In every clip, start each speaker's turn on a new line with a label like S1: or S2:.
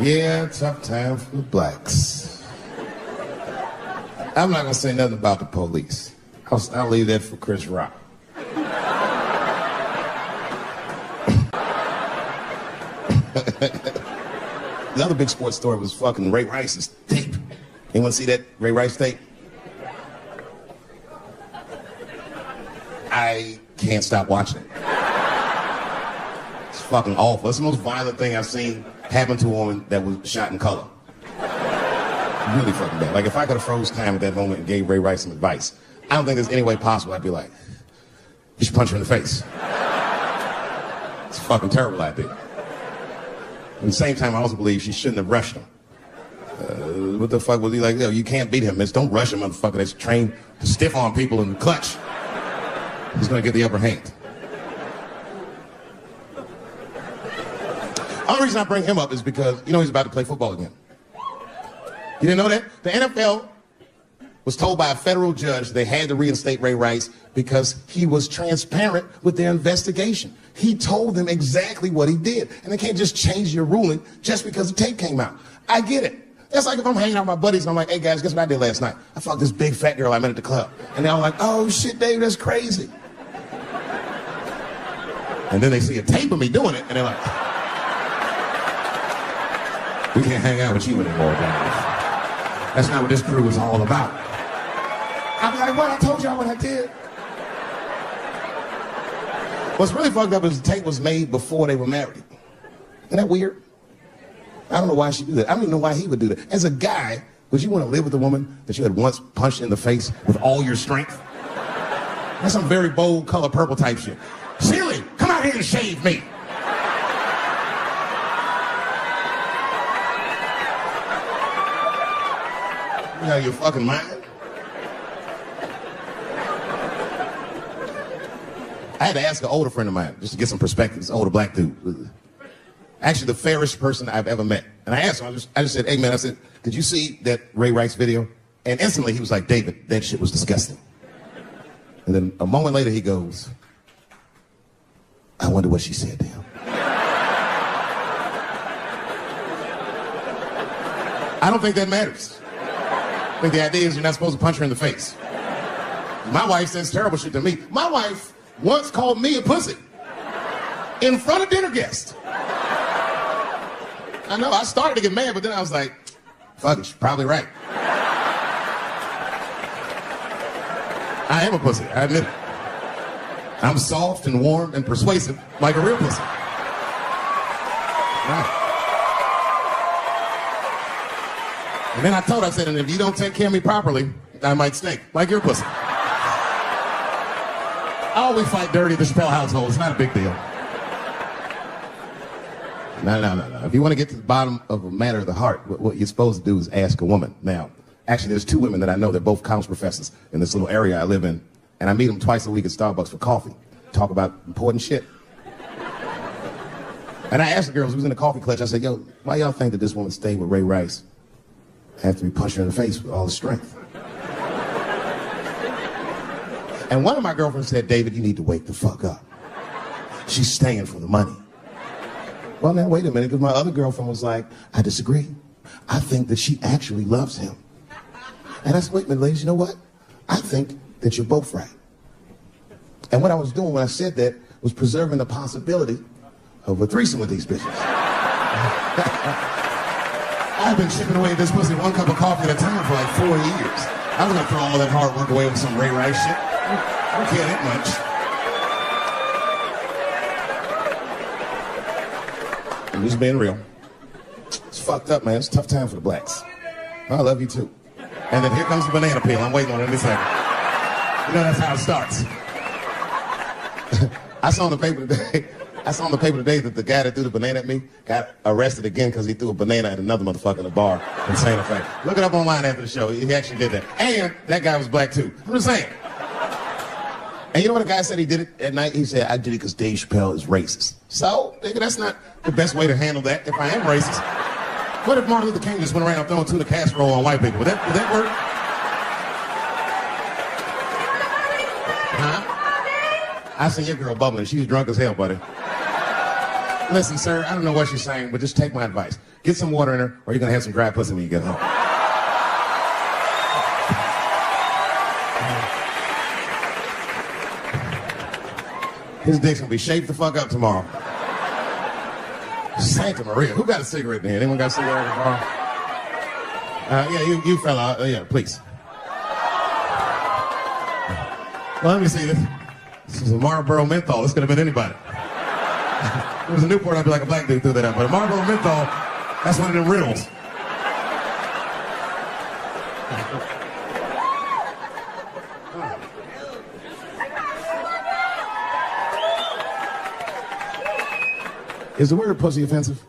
S1: Yeah, tough time for the blacks. I'm not gonna say nothing about the police. I'll leave that for Chris Rock. The other big sports story was fucking Ray Rice's tape. Anyone see that Ray Rice tape? I can't stop watching it. It's fucking awful. It's the most violent thing I've seen happen to a woman that was shot in color. Really fucking bad. Like, if I could have froze time at that moment and gave Ray Rice some advice, I don't think there's any way possible I'd be like, you should punch her in the face. It's a fucking terrible idea. At the same time, I also believe she shouldn't have rushed him. What the fuck was he like? Yo, you can't beat him, miss. Don't rush a motherfucker that's trained to stiff on people in the clutch. He's gonna get the upper hand. The only reason I bring him up is because, you know, he's about to play football again. You didn't know that? The NFL was told by a federal judge they had to reinstate Ray Rice because he was transparent with their investigation. He told them exactly what he did. And they can't just change your ruling just because the tape came out. I get it. That's like if I'm hanging out with my buddies and I'm like, hey guys, guess what I did last night? I fucked this big fat girl I met at the club. And they're all like, oh shit, Dave, that's crazy. And then they see a tape of me doing it and they're like, we can't hang out with you anymore, guys. That's not what this crew is all about. I'll be like, what? I told y'all what I did. What's really fucked up is the tape was made before they were married. Isn't that weird? I don't know why she did that. I don't even know why he would do that. As a guy, would you want to live with a woman that you had once punched in the face with all your strength? That's some very bold color purple type shit. Silly, come out here and shave me. You know your fucking mind. I had to ask an older friend of mine just to get some perspective. This older black dude. Actually, the fairest person I've ever met. And I asked him, I just said, hey man, I said, did you see that Ray Rice video? And instantly he was like, David, that shit was disgusting. And then a moment later he goes, I wonder what she said to him. I don't think that matters. I think the idea is you're not supposed to punch her in the face. My wife says terrible shit to me. My wife once called me a pussy in front of dinner guests. I know, I started to get mad, but then I was like, fuck it, she's probably right. I am a pussy, I admit it. I'm soft and warm and persuasive like a real pussy. Right. And then I told her, I said, and if you don't take care of me properly, I might stink, like your pussy. I always fight dirty in the Chappelle household. It's not a big deal. No. If you want to get to the bottom of a matter of the heart, what you're supposed to do is ask a woman. Now, actually, there's two women that I know. They're both college professors in this little area I live in. And I meet them twice a week at Starbucks for coffee. Talk about important shit. And I asked the girls who was in the coffee clutch, I said, yo, why y'all think that this woman stayed with Ray Rice after we punched her in the face with all the strength? And one of my girlfriends said, David, you need to wake the fuck up. She's staying for the money. Well, now, wait a minute, because my other girlfriend was like, I disagree. I think that she actually loves him. And I said, wait a minute, ladies, you know what? I think that you're both right. And what I was doing when I said that was preserving the possibility of a threesome with these bitches. I've been chipping away at this pussy one cup of coffee at a time for like 4 years. I was gonna throw all that hard work away with some Ray Rice shit. I don't care that much. I'm just being real. It's fucked up, man. It's a tough time for the blacks. I love you too. And then here comes the banana peel. I'm waiting on it in a second. You know that's how it starts. I saw in the paper today that the guy that threw the banana at me got arrested again because he threw a banana at another motherfucker in a bar in Santa Fe. Look it up online after the show. He actually did that. And that guy was black too. I'm just saying. And you know what the guy said he did it at night? He said, I did it because Dave Chappelle is racist. So, nigga, that's not the best way to handle that if I am racist. What if Martin Luther King just went around throwing tuna casserole on white people? Would that work? Huh? I seen your girl bubbling. She was drunk as hell, buddy. Listen, sir, I don't know what you're saying, but just take my advice. Get some water in her, or you're gonna have some dry pussy when you get home. His dick's gonna be shaped the fuck up tomorrow. Santa Maria. Who got a cigarette in here? Anyone got a cigarette in the bar? Yeah, you fella. Yeah, please. Well, let me see this. This is a Marlboro menthol. This could have been anybody. If it was a Newport, I'd be like a black dude threw that out. But a Marlboro menthol, that's one of them riddles. Is the word pussy offensive?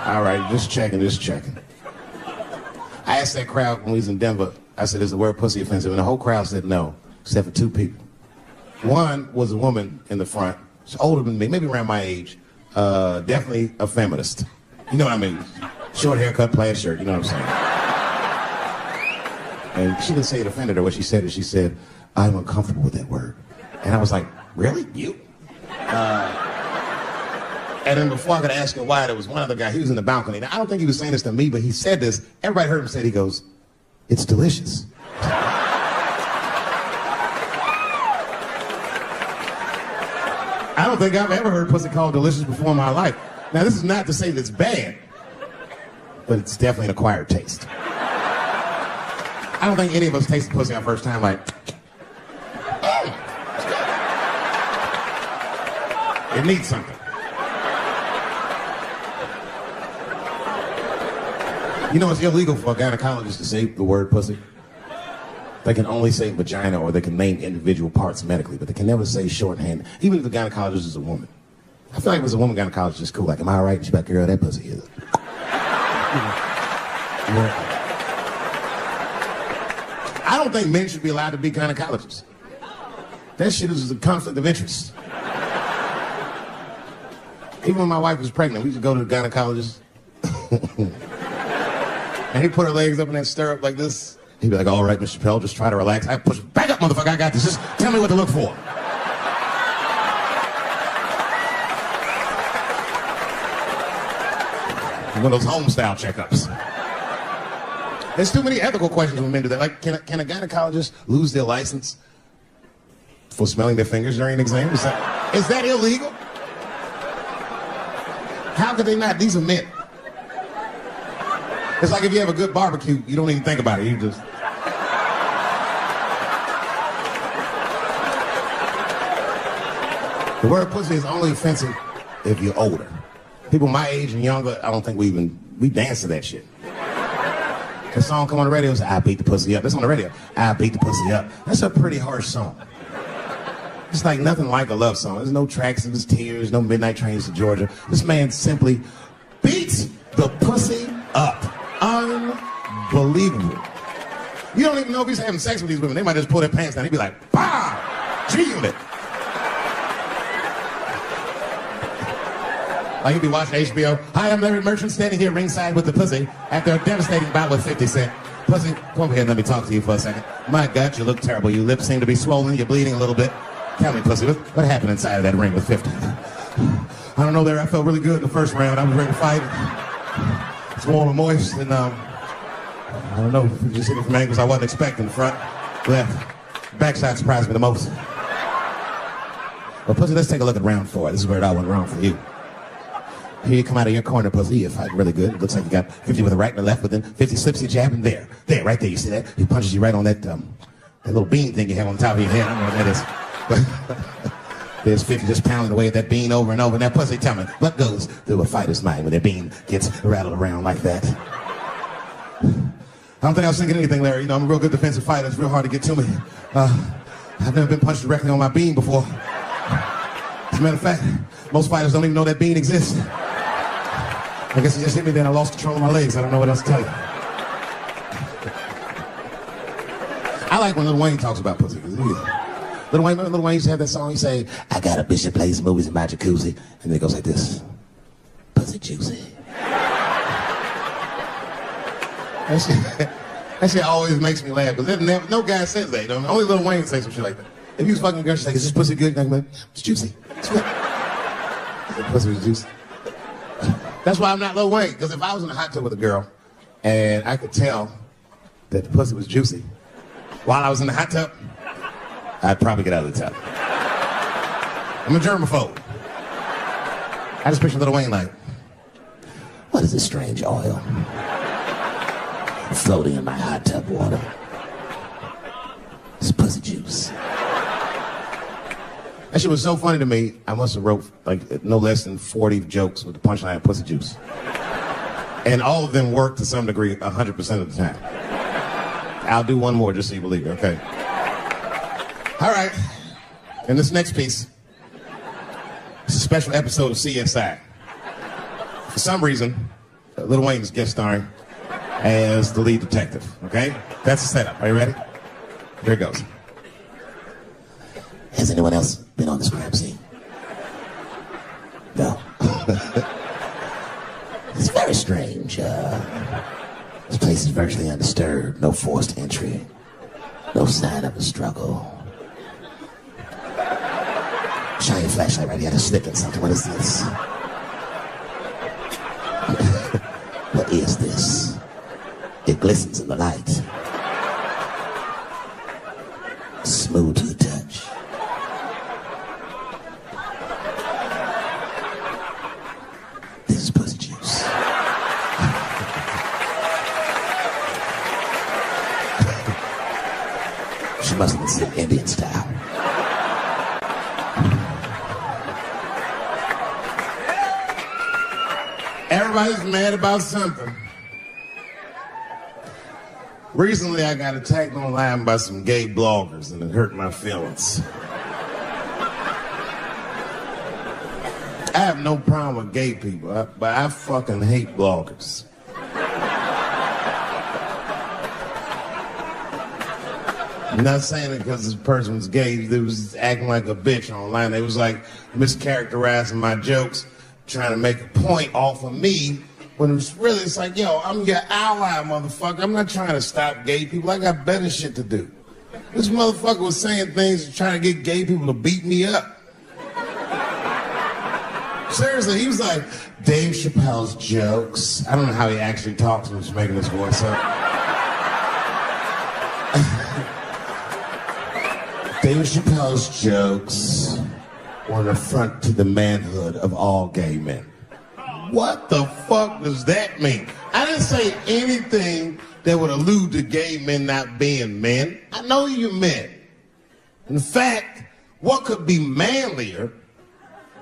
S1: All right, just checking. I asked that crowd when we was in Denver, I said, is the word pussy offensive? And the whole crowd said no, except for two people. One was a woman in the front. She's older than me, maybe around my age. Definitely a feminist. You know what I mean? Short haircut, plaid shirt, you know what I'm saying? And she didn't say it offended her. What she said is, she said, I'm uncomfortable with that word. And I was like, really? You? And then before I could ask her why, there was one other guy, he was in the balcony. Now, I don't think he was saying this to me, but he said this. Everybody heard him say it. He goes, it's delicious. I don't think I've ever heard pussy called delicious before in my life. Now, this is not to say that it's bad, but it's definitely an acquired taste. I don't think any of us tasted pussy our first time like, it needs something. You know, it's illegal for a gynecologist to say the word pussy. They can only say vagina, or they can name individual parts medically, but they can never say shorthand, even if the gynecologist is a woman. I feel like if it's a woman gynecologist, it's cool. Like, am I all right? She's like, girl, that pussy is. I don't think men should be allowed to be gynecologists. That shit is a conflict of interest. Even when my wife was pregnant, we used to go to the gynecologist. And he'd put her legs up in that stirrup like this. He'd be like, all right, Mr. Chappelle, just try to relax. I push, back up, motherfucker, I got this. Just tell me what to look for. One of those home-style checkups. There's too many ethical questions when men do that. Like, can a gynecologist lose their license for smelling their fingers during an exam? Is that illegal? How could they not? These are men. It's like if you have a good barbecue, you don't even think about it. You just... The word pussy is only offensive if you're older. People my age and younger, I don't think we dance to that shit. The song come on the radio, it's I beat the pussy up. That's on the radio. I beat the pussy up. That's a pretty harsh song. It's like nothing like a love song. There's no tracks of his tears, no midnight trains to Georgia. This man simply beats the pussy up. Unbelievable. You don't even know if he's having sex with these women. They might just pull their pants down. He'd be like, bah! G-Unit. Like he'd be watching HBO. Hi, I'm Larry Merchant standing here ringside with the pussy after a devastating bout with 50 Cent. Pussy, come over here and let me talk to you for a second. My God, you look terrible. Your lips seem to be swollen. You're bleeding a little bit. Tell me, pussy, what happened inside of that ring with 50? I don't know there. I felt really good in the first round. I was ready to fight. It's warm and moist, and I don't know. You just hit it from angles I wasn't expecting. Front, left, backside surprised me the most. Well, pussy, let's take a look at round 4. This is where it all went wrong for you. Here you come out of your corner, pussy. You're fighting really good. It looks like you got 50 with the right and the left, but then 50 slips your jab, and there, right there. You see that? He punches you right on that little bean thing you have on top of your head. I don't know what that is. There's 50 just pounding away at that bean over and over. And that pussy, tell me, what goes through a fighter's mind when their bean gets rattled around like that? I don't think I was thinking anything, Larry. You know, I'm a real good defensive fighter. It's real hard to get to me. I've never been punched directly on my bean before. As a matter of fact, most fighters don't even know that bean exists. I guess he just hit me, then I lost control of my legs. I don't know what else to tell you. I like when Lil Wayne talks about pussy. Lil Wayne used to have that song. He say, I got a bitch that plays movies in my jacuzzi. And then it goes like this. Pussy juicy. That shit always makes me laugh. Because no guy says that. You know? Only Lil Wayne says some shit like that. If you was fucking a girl, she's like, is this pussy good? And I'm like, it's juicy. It's good. The pussy was juicy. That's why I'm not Lil Wayne, because if I was in a hot tub with a girl and I could tell that the pussy was juicy while I was in the hot tub, I'd probably get out of the tub. I'm a germaphobe. I just picture Lil Wayne like, what is this strange oil floating in my hot tub water? It's pussy juice. That shit was so funny to me, I must have wrote like no less than 40 jokes with the punchline of pussy juice. And all of them worked to some degree 100% of the time. I'll do one more just so you believe it, okay? All right, and this next piece, it's a special episode of CSI. For some reason, Lil Wayne is guest starring as the lead detective, okay? That's the setup. Are you ready? Here it goes. Has anyone else been on this crime scene? No. It's very strange. This place is virtually undisturbed. No forced entry. No sign of a struggle. Shine your flashlight right here. I just sniffing something. What is this? What is this? It glistens in the light. Smooth to the touch. This is pussy juice. She must have been seen Indian style. Everybody's mad about something. Recently, I got attacked online by some gay bloggers, and it hurt my feelings. I have no problem with gay people, but I fucking hate bloggers. I'm not saying it because this person was gay. They was acting like a bitch online. They was like mischaracterizing my jokes, trying to make a point off of me, when it's like, yo, I'm your ally, motherfucker. I'm not trying to stop gay people. I got better shit to do. This motherfucker was saying things trying to get gay people to beat me up. Seriously, he was like, Dave Chappelle's jokes. I don't know how he actually talks when he's making his voice up. Dave Chappelle's jokes were an affront to the manhood of all gay men. What the fuck does that mean? I didn't say anything that would allude to gay men not being men. I know you men. In fact, what could be manlier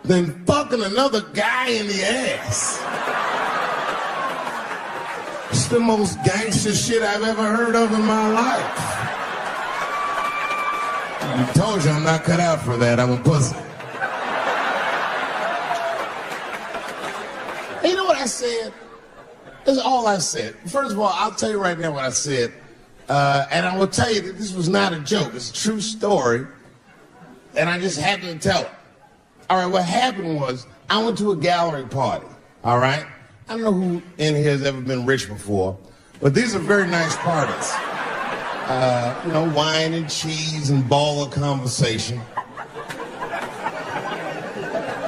S1: than fucking another guy in the ass? It's the most gangster shit I've ever heard of in my life. I told you I'm not cut out for that. I'm a pussy. You know what I said? That's all I said. First of all, I'll tell you right now what I said. And I will tell you that this was not a joke. It's a true story. And I just happened to tell it. All right, what happened was I went to a gallery party. All right? I don't know who in here has ever been rich before, but these are very nice parties. You know, wine and cheese and baller conversation.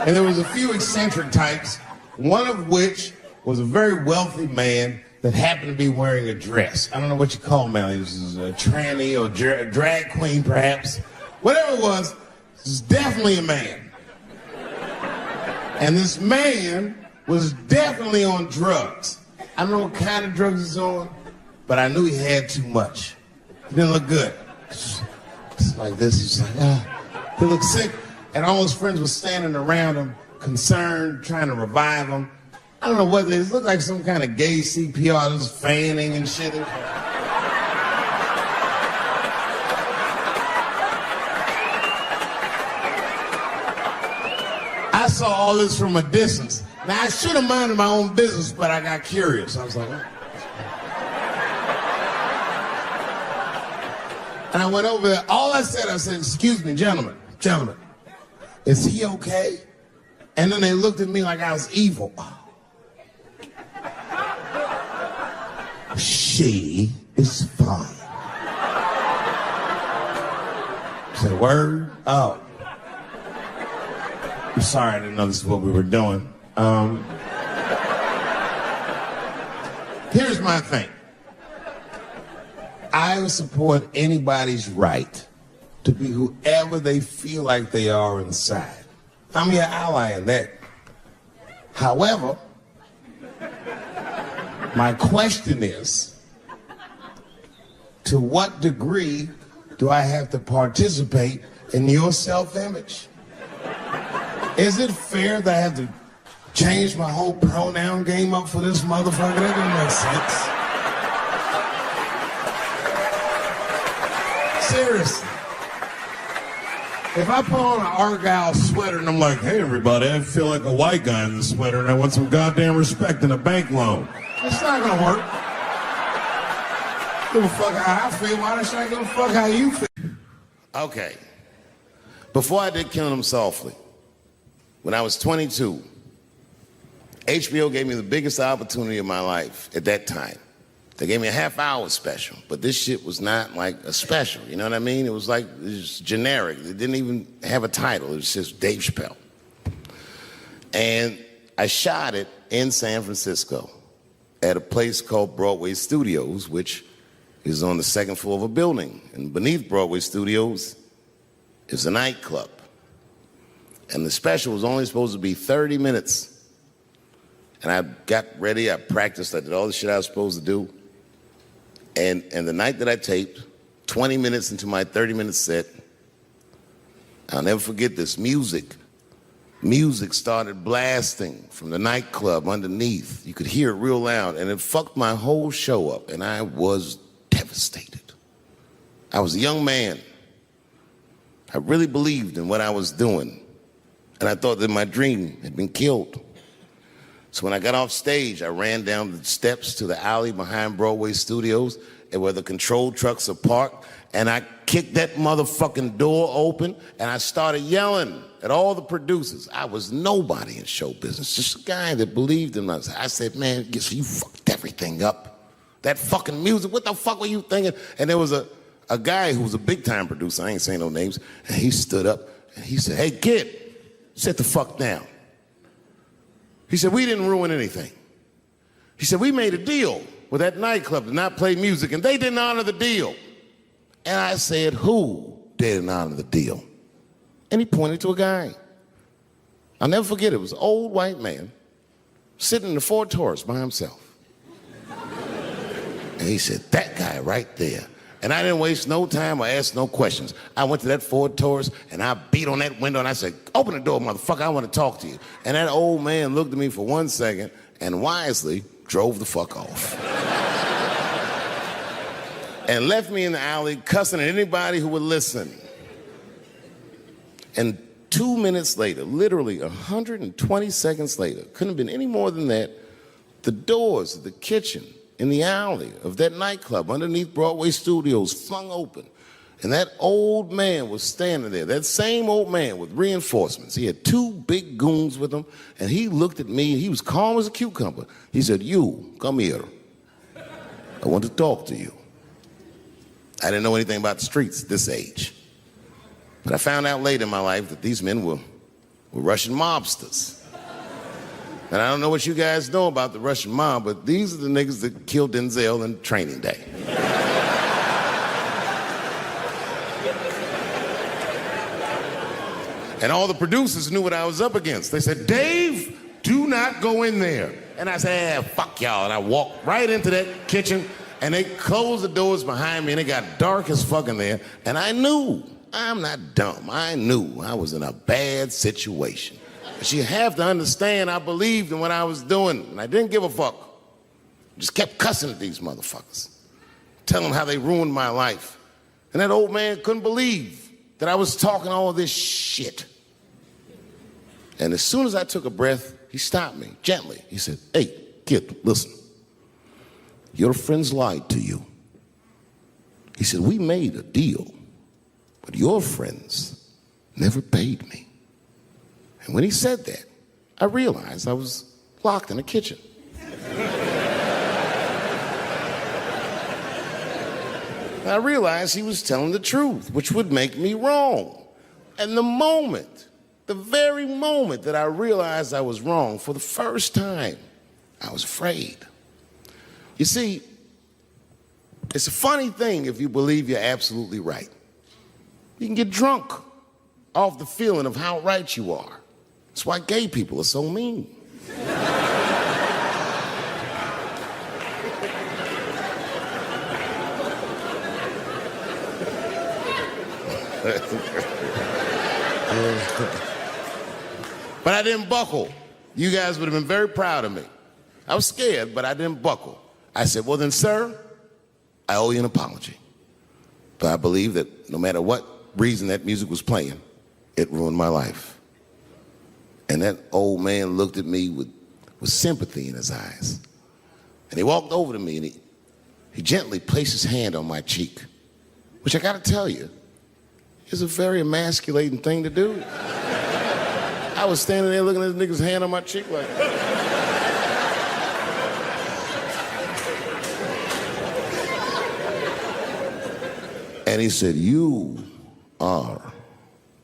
S1: And there was a few eccentric types, one of which was a very wealthy man that happened to be wearing a dress. I don't know what you call him now. He was a tranny or a drag queen, perhaps. Whatever it was definitely a man. And this man was definitely on drugs. I don't know what kind of drugs he's on, but I knew he had too much. He didn't look good. It's like this. He's like, he looked sick. And all his friends were standing around him, concerned, trying to revive him. I don't know what it is. It looked like some kind of gay CPR, just fanning and shit. I saw all this from a distance. Now, I should have minded my own business, but I got curious. I was like, what? And I went over there. All I said, excuse me, gentlemen, is he okay? And then they looked at me like I was evil. She is fine. I said, word? Oh. I'm sorry, I didn't know this is what we were doing. Here's my thing. I support anybody's right to be whoever they feel like they are inside. I'm your ally in that. However, my question is, to what degree do I have to participate in your self-image? Is it fair that I have to change my whole pronoun game up for this motherfucker? That doesn't make sense. Seriously. If I put on an Argyle sweater and I'm like, hey everybody, I feel like a white guy in the sweater and I want some goddamn respect and a bank loan. It's not gonna work. Give a fuck how I feel, why should I give a fuck how you feel? Okay. Before I did Killing Them Softly, when I was 22, HBO gave me the biggest opportunity of my life at that time. They gave me a half-hour special, but this shit was not like a special, you know what I mean? It was like, it was generic. It didn't even have a title. It was just Dave Chappelle. And I shot it in San Francisco at a place called Broadway Studios, which is on the second floor of a building. And beneath Broadway Studios is a nightclub. And the special was only supposed to be 30 minutes. And I got ready, I practiced, I did all the shit I was supposed to do. And the night that I taped, 20 minutes into my 30-minute set, I'll never forget this, music started blasting from the nightclub underneath. You could hear it real loud, and it fucked my whole show up, and I was devastated. I was a young man. I really believed in what I was doing, and I thought that my dream had been killed. So when I got off stage, I ran down the steps to the alley behind Broadway Studios and where the control trucks are parked, and I kicked that motherfucking door open, and I started yelling at all the producers. I was nobody in show business, just a guy that believed in myself. I said, man, you fucked everything up. That fucking music, what the fuck were you thinking? And there was a guy who was a big-time producer, I ain't saying no names, and he stood up, and he said, hey, kid, sit the fuck down. He said, we didn't ruin anything. He said, we made a deal with that nightclub to not play music, and they didn't honor the deal. And I said, who didn't honor the deal? And he pointed to a guy. I'll never forget it. It was an old white man sitting in the Ford Taurus by himself. And he said, that guy right there. And I didn't waste no time or ask no questions. I went to that Ford Taurus and I beat on that window and I said, open the door, motherfucker, I want to talk to you. And that old man looked at me for 1 second and wisely drove the fuck off. And left me in the alley cussing at anybody who would listen. And 2 minutes later, literally 120 seconds later, couldn't have been any more than that, the doors of the kitchen in the alley of that nightclub underneath Broadway Studios flung open. And that old man was standing there, that same old man with reinforcements. He had 2 big goons with him, and he looked at me, and he was calm as a cucumber. He said, you, come here. I want to talk to you. I didn't know anything about the streets at this age. But I found out later in my life that these men were Russian mobsters. And I don't know what you guys know about the Russian mob, but these are the niggas that killed Denzel in Training Day. And all the producers knew what I was up against. They said, Dave, do not go in there. And I said, fuck y'all. And I walked right into that kitchen, and they closed the doors behind me, and it got dark as fuck in there. And I knew, I'm not dumb, I knew I was in a bad situation. But you have to understand, I believed in what I was doing, and I didn't give a fuck. Just kept cussing at these motherfuckers, telling them how they ruined my life. And that old man couldn't believe that I was talking all this shit. And as soon as I took a breath, he stopped me gently. He said, hey, kid, listen. Your friends lied to you. He said, we made a deal, but your friends never paid me. And when he said that, I realized I was locked in the kitchen. I realized he was telling the truth, which would make me wrong. And the very moment that I realized I was wrong, for the first time, I was afraid.
S2: You see, it's a funny thing if you believe you're absolutely right. You can get drunk off the feeling of how right you are. That's why gay people are so mean. But I didn't buckle. You guys would have been very proud of me. I was scared, but I didn't buckle. I said, well then, sir, I owe you an apology. But I believe that no matter what reason that music was playing, it ruined my life. And that old man looked at me with sympathy in his eyes. And he walked over to me and he gently placed his hand on my cheek, which I gotta tell you, is a very emasculating thing to do. I was standing there looking at this nigga's hand on my cheek like, and he said, you are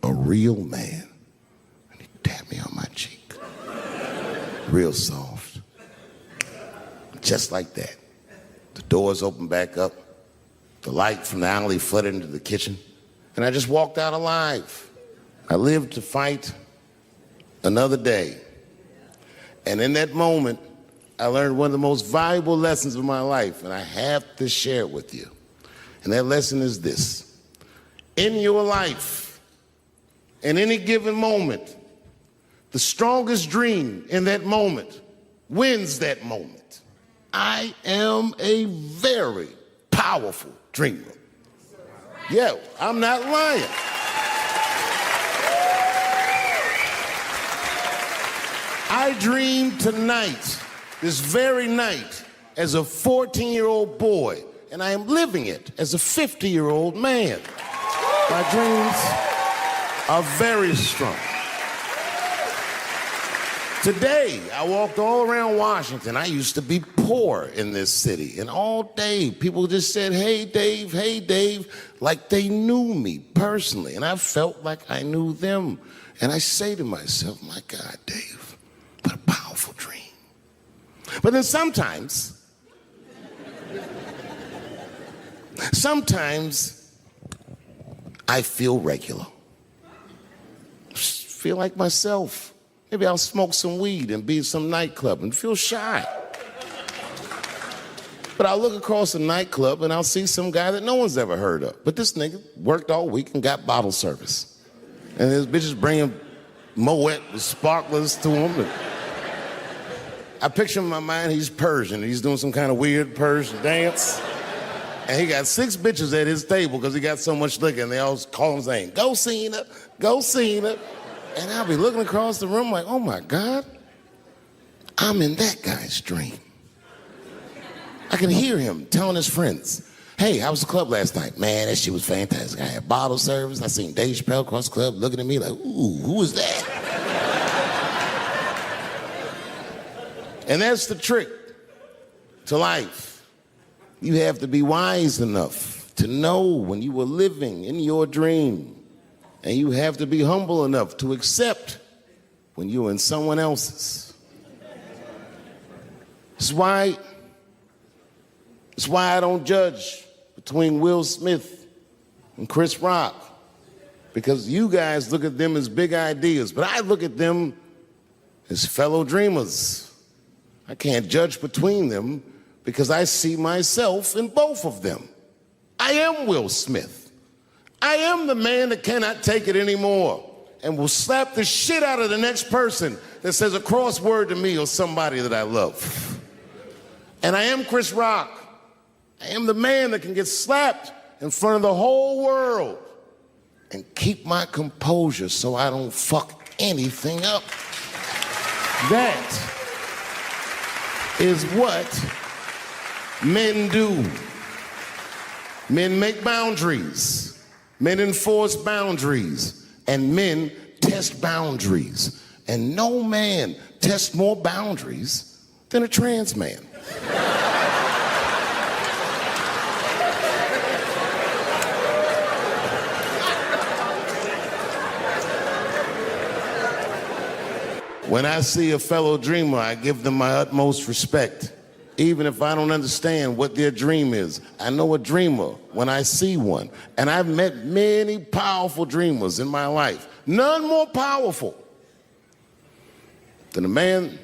S2: a real man. And he tapped me on my cheek. Real soft. Just like that. The doors opened back up. The light from the alley flooded into the kitchen. And I just walked out alive. I lived to fight another day. And in that moment, I learned one of the most valuable lessons of my life, and I have to share it with you. And that lesson is this. In your life, in any given moment, the strongest dream in that moment wins that moment. I am a very powerful dreamer. Yeah, I'm not lying. I dreamed tonight, this very night, as a 14-year-old boy, and I am living it as a 50-year-old man. My dreams are very strong. Today, I walked all around Washington. I used to be poor in this city, and all day people just said, hey, Dave, like they knew me personally, and I felt like I knew them. And I say to myself, my God, Dave, what a powerful dream. But then sometimes I feel regular. Feel like myself. Maybe I'll smoke some weed and be at some nightclub and feel shy. But I'll look across a nightclub and I'll see some guy that no one's ever heard of. But this nigga worked all week and got bottle service. And his bitches bringing Moet with sparklers to him. And I picture in my mind he's Persian. He's doing some kind of weird Persian dance. And he got 6 bitches at his table because he got so much liquor, and they all call him saying, go Cena, go Cena. And I'll be looking across the room like, oh my God, I'm in that guy's dream. I can hear him telling his friends, hey, how was the club last night? Man, that shit was fantastic. I had bottle service. I seen Dave Chappelle across the club looking at me like, ooh, who is that? And that's the trick to life. You have to be wise enough to know when you were living in your dream. And you have to be humble enough to accept when you're in someone else's. It's why I don't judge between Will Smith and Chris Rock. Because you guys look at them as big ideas, but I look at them as fellow dreamers. I can't judge between them because I see myself in both of them. I am Will Smith. I am the man that cannot take it anymore and will slap the shit out of the next person that says a cross word to me or somebody that I love. And I am Chris Rock. I am the man that can get slapped in front of the whole world and keep my composure so I don't fuck anything up. That is what men do. Men make boundaries. Men enforce boundaries. And men test boundaries. And no man tests more boundaries than a trans man. When I see a fellow dreamer, I give them my utmost respect. even if I don't understand what their dream is. I know a dreamer when I see one. And I've met many powerful dreamers in my life. None more powerful than a man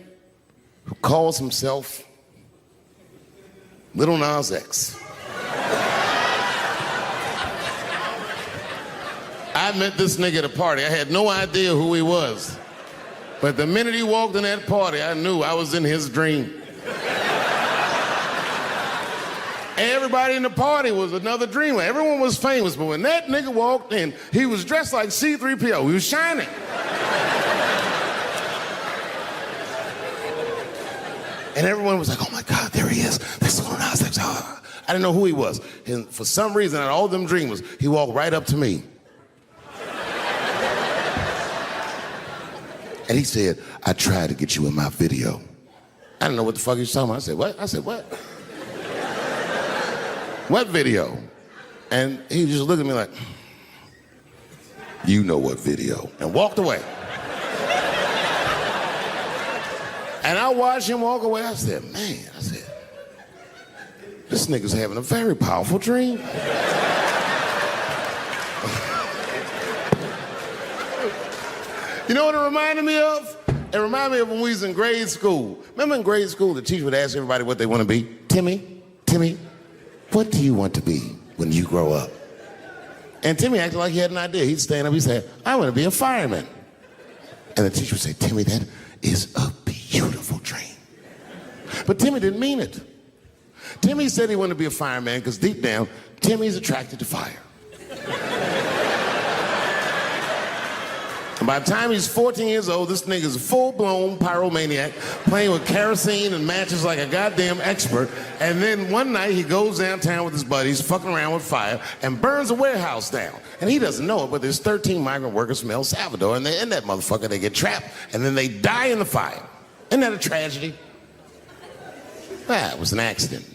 S2: who calls himself Little Nas X. I met this nigga at a party. I had no idea who he was. But the minute he walked in that party, I knew I was in his dream. Everybody in the party was another dreamer. Everyone was famous, but when that nigga walked in, he was dressed like C-3PO. He was shining. And everyone was like, oh my God, there he is. That's Lil Nas X. I didn't know who he was. And for some reason, out of all them dreamers, he walked right up to me. And he said, I tried to get you in my video. I didn't know what the fuck he was talking about. I said, what? I said, what? What video? And he just looked at me like, you know what video, and walked away. And I watched him walk away. I said, man, this nigga's having a very powerful dream. You know what it reminded me of? It reminded me of when we was in grade school. Remember in grade school, the teacher would ask everybody what they want to be? Timmy, what do you want to be when you grow up? And Timmy acted like he had an idea. He'd stand up, he'd say, I want to be a fireman. And the teacher would say, Timmy, that is a beautiful dream. But Timmy didn't mean it. Timmy said he wanted to be a fireman because deep down, Timmy's attracted to fire. And by the time he's 14 years old, this nigga's a full-blown pyromaniac, playing with kerosene and matches like a goddamn expert. And then one night he goes downtown with his buddies, fucking around with fire, and burns a warehouse down. And he doesn't know it, but there's 13 migrant workers from El Salvador, and they're in that motherfucker. They get trapped, and then they die in the fire. Isn't that a tragedy? Well, it was an accident.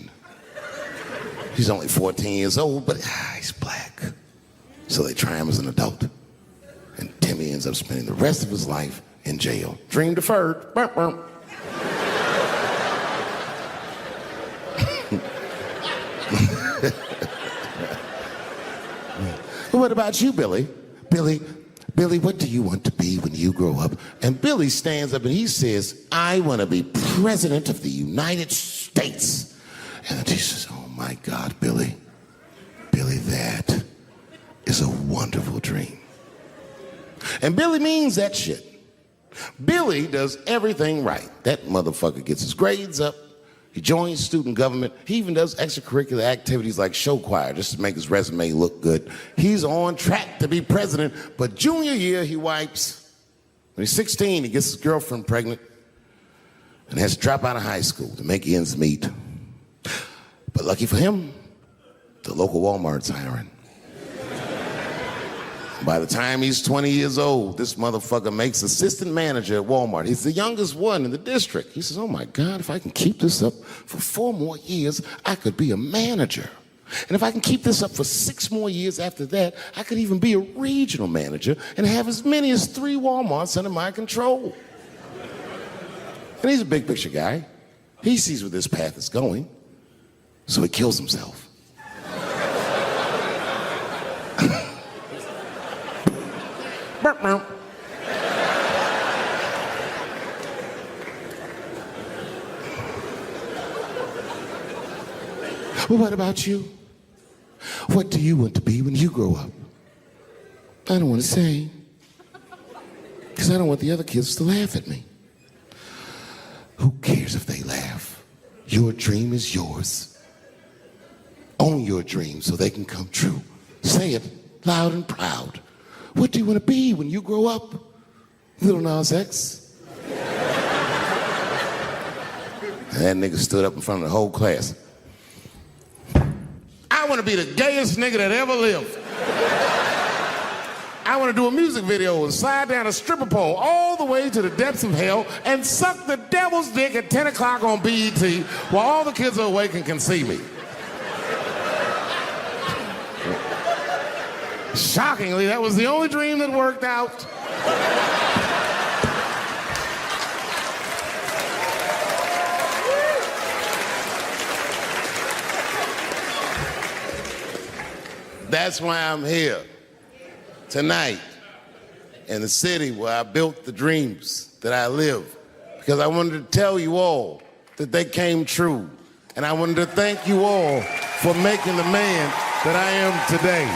S2: He's only 14 years old, but he's black. So they try him as an adult. And Timmy ends up spending the rest of his life in jail. Dream deferred. Burp, burp. What about you, Billy? Billy, what do you want to be when you grow up? And Billy stands up and he says, I want to be president of the United States. And the teacher says, oh my God, Billy, that is a wonderful dream. And Billy means that shit. Billy does everything right. That motherfucker gets his grades up. He joins student government. He even does extracurricular activities like show choir just to make his resume look good. He's on track to be president, but junior year he wipes. When he's 16, he gets his girlfriend pregnant and has to drop out of high school to make ends meet. But lucky for him, the local Walmart's hiring. By the time he's 20 years old, this motherfucker makes assistant manager at Walmart. He's the youngest one in the district. He says, oh my God, if I can keep this up for 4 more years, I could be a manager. And if I can keep this up for 6 more years after that, I could even be a regional manager and have as many as 3 Walmarts under my control. And he's a big picture guy. He sees where this path is going, so he kills himself. Well, what about you? What do you want to be when you grow up? I don't want to say, because I don't want the other kids to laugh at me. Who cares if they laugh? Your dream is yours. Own your dream so they can come true. Say it loud and proud. What do you want to be when you grow up? Little Nas X. And that nigga stood up in front of the whole class. I want to be the gayest nigga that ever lived. I want to do a music video and slide down a stripper pole all the way to the depths of hell and suck the devil's dick at 10 o'clock on BET while all the kids are awake and can see me. Shockingly, that was the only dream that worked out. That's why I'm here tonight in the city where I built the dreams that I live. Because I wanted to tell you all that they came true. And I wanted to thank you all for making the man that I am today.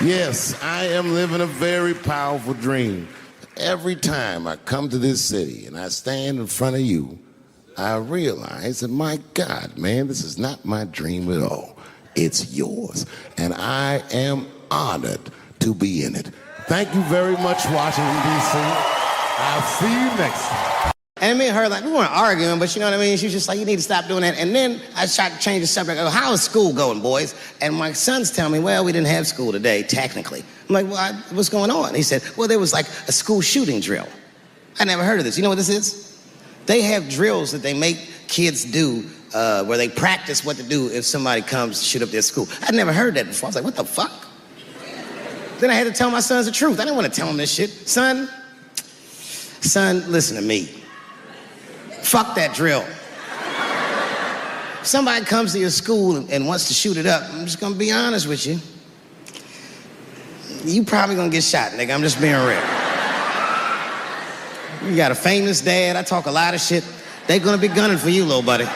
S2: Yes, I am living a very powerful dream. Every time I come to this city and I stand in front of you, I realize that, my God, man, this is not my dream at all. It's yours. And I am honored to be in it. Thank you very much, Washington, D.C. I'll see you next time.
S3: And me and her, like, we weren't arguing, but you know what I mean? She was just like, you need to stop doing that. And then I tried to change the subject. I go, how is school going, boys? And my sons tell me, well, we didn't have school today, technically. I'm like, well, what's going on? He said, well, there was like a school shooting drill. I never heard of this. You know what this is? They have drills that they make kids do where they practice what to do if somebody comes to shoot up their school. I'd never heard that before. I was like, what the fuck? Then I had to tell my sons the truth. I didn't want to tell them this shit. Son, listen to me. Fuck that drill. If somebody comes to your school and wants to shoot it up, I'm just gonna be honest with you. You probably gonna get shot, nigga. I'm just being real. You got a famous dad. I talk a lot of shit. They gonna be gunning for you, little buddy.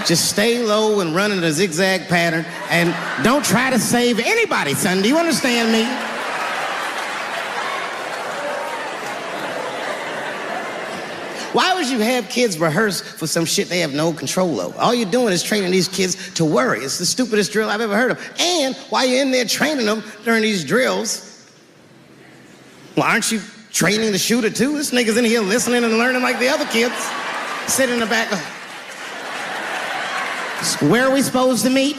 S3: Just stay low and run in a zigzag pattern and don't try to save anybody, son. Do you understand me? Why would you have kids rehearse for some shit they have no control over? All you're doing is training these kids to worry. It's the stupidest drill I've ever heard of. And while you're in there training them during these drills, well, aren't you training the shooter too? This nigga's in here listening and learning like the other kids. Sitting in the back. Where are we supposed to meet?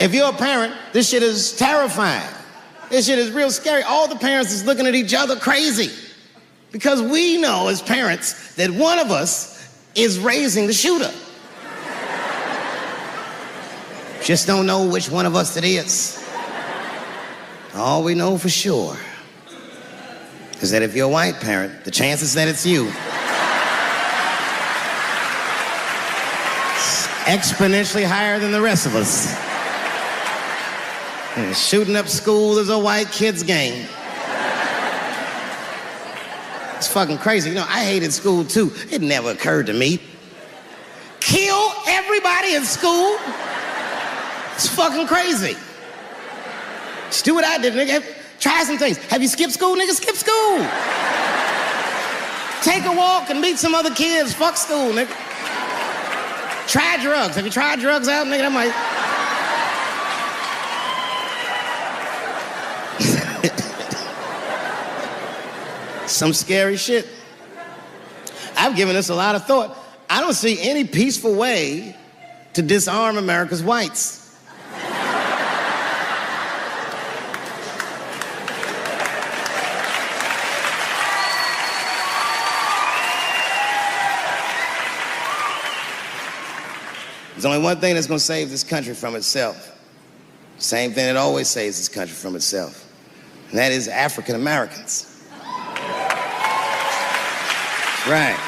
S3: If you're a parent, this shit is terrifying. This shit is real scary. All the parents is looking at each other crazy. Because we know as parents that one of us is raising the shooter. Just don't know which one of us it is. All we know for sure is that if you're a white parent, the chances that it's you is exponentially higher than the rest of us. And shooting up school is a white kid's game. It's fucking crazy. You know, I hated school too. It never occurred to me. Kill everybody in school? It's fucking crazy. Just do what I did, nigga. Try some things. Have you skipped school, nigga? Skip school. Take a walk and meet some other kids. Fuck school, nigga. Try drugs. Have you tried drugs out, nigga? That might... Some scary shit. I've given this a lot of thought. I don't see any peaceful way to disarm America's whites. There's only one thing that's going to save this country from itself. Same thing that always saves this country from itself. And that is African Americans. Right.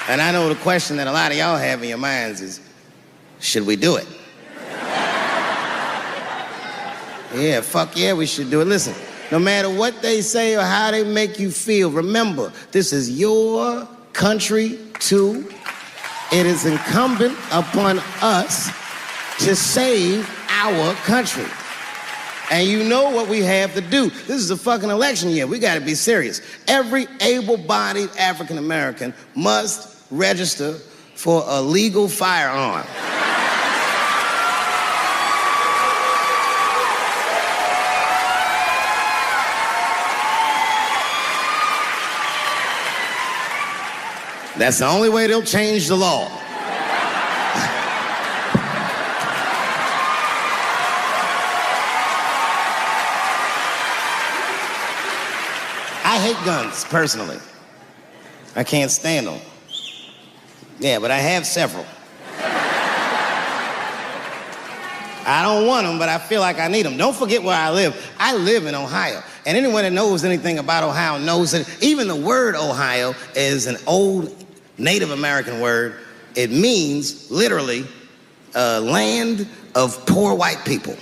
S3: And I know the question that a lot of y'all have in your minds is, should we do it? Yeah, fuck yeah, we should do it. Listen, no matter what they say or how they make you feel, remember, this is your country too. It is incumbent upon us to save our country. And you know what we have to do. This is a fucking election year. We gotta be serious. Every able-bodied African American must register for a legal firearm. That's the only way they'll change the law. I hate guns, personally. I can't stand them. Yeah, but I have several. I don't want them, but I feel like I need them. Don't forget where I live. I live in Ohio. And anyone that knows anything about Ohio knows that even the word Ohio is an old Native American word. It means, literally, land of poor white people.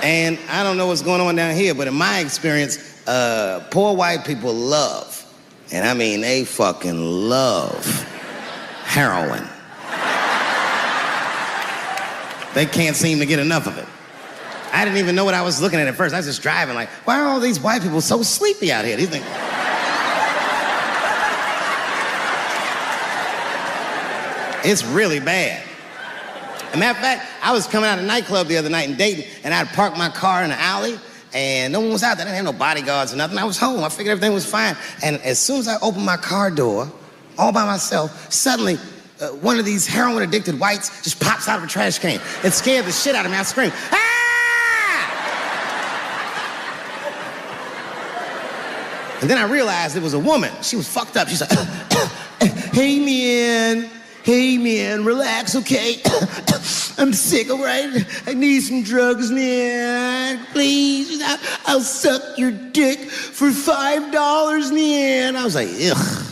S3: And I don't know what's going on down here, but in my experience, poor white people love, and I mean they fucking love, heroin. They can't seem to get enough of it. I didn't even know what I was looking at first. I was just driving like, why are all these white people so sleepy out here? Do you think? It's really bad. As a matter of fact, I was coming out of a nightclub the other night in Dayton, and I'd parked my car in the alley, and no one was out there. I didn't have no bodyguards or nothing. I was home. I figured everything was fine. And as soon as I opened my car door, all by myself, suddenly one of these heroin-addicted whites just pops out of a trash can. It scared the shit out of me. I screamed, ah! And then I realized it was a woman. She was fucked up. She's like, hey, man. Hey, man, relax, okay? I'm sick, all right? I need some drugs, man. Please, I'll suck your dick for $5, man. I was like, ugh.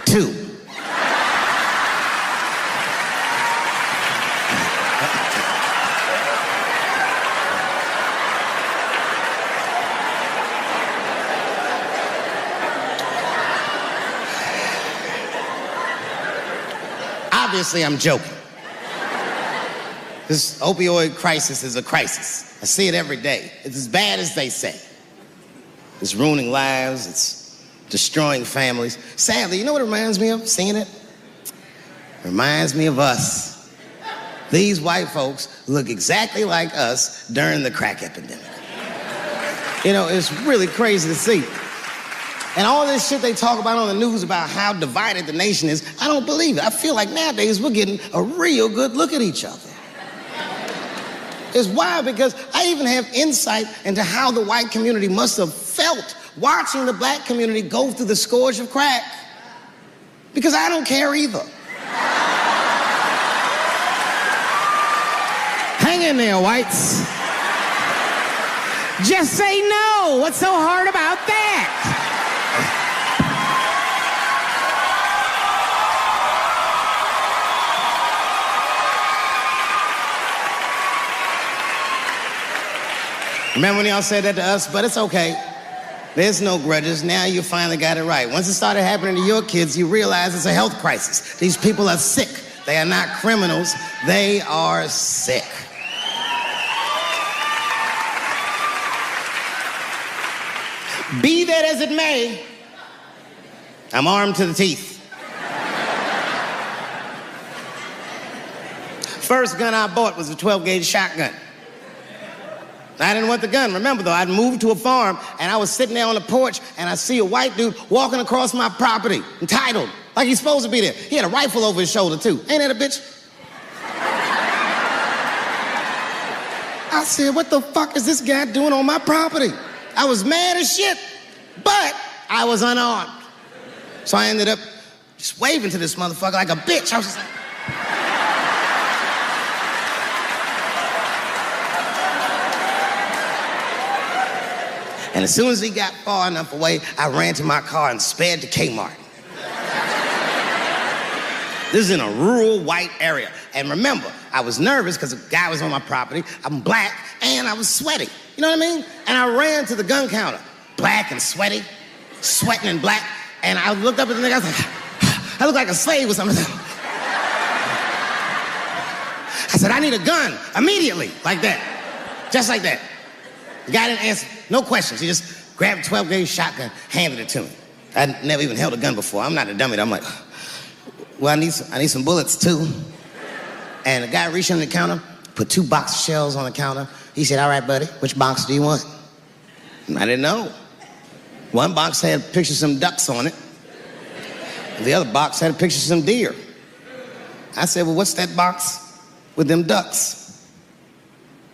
S3: 2. Obviously, I'm joking. This opioid crisis is a crisis. I see it every day. It's as bad as they say. It's ruining lives. It's destroying families. Sadly, you know what it reminds me of, seeing it? It reminds me of us. These white folks look exactly like us during the crack epidemic. You know, it's really crazy to see. And all this shit they talk about on the news about how divided the nation is, I don't believe it. I feel like nowadays we're getting a real good look at each other. It's wild because I even have insight into how the white community must have felt watching the black community go through the scourge of crack. Because I don't care either. Hang in there, whites. Just say no. What's so hard about that? Remember when y'all said that to us? But it's okay. There's no grudges. Now you finally got it right. Once it started happening to your kids, you realize it's a health crisis. These people are sick. They are not criminals. They are sick. Be that as it may, I'm armed to the teeth. First gun I bought was a 12-gauge shotgun. I didn't want the gun. Remember, though, I'd moved to a farm, and I was sitting there on the porch, and I see a white dude walking across my property, entitled, like he's supposed to be there. He had a rifle over his shoulder, too. Ain't that a bitch? I said, what the fuck is this guy doing on my property? I was mad as shit, but I was unarmed. So I ended up just waving to this motherfucker like a bitch. I was just like... And as soon as he got far enough away, I ran to my car and sped to Kmart. This is in a rural white area. And remember, I was nervous because the guy was on my property. I'm black and I was sweaty. You know what I mean? And I ran to the gun counter, black and sweaty, sweating and black. And I looked up at the nigga, I was like, I look like a slave or something. I said, I need a gun immediately, like that, just like that. The guy didn't answer, no questions. He just grabbed a 12-gauge shotgun, handed it to me. I'd never even held a gun before. I'm not a dummy. I'm like, well, I need some bullets too. And the guy reached under the counter, put 2 box of shells on the counter. He said, all right, buddy, which box do you want? And I didn't know. One box had pictures of some ducks on it. The other box had a picture of some deer. I said, well, what's that box with them ducks?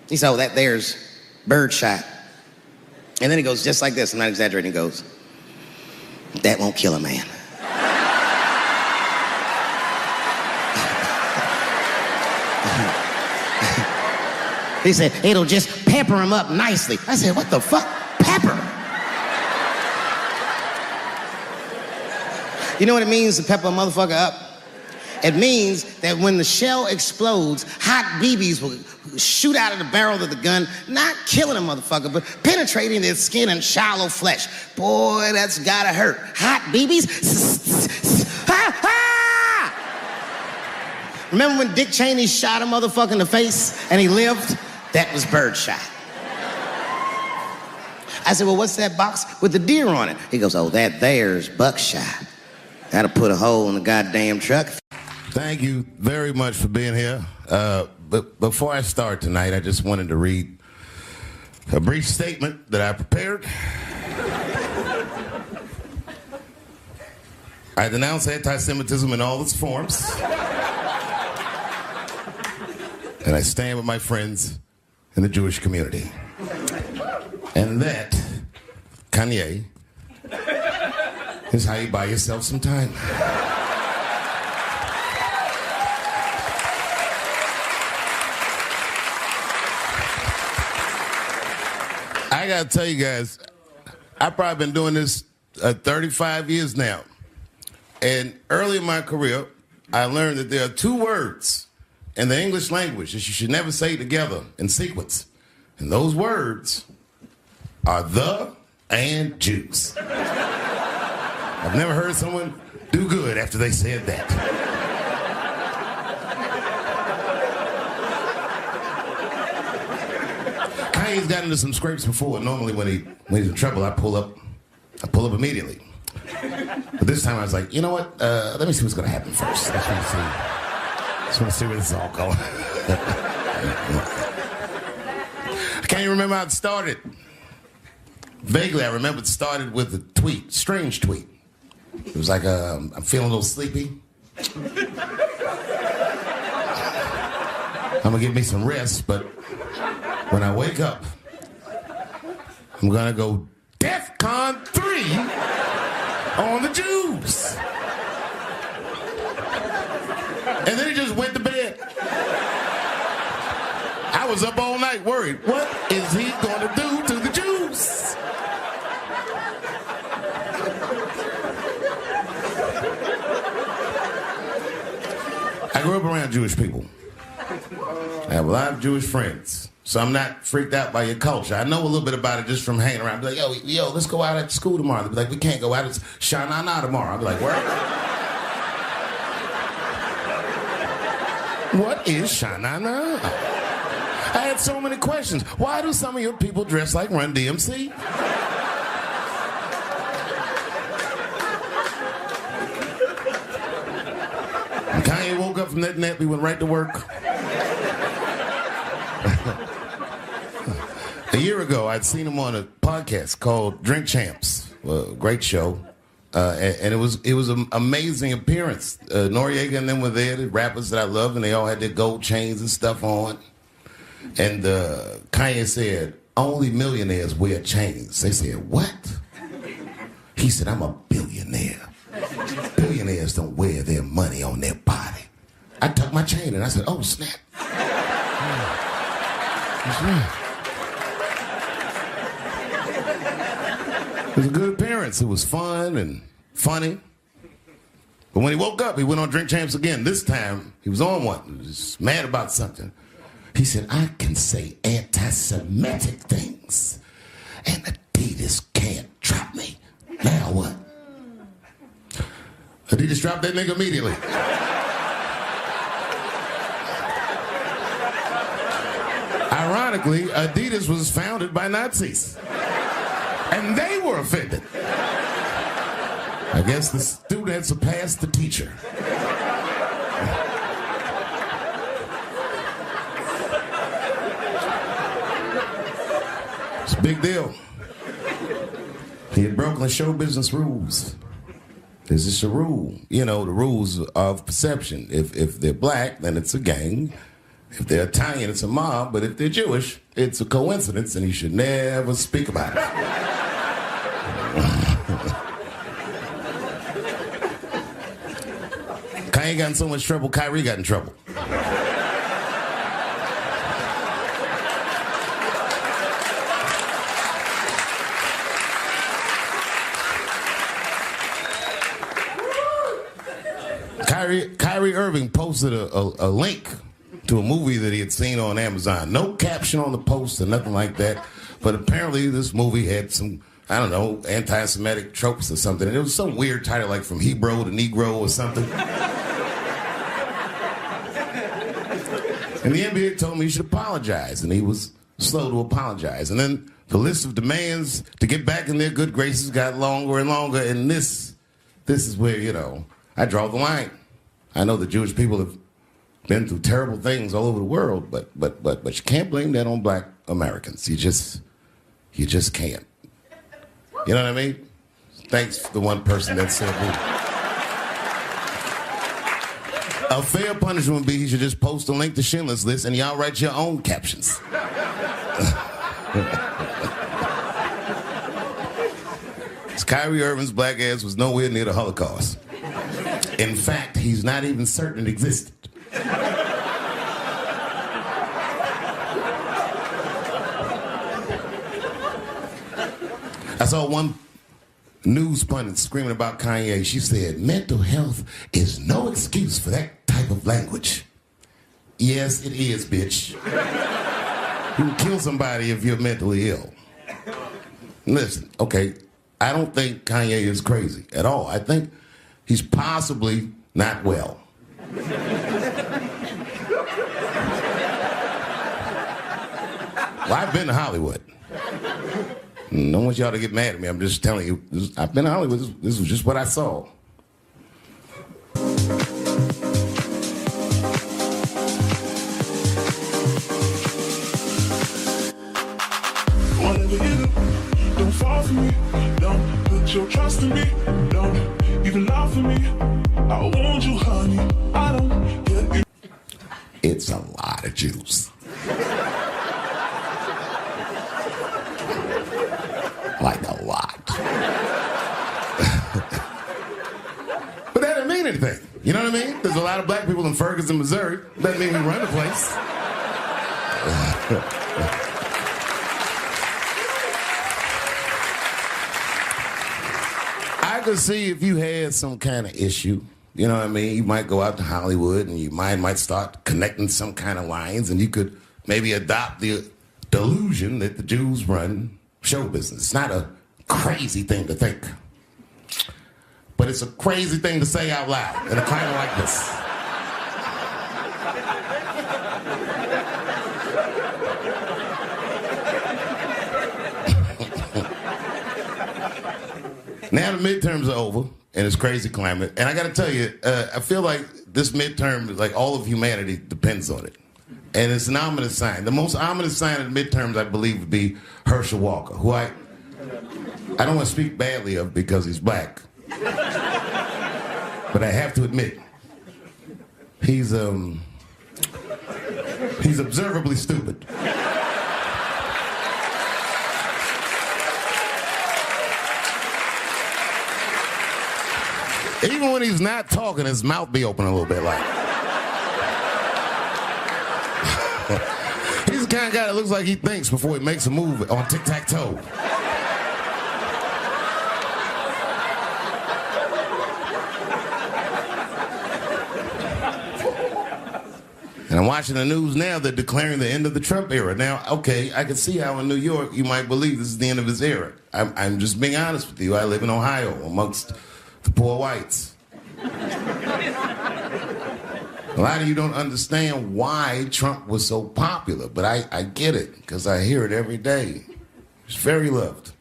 S3: He said, oh, that there's birdshot. And then he goes just like this, I'm not exaggerating, he goes, that won't kill a man. He said, it'll just pepper him up nicely. I said, what the fuck? Pepper? You know what it means to pepper a motherfucker up? It means that when the shell explodes, hot BBs will shoot out of the barrel of the gun, not killing a motherfucker, but penetrating their skin and shallow flesh. Boy, that's gotta hurt. Hot BBs? Ha ha! Remember when Dick Cheney shot a motherfucker in the face and he lived? That was birdshot. I said, well, what's that box with the deer on it? He goes, oh, that there's buckshot. That'll put a hole in the goddamn truck.
S1: Thank you very much for being here. But before I start tonight, I just wanted to read a brief statement that I prepared. I denounce anti-Semitism in all its forms. And I stand with my friends in the Jewish community. And that, Kanye, is how you buy yourself some time. I gotta tell you guys, I've probably been doing this 35 years now. And early in my career, I learned that there are two words in the English language that you should never say together in sequence. And those words are the and Jews. I've never heard someone do good after they said that. Kanye's gotten into some scrapes before. Normally when he's in trouble, I pull up immediately. But this time I was like, you know what? Let me see what's gonna happen first. I just want to see where this is all going. I can't even remember how it started. Vaguely, I remember it started with a tweet, strange tweet. It was like, I'm feeling a little sleepy. I'm gonna give me some rest, but when I wake up, I'm gonna go DEFCON 3 on the Jews. And then he just went to bed. I was up all night worried. What is he gonna do to the Jews? I grew up around Jewish people. I have a lot of Jewish friends, so I'm not freaked out by your culture. I know a little bit about it just from hanging around. Be like, yo, let's go out at school tomorrow. They'll be like, we can't go out. It's Shana Na tomorrow. I'll be like, where? What is Shana Na? I had so many questions. Why do some of your people dress like Run DMC? And Kanye woke up from that nap, he went right to work. A year ago, I'd seen him on a podcast called Drink Champs, a great show, and it was an amazing appearance. Noriega and them were there, the rappers that I love, and they all had their gold chains and stuff on. And Kanye said, only millionaires wear chains. They said, what? He said, I'm a billionaire. Billionaires don't wear their money on their body. I tucked my chain and I said, oh, snap. That's right. It was a good appearance. It was fun and funny. But when he woke up, he went on Drink Champs again. This time, he was on one. He was mad about something. He said, I can say anti-Semitic things, and Adidas can't drop me. Now what? Adidas dropped that nigga immediately. Ironically, Adidas was founded by Nazis. And they were offended. I guess the student had surpassed the teacher. It's a big deal. He had broken the show business rules. There's just a rule. You know, the rules of perception. If they're black, then it's a gang. If they're Italian, it's a mob. But if they're Jewish, it's a coincidence, and you should never speak about it. Kanye got in so much trouble, Kyrie got in trouble.
S2: Kyrie Irving posted a link to a movie that he had seen on Amazon. No caption on the post or nothing like that. But apparently this movie had some, I don't know, anti-Semitic tropes or something. And it was some weird title like From Hebrew to Negro or something. And the NBA told me he should apologize. And he was slow to apologize. And then the list of demands to get back in their good graces got longer and longer. And this is where, you know, I draw the line. I know the Jewish people have been through terrible things all over the world, but you can't blame that on black Americans. You just can't. You know what I mean? Thanks to the one person that said that. A fair punishment would be he should just post a link to Schindler's List and y'all write your own captions. Kyrie Irving's black ass was nowhere near the Holocaust. In fact, he's not even certain it existed. I saw one news pundit screaming about Kanye. She said, mental health is no excuse for that type of language. Yes, it is, bitch. You can kill somebody if you're mentally ill. Listen, okay, I don't think Kanye is crazy at all. I think he's possibly not well. Well, I've been to Hollywood. I don't want y'all to get mad at me. I'm just telling you. I've been to Hollywood. This was just what I saw.
S4: Whatever you do, don't fall for me. Don't put your trust in me. Don't even lie for me. I want you, honey. I don't get you.
S2: It's a lot of juice. Like a lot. But that doesn't mean anything. You know what I mean? There's a lot of black people in Ferguson, Missouri. Doesn't mean we run the place. I could see if you had some kind of issue, you know what I mean? You might go out to Hollywood and your mind might start connecting some kind of lines and you could maybe adopt the delusion that the Jews run show business. It's not a crazy thing to think. But it's a crazy thing to say out loud in a climate like this. Now the midterms are over in this crazy climate. And I got to tell you, I feel like this midterm, like all of humanity depends on it. And it's an ominous sign. The most ominous sign of the midterms, I believe, would be Herschel Walker, who I don't want to speak badly of because he's black. But I have to admit, he's observably stupid. Even when he's not talking, his mouth be open a little bit like. He's the kind of guy that looks like he thinks before he makes a move on tic-tac-toe. And I'm watching the news now, they're declaring the end of the Trump era. Now, okay, I can see how in New York you might believe this is the end of his era. I'm just being honest with you. I live in Ohio amongst the poor whites. A lot of you don't understand why Trump was so popular, but I get it, because I hear it every day. He's very loved.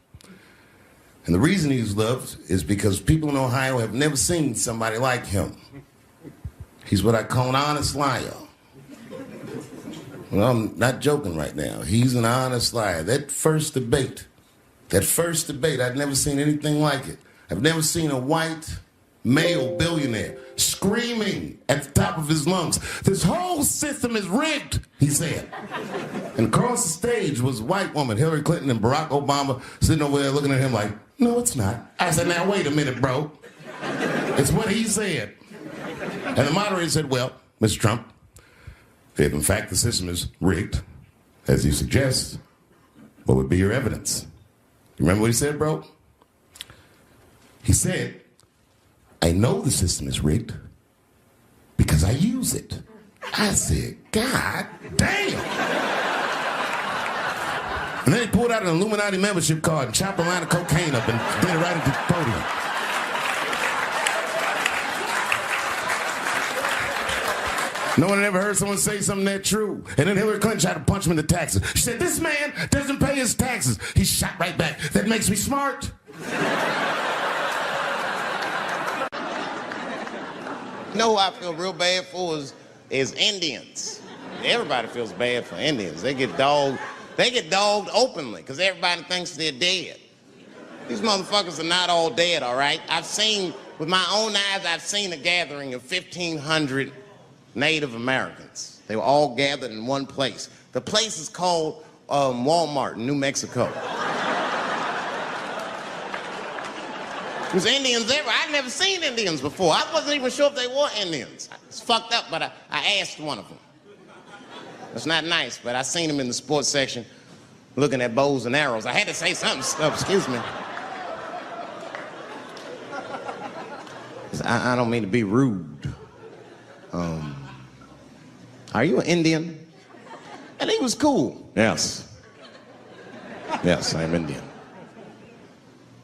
S2: And the reason he's loved is because people in Ohio have never seen somebody like him. He's what I call an honest liar. Well, I'm not joking right now. He's an honest liar. That first debate, I'd never seen anything like it. I've never seen a white male billionaire screaming at the top of his lungs, "This whole system is rigged," he said. And across the stage was a white woman, Hillary Clinton and Barack Obama, sitting over there looking at him like, "No, it's not." I said, "Now, wait a minute, bro. It's what he said." And the moderator said, "Well, Mr. Trump, if in fact the system is rigged, as you suggest, what would be your evidence?" You remember what he said, bro? He said, "I know the system is rigged because as I use it. I said, God damn. And then he pulled out an Illuminati membership card and chopped a line of cocaine up and did it right at the podium. No one had ever heard someone say something that true. And then Hillary Clinton tried to punch him in the taxes. She said, this man doesn't pay his taxes. He shot right back. That makes me smart.
S3: You know who I feel real bad for is Indians. Everybody feels bad for Indians. They get dogged openly because everybody thinks they're dead. These motherfuckers are not all dead, all right? With my own eyes, I've seen a gathering of 1,500 Native Americans. They were all gathered in one place. The place is called Walmart in New Mexico. There's Indians everywhere. I'd never seen Indians before. I wasn't even sure if they were Indians. It's fucked up, but I asked one of them. It's not nice, but I seen him in the sports section looking at bows and arrows. I had to say something. Excuse me. I don't mean to be rude. Are you an Indian? And he was cool. Yes. Yes, I'm Indian.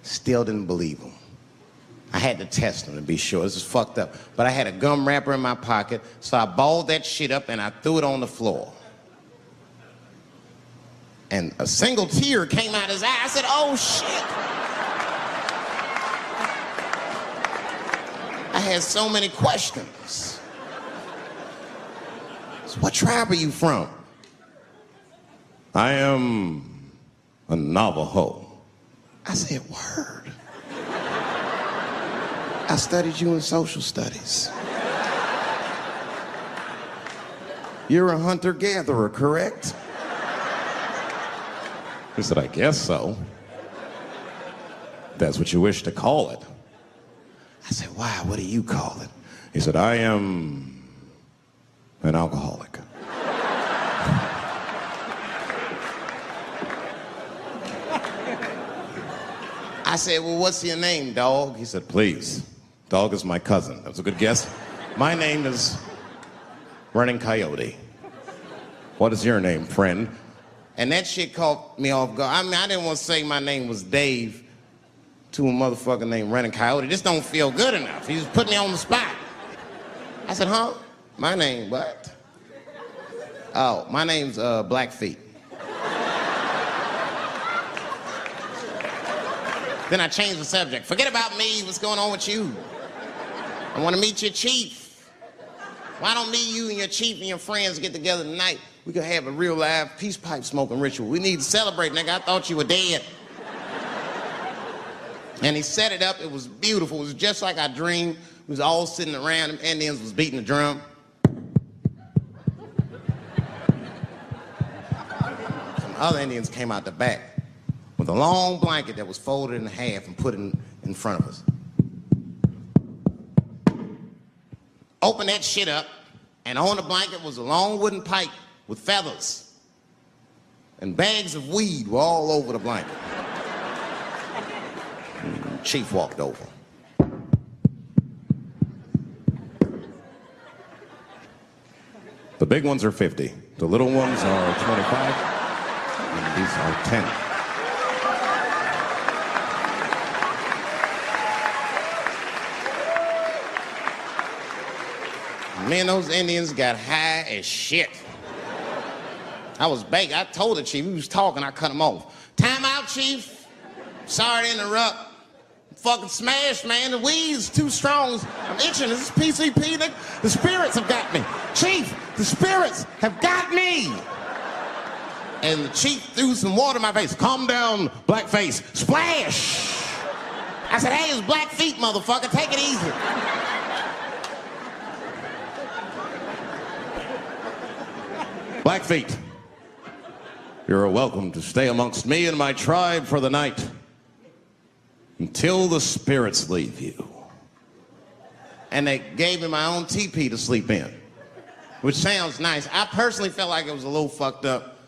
S3: Still didn't believe him. I had to test him to be sure. This is fucked up. But I had a gum wrapper in my pocket, so I balled that shit up and I threw it on the floor. And a single tear came out his eye. I said, oh, shit. I had so many questions. So what tribe are you from? I am a Navajo. I said, word. I studied you in social studies. You're a hunter-gatherer, correct? He said, I guess so. That's what you wish to call it. I said, why? What do you call it? He said, I am an alcoholic. I said, well, what's your name, dog? He said, please. Dog is my cousin. That was a good guess. My name is Running Coyote. What is your name, friend? And that shit caught me off guard. I mean, I didn't want to say my name was Dave to a motherfucker named Running Coyote. This don't feel good enough. He just put me on the spot. I said, huh? My name, what? Oh, my name's Blackfeet. Then I changed the subject. Forget about me. What's going on with you? I want to meet your chief. Why don't me, you, and your chief and your friends get together tonight? We could have a real live peace pipe smoking ritual. We need to celebrate, nigga. I thought you were dead. And he set it up. It was beautiful. It was just like I dreamed. We was all sitting around. Them Indians was beating the drum. Some other Indians came out the back with a long blanket that was folded in half and put in front of us. Opened that shit up, and on the blanket was a long wooden pipe with feathers. And bags of weed were all over the blanket. Chief walked over. The big ones are 50. The little ones are 25. And these are 10. Me and those Indians got high as shit. I was baked. I told the chief, we was talking, I cut him off. Time out, chief. Sorry to interrupt. Fucking smashed, man. The weed's too strong. I'm itching. This is PCP, nigga. The spirits have got me. Chief, the spirits have got me. And the chief threw some water in my face. Calm down, blackface. Splash! I said, hey, it's Blackfeet, motherfucker. Take it easy. Blackfeet, you're welcome to stay amongst me and my tribe for the night until the spirits leave you. And they gave me my own teepee to sleep in, which sounds nice. I personally felt like it was a little fucked up,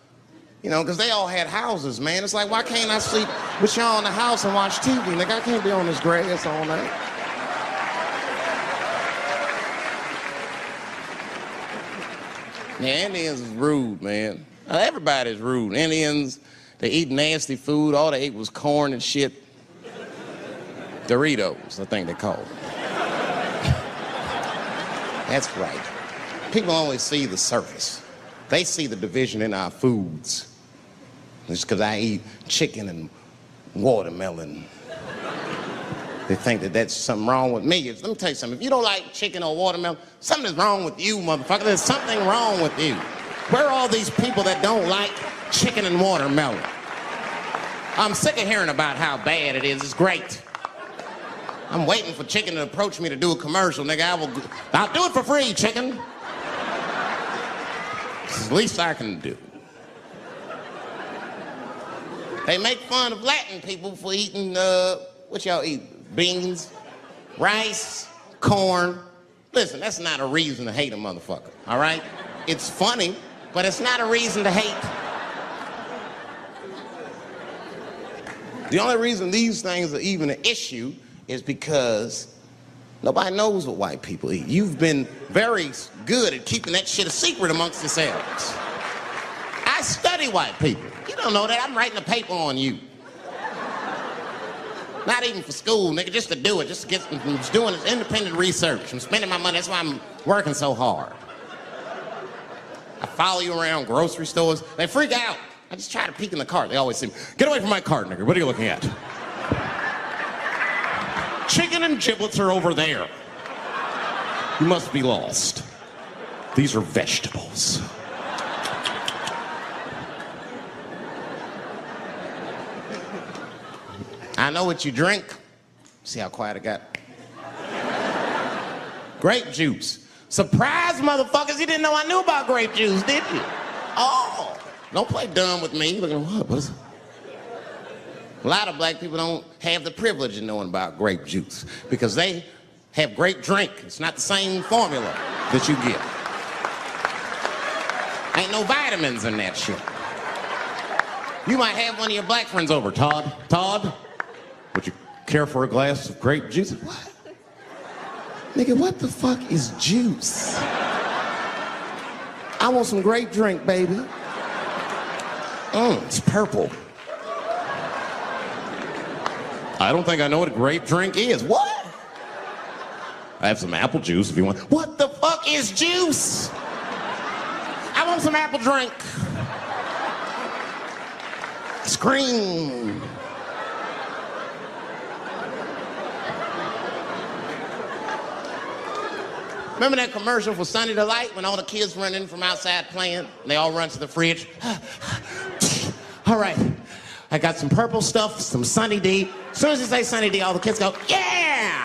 S3: you know, because they all had houses, man. It's like, why can't I sleep with y'all in the house and watch TV? Like, I can't be on this grass all night.
S1: Yeah, Indians is rude, man. Everybody's rude. Indians, they eat nasty food. All they ate was corn and shit. Doritos, I think they call it. That's right. People only see the surface. They see the division in our foods. Just because I eat chicken and watermelon, they think that that's something wrong with me. Let me tell you something. If you don't like chicken or watermelon, something is wrong with you, motherfucker. There's something wrong with you. Where are all these people that don't like chicken and watermelon? I'm sick of hearing about how bad it is. It's great. I'm waiting for chicken to approach me to do a commercial, nigga. I'll do it for free, chicken. It's the least I can do. They make fun of Latin people for eating, what y'all eat? Beans, rice, corn. Listen, that's not a reason to hate a motherfucker, all right? It's funny, but it's not a reason to hate. The only reason these things are even an issue is because nobody knows what white people eat. You've been very good at keeping that shit a secret amongst yourselves. I study white people. You don't know that. I'm writing a paper on you. Not even for school, nigga, just to do it, just to get, I'm just doing this independent research. I'm spending my money, that's why I'm working so hard. I follow you around grocery stores. They freak out. I just try to peek in the cart. They always say, get away from my cart, nigga. What are you looking at? Chicken and giblets are over there. You must be lost. These are vegetables. I know what you drink. See how quiet I got? Grape juice. Surprise, motherfuckers, you didn't know I knew about grape juice, did you? Oh, don't play dumb with me. Look at what is it? A lot of black people don't have the privilege of knowing about grape juice because they have grape drink. It's not the same formula that you get. Ain't no vitamins in that shit. You might have one of your black friends over. Todd, would you care for a glass of grape juice? What? Nigga, what the fuck is juice? I want some grape drink, baby. It's purple. I don't think I know what a grape drink is. What? I have some apple juice if you want. What the fuck is juice? I want some apple drink. Scream. Remember that commercial for Sunny Delight when all the kids run in from outside playing and they all run to the fridge? All right, I got some purple stuff, some Sunny D. As soon as you say Sunny D, all the kids go, yeah!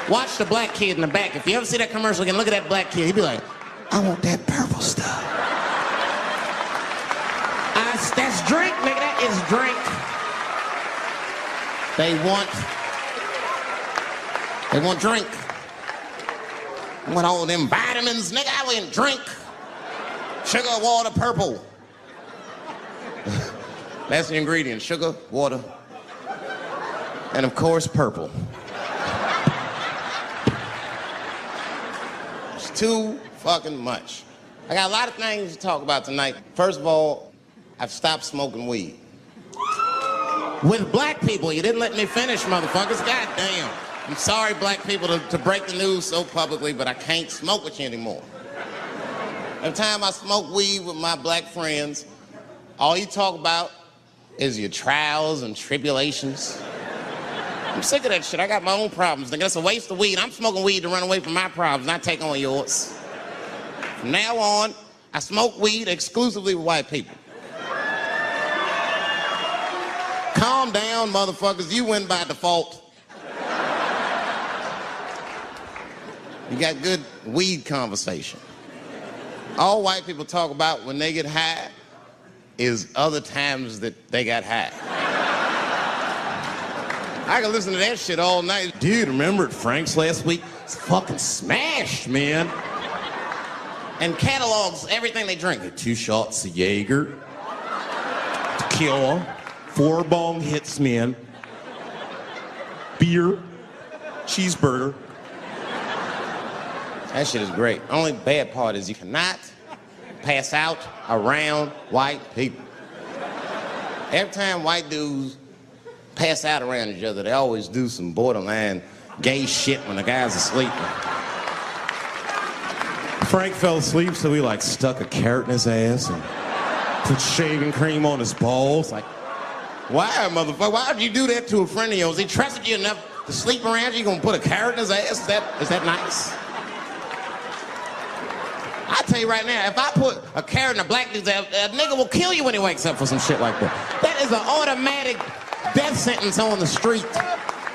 S1: Watch the black kid in the back. If you ever see that commercial again, look at that black kid. He'd be like, I want that purple stuff. That's drink, nigga, that is drink. They want drink. I want all them vitamins, nigga, I want drink. Sugar, water, purple. That's the ingredient, sugar, water, and of course, purple. It's too fucking much. I got a lot of things to talk about tonight. First of all, I've stopped smoking weed. With black people, you didn't let me finish, motherfuckers. God damn. I'm sorry, black people, to break the news so publicly, but I can't smoke with you anymore. Every time I smoke weed with my black friends, all you talk about is your trials and tribulations. I'm sick of that shit. I got my own problems. Nigga, that's a waste of weed. I'm smoking weed to run away from my problems, not take on yours. From now on, I smoke weed exclusively with white people. Calm down, motherfuckers. You win by default. You got good weed conversation. All white people talk about when they get high is other times that they got high. I can listen to that shit all night. Dude, remember at Frank's last week? It's fucking smashed, man. And catalogs everything they drink. 2 shots of Jaeger, tequila, 4 bong hits, man, beer, cheeseburger.
S3: That shit is great. Only bad part is you cannot pass out around white people. Every time white dudes pass out around each other, they always do some borderline gay shit when the guy's asleep. Frank fell asleep, so he like stuck a carrot in his ass and put shaving cream on his balls. Like, why, motherfucker? Why would you do that to a friend of yours? He trusted you enough to sleep around you. You gonna put a carrot in his ass? Is that nice? I tell you right now, if I put a carrot in a black dude's ass, a nigga will kill you when he wakes up for some shit like that. That is an automatic death sentence on the street.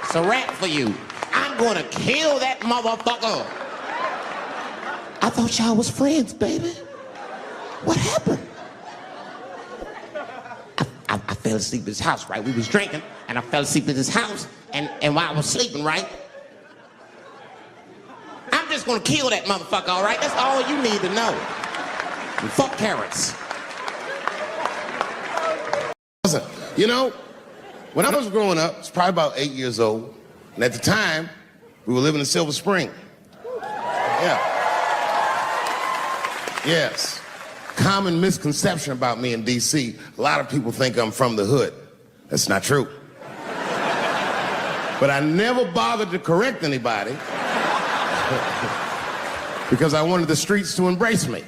S3: It's a rap for you. I'm gonna kill that motherfucker. I thought y'all was friends, baby. What happened? I fell asleep at his house, right? We was drinking, and I fell asleep at his house, and while I was sleeping, right? I'm just gonna kill that motherfucker, all right? That's all you need to know. And fuck carrots.
S2: Listen, you know, when I was growing up, I was probably about 8 years old, and at the time, we were living in Silver Spring. Yeah. Yes. Common misconception about me in D.C. A lot of people think I'm from the hood. That's not true. But I never bothered to correct anybody because I wanted the streets to embrace me.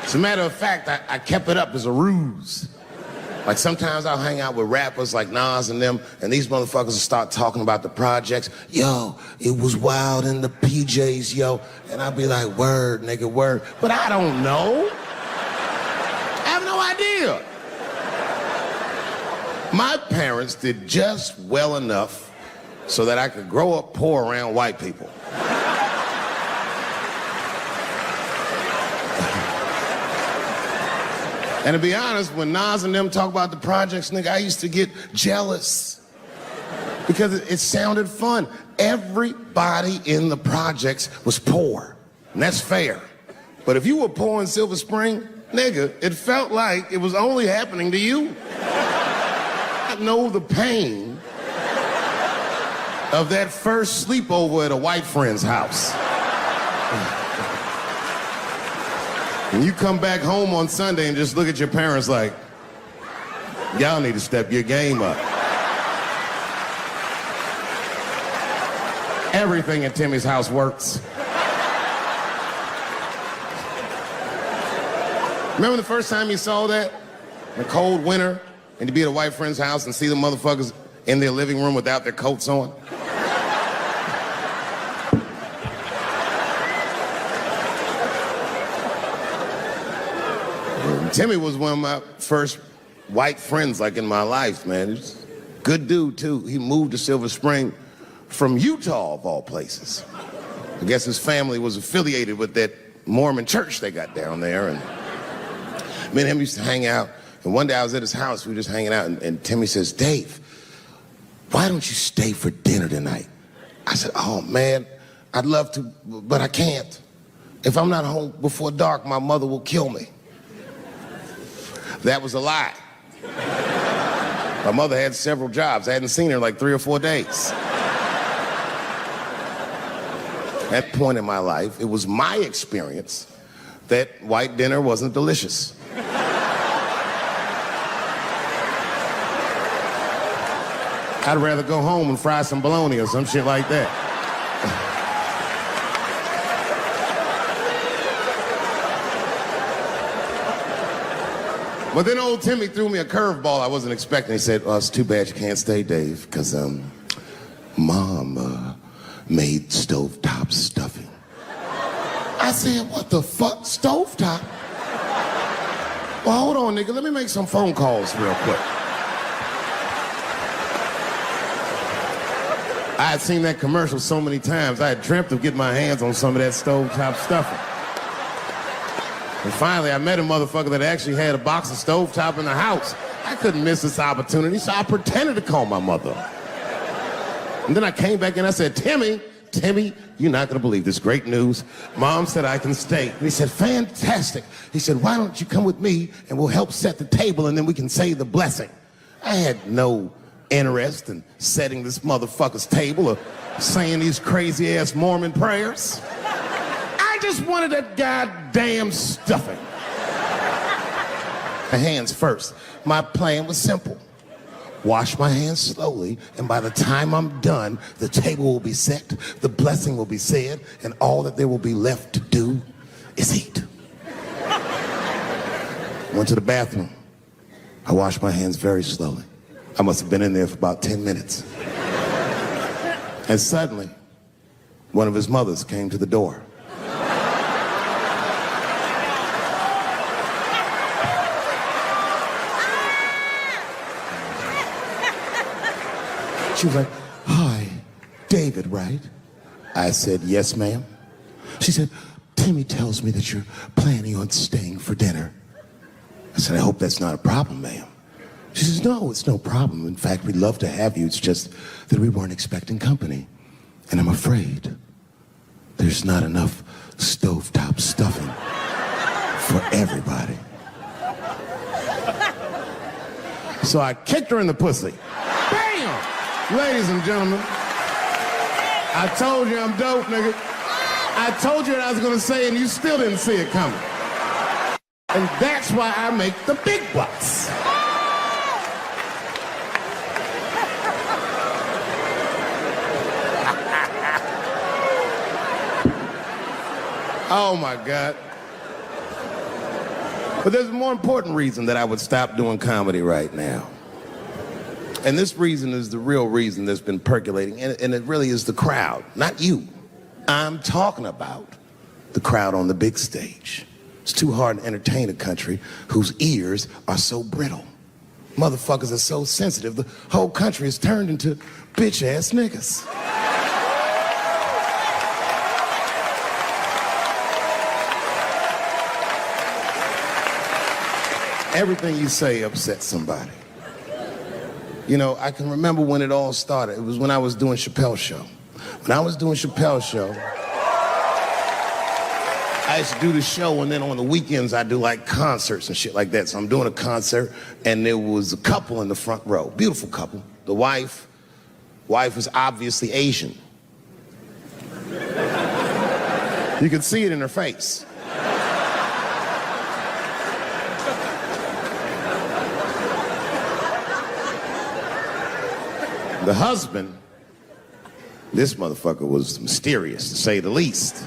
S2: As a matter of fact, I kept it up as a ruse. Like sometimes I'll hang out with rappers like Nas and them, and these motherfuckers will start talking about the projects. Yo, it was wild in the PJs, yo. And I'll be like, word, nigga, word. But I don't know. I have no idea. My parents did just well enough so that I could grow up poor around white people. And to be honest, when Nas and them talk about the projects, nigga, I used to get jealous because it sounded fun. Everybody in the projects was poor, and that's fair. But if you were poor in Silver Spring, nigga, it felt like it was only happening to you. I know the pain of that first sleepover at a white friend's house. And you come back home on Sunday and just look at your parents like, y'all need to step your game up. Everything at Timmy's house works. Remember the first time you saw that? In the cold winter, and to be at a white friend's house and see the motherfuckers in their living room without their coats on? Timmy was one of my first white friends, like, in my life, man. He was a good dude, too. He moved to Silver Spring from Utah, of all places. I guess his family was affiliated with that Mormon church they got down there. And me and him used to hang out. And one day I was at his house, we were just hanging out, and Timmy says, Dave, why don't you stay for dinner tonight? I said, oh, man, I'd love to, but I can't. If I'm not home before dark, my mother will kill me. That was a lie. My mother had several jobs. I hadn't seen her in like 3 or 4 days. At that point in my life, it was my experience that white dinner wasn't delicious. I'd rather go home and fry some bologna or some shit like that. But then old Timmy threw me a curveball I wasn't expecting. He said, it's too bad you can't stay, Dave, because Mom made stovetop stuffing. I said, what the fuck, stovetop? Well, hold on, nigga, let me make some phone calls real quick. I had seen that commercial so many times, I had dreamt of getting my hands on some of that stovetop stuffing. And finally, I met a motherfucker that actually had a box of stovetop in the house. I couldn't miss this opportunity, so I pretended to call my mother. And then I came back and I said, Timmy, you're not gonna believe this great news. Mom said I can stay. And he said, fantastic. He said, why don't you come with me and we'll help set the table and then we can say the blessing. I had no
S1: interest in setting this motherfucker's table or saying these crazy-ass Mormon prayers. I just wanted that goddamn stuffing. My hands first. My plan was simple. Wash my hands slowly, and by the time I'm done, the table will be set, the blessing will be said, and all that there will be left to do is eat. Went to the bathroom. I washed my hands very slowly. I must have been in there for about 10 minutes. And suddenly, one of his mothers came to the door. She was like, "Hi, David, right?" I said, "Yes, ma'am." She said, "Timmy tells me that you're planning on staying for dinner." I said, "I hope that's not a problem, ma'am." She says, "No, it's no problem. In fact, we'd love to have you. It's just that we weren't expecting company. And I'm afraid there's not enough stovetop stuffing for everybody." So I kicked her in the pussy. Bam! Ladies and gentlemen, I told you I'm dope, nigga. I told you what I was gonna say and you still didn't see it coming. And that's why I make the big bucks. Oh my God. But there's a more important reason that I would stop doing comedy right now. And this reason is the real reason that's been percolating, and it really is the crowd, not you. I'm talking about the crowd on the big stage. It's too hard to entertain a country whose ears are so brittle. Motherfuckers are so sensitive, the whole country is turned into bitch-ass niggas. Everything you say upsets somebody. You know, I can remember when it all started. It was when I was doing Chappelle show. When I was doing Chappelle show, I used to do the show, and then on the weekends I do like concerts and shit like that. So I'm doing a concert, and there was a couple in the front row, beautiful couple. The wife was obviously Asian. You could see it in her face. The husband, this motherfucker was mysterious, to say the least.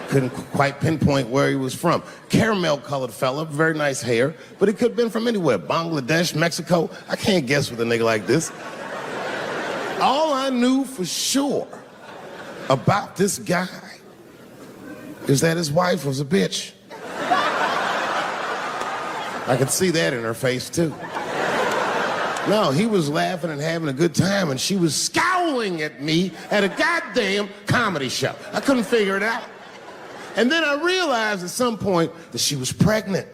S1: Couldn't quite pinpoint where he was from. Caramel-colored fella, very nice hair, but it could have been from anywhere. Bangladesh, Mexico. I can't guess with a nigga like this. All I knew for sure about this guy is that his wife was a bitch. I could see that in her face, too. No, he was laughing and having a good time, and she was scowling at me at a goddamn comedy show. I couldn't figure it out. And then I realized at some point that she was pregnant,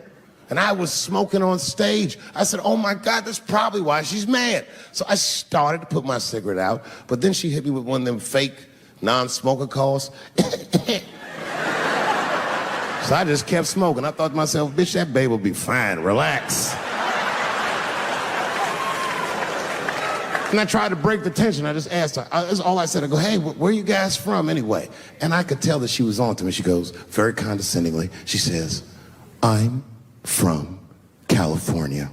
S1: and I was smoking on stage. I said, "Oh my God, that's probably why she's mad." So I started to put my cigarette out, but then she hit me with one of them fake non-smoker calls. So I just kept smoking. I thought to myself, "Bitch, that babe will be fine, relax." And I tried to break the tension. I just asked her. That's all I said. I go, "Hey, where are you guys from anyway?" And I could tell that she was on to me. She goes, very condescendingly, she says, "I'm from California.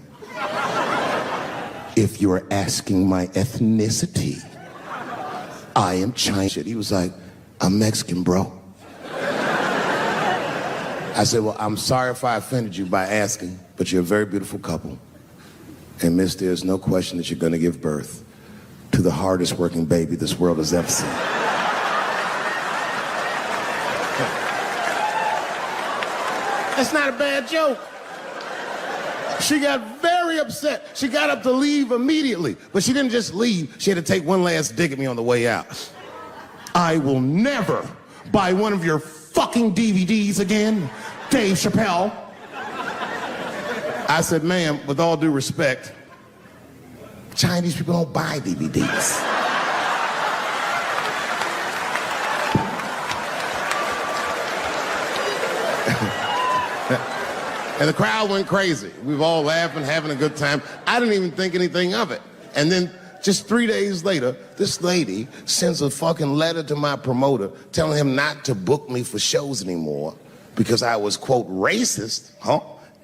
S1: If you're asking my ethnicity, I am Chinese." He was like, "I'm Mexican, bro." I said, "Well, I'm sorry if I offended you by asking, but you're a very beautiful couple. And miss, there's no question that you're going to give birth to the hardest working baby this world has ever seen." That's not a bad joke. She got very upset. She got up to leave immediately, but she didn't just leave. She had to take one last dig at me on the way out. "I will never buy one of your fucking DVDs again, Dave Chappelle." I said, "Ma'am, with all due respect, Chinese people don't buy DVDs." And the crowd went crazy. We were all laughing, having a good time. I didn't even think anything of it.
S2: And then just 3 days later, this lady sends a fucking letter to my promoter telling him not to book me for shows anymore because I was, quote, racist,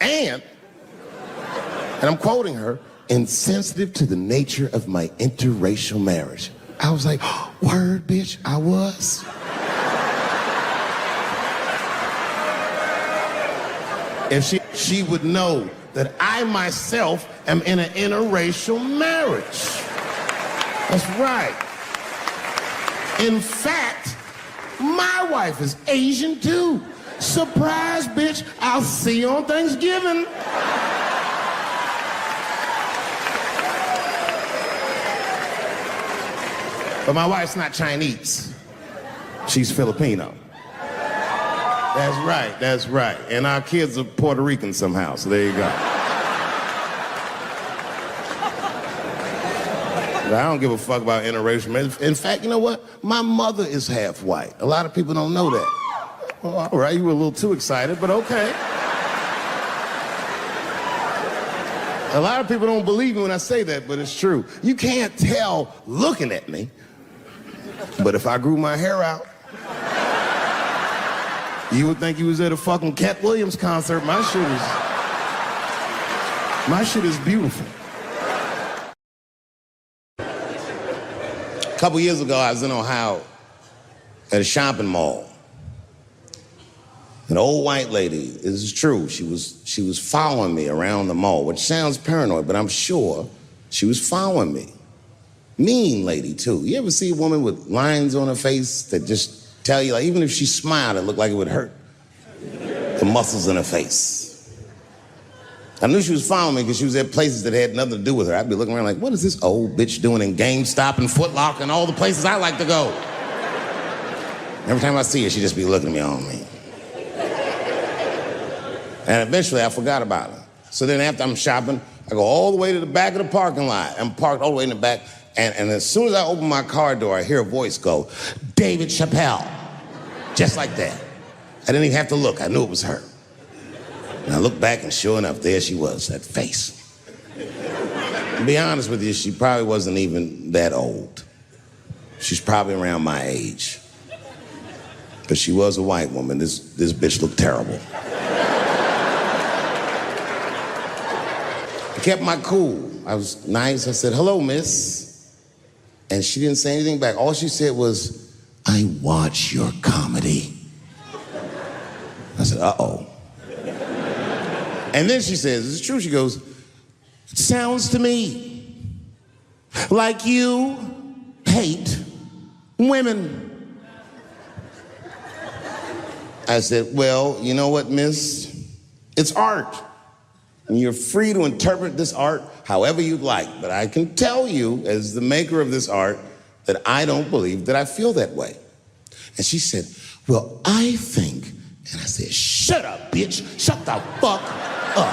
S2: and I'm quoting her, insensitive to the nature of my interracial marriage. I was like, word, bitch, I was. If she would know that I myself am in an interracial marriage. That's right. In fact, my wife is Asian too. Surprise, bitch, I'll see you on Thanksgiving. But my wife's not Chinese. She's Filipino. That's right. And our kids are Puerto Rican somehow, so there you go. But I don't give a fuck about interracial marriage. In fact, you know what? My mother is half white. A lot of people don't know that. Well, all right, you were a little too excited, but okay. A lot of people don't believe me when I say that, but it's true. You can't tell looking at me, but if I grew my hair out, you would think you was at a fucking Cat Williams concert. My shit is beautiful. A couple years ago, I was in Ohio at a shopping mall. An old white lady, this is true, she was following me around the mall, which sounds paranoid, but I'm sure she was following me. Mean lady, too. You ever see a woman with lines on her face that just tell you, like, even if she smiled, it looked like it would hurt the muscles in her face? I knew she was following me because she was at places that had nothing to do with her. I'd be looking around like, what is this old bitch doing in GameStop and Foot Locker and all the places I like to go? Every time I see her, she'd just be looking at me on me. And eventually, I forgot about her. So then after I'm shopping, I go all the way to the back of the parking lot. I'm parked all the way in the back. And as soon as I open my car door, I hear a voice go, David Chappelle. Just like that. I didn't even have to look. I knew it was her. And I looked back, and sure enough, there she was, that face. To be honest with you, she probably wasn't even that old. She's probably around my age. But she was a white woman. This bitch looked terrible. I kept my cool. I was nice. I said, hello, miss. And she didn't say anything back. All she said was, I watch your comedy. I said, uh-oh. And then she says, it's true, she goes, it sounds to me like you hate women. I said, well, you know what, miss? It's art. And you're free to interpret this art however you'd like. But I can tell you, as the maker of this art, that I don't believe that I feel that way. And she said, well, I think, and I said, shut up, bitch. Shut the fuck up.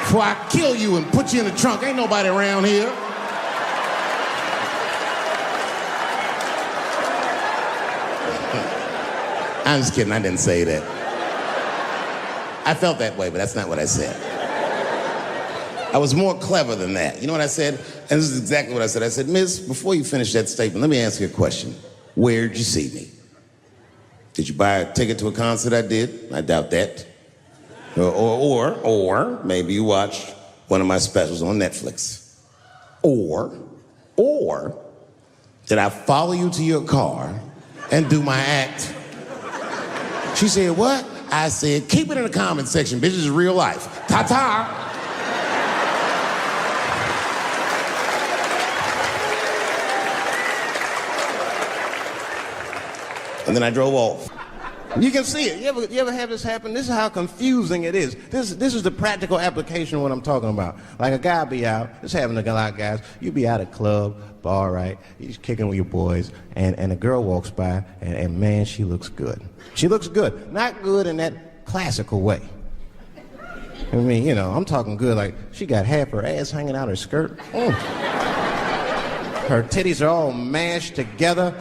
S2: Before I kill you and put you in the trunk, ain't nobody around here. I'm just kidding, I didn't say that. I felt that way, but that's not what I said. I was more clever than that. You know what I said? And this is exactly what I said. I said, miss, before you finish that statement, let me ask you a question. Where'd you see me? Did you buy a ticket to a concert I did? I doubt that. Or maybe you watched one of my specials on Netflix. Or did I follow you to your car and do my act? She said, what? I said, keep it in the comment section, bitch. This is real life. Ta-ta. And then I drove off. You can see it. You ever have this happen? This is how confusing it is. This is the practical application of what I'm talking about. Like a guy be out, this happened to a lot of guys, you be out at a club, bar, right? You're kicking with your boys, and a girl walks by, and man, she looks good. She looks good. Not good in that classical way. I mean, you know, I'm talking good, like she got half her ass hanging out her skirt. Her titties are all mashed together,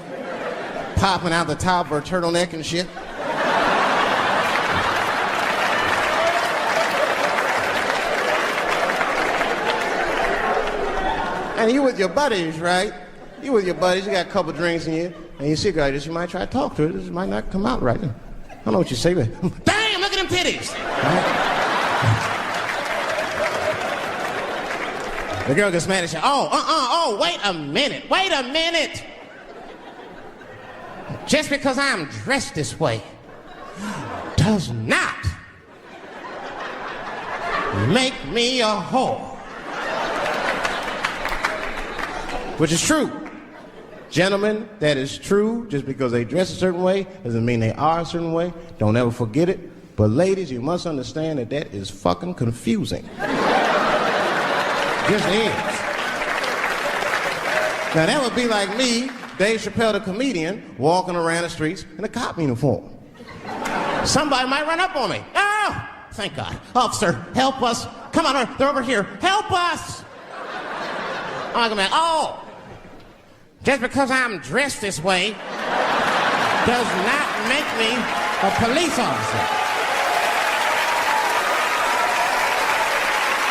S2: popping out the top of her turtleneck and shit.
S5: And you with your buddies, right? You with your buddies, you got a couple drinks in you, and you see a girl, you might try to talk to her. This might not come out right. I don't know what you say, but
S3: Damn, look at them titties.
S5: The girl gets mad at you. Oh, wait a minute. Just because I'm dressed this way does not make me a whore. Which is true. Gentlemen, that is true. Just because they dress a certain way doesn't mean they are a certain way. Don't ever forget it. But ladies, you must understand that that is fucking confusing. Just is. Now that would be like me, Dave Chappelle the comedian, walking around the streets in a cop uniform. Somebody might run up on me. Oh, thank God. Officer, help us. Come on, they're over here. Help us. I'm like, oh, just because I'm dressed this way does not make me a police officer.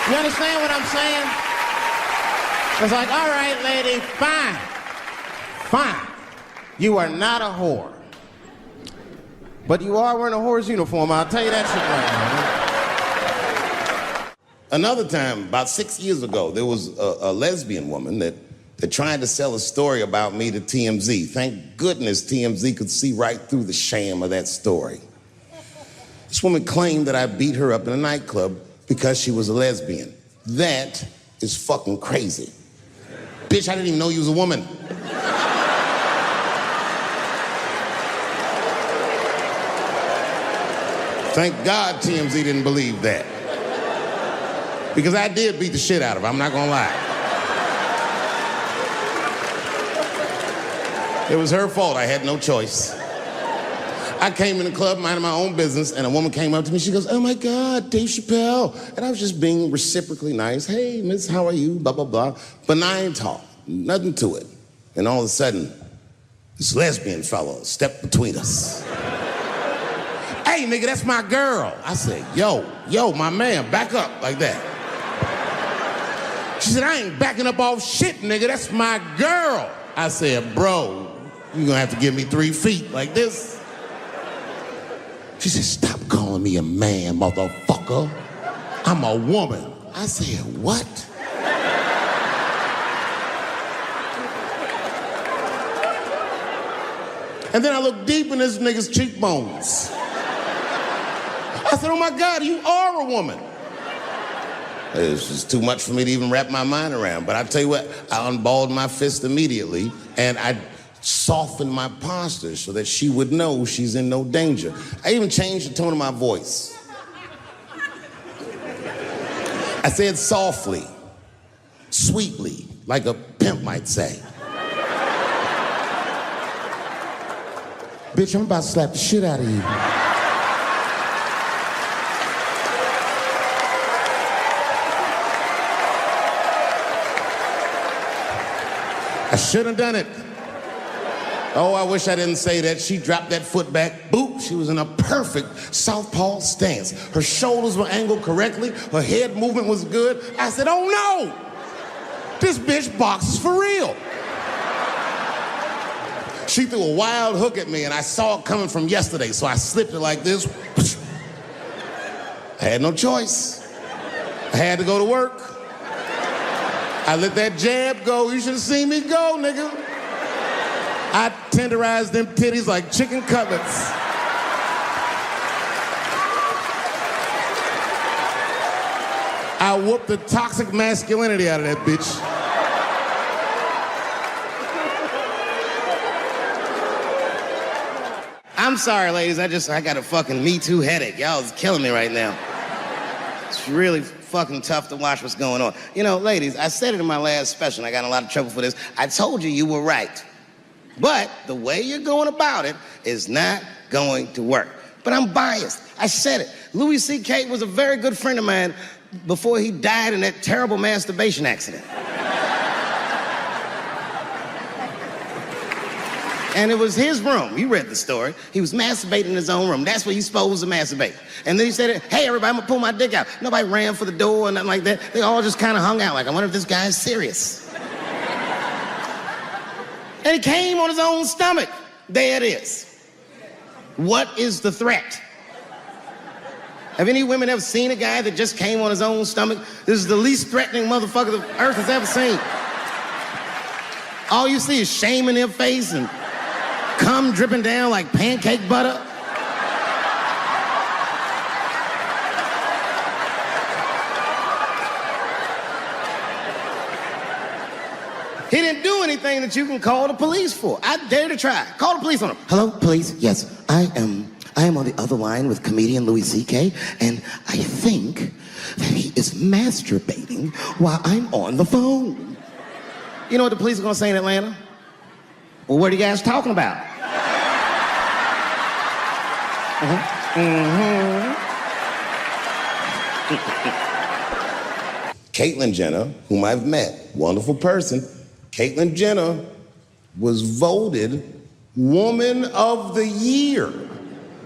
S5: You understand what I'm saying? It's like, all right, lady, fine. You are not a whore. But you are wearing a whore's uniform, I'll tell you that shit right now.
S2: Another time, about 6 years ago, there was a lesbian woman that tried to sell a story about me to TMZ. Thank goodness TMZ could see right through the sham of that story. This woman claimed that I beat her up in a nightclub because she was a lesbian. That is fucking crazy. Bitch, I didn't even know you was a woman. Thank God TMZ didn't believe that. Because I did beat the shit out of her, I'm not gonna lie. It was her fault, I had no choice. I came in the club minding my own business, and a woman came up to me, she goes, oh my God, Dave Chappelle. And I was just being reciprocally nice. Hey, miss, how are you? Blah, blah, blah. Benign talk, nothing to it. And all of a sudden, this lesbian fellow stepped between us. Hey, nigga, that's my girl. I said, yo, my man, back up like that. She said, I ain't backing up off shit, nigga, that's my girl. I said, bro, you're gonna have to give me 3 feet like this. She said, stop calling me a man, motherfucker. I'm a woman. I said, what? And then I looked deep in this nigga's cheekbones. I said, oh my God, you are a woman. It's just too much for me to even wrap my mind around. But I tell you what, I unballed my fist immediately, and I softened my posture so that she would know she's in no danger. I even changed the tone of my voice. I said softly, sweetly, like a pimp might say. Bitch, I'm about to slap the shit out of you. I should have done it. Oh, I wish I didn't say that. She dropped that foot back. Boop. She was in a perfect southpaw stance. Her shoulders were angled correctly. Her head movement was good. I said, oh no! This bitch boxes for real. She threw a wild hook at me and I saw it coming from yesterday, so I slipped it like this. I had no choice. I had to go to work. I let that jab go. You should have seen me go, nigga. I tenderized them titties like chicken cutlets. I whooped the toxic masculinity out of that bitch.
S3: I'm sorry, ladies. I got a fucking Me Too headache. Y'all is killing me right now. It's really fucking tough to watch what's going on. You know, ladies, I said it in my last special, and I got in a lot of trouble for this. I told you were right. But the way you're going about it is not going to work. But I'm biased. I said it. Louis C.K. was a very good friend of mine before he died in that terrible masturbation accident. And it was his room. You read the story. He was masturbating in his own room. That's where you're supposed to masturbate. And then he said, hey, everybody, I'm gonna pull my dick out. Nobody ran for the door or nothing like that. They all just kind of hung out like, I wonder if this guy's serious. And he came on his own stomach. There it is. What is the threat? Have any women ever seen a guy that just came on his own stomach? This is the least threatening motherfucker the earth has ever seen. All you see is shame in their face and cum dripping down like pancake butter. He didn't do anything that you can call the police for. I dare to try. Call the police on him. Hello, police? Yes, I am on the other line with comedian Louis C.K., and I think that he is masturbating while I'm on the phone. You know what the police are gonna say in Atlanta? Well, what are you guys talking about?
S2: Caitlyn Jenner, whom I've met, wonderful person. Caitlyn Jenner was voted Woman of the Year.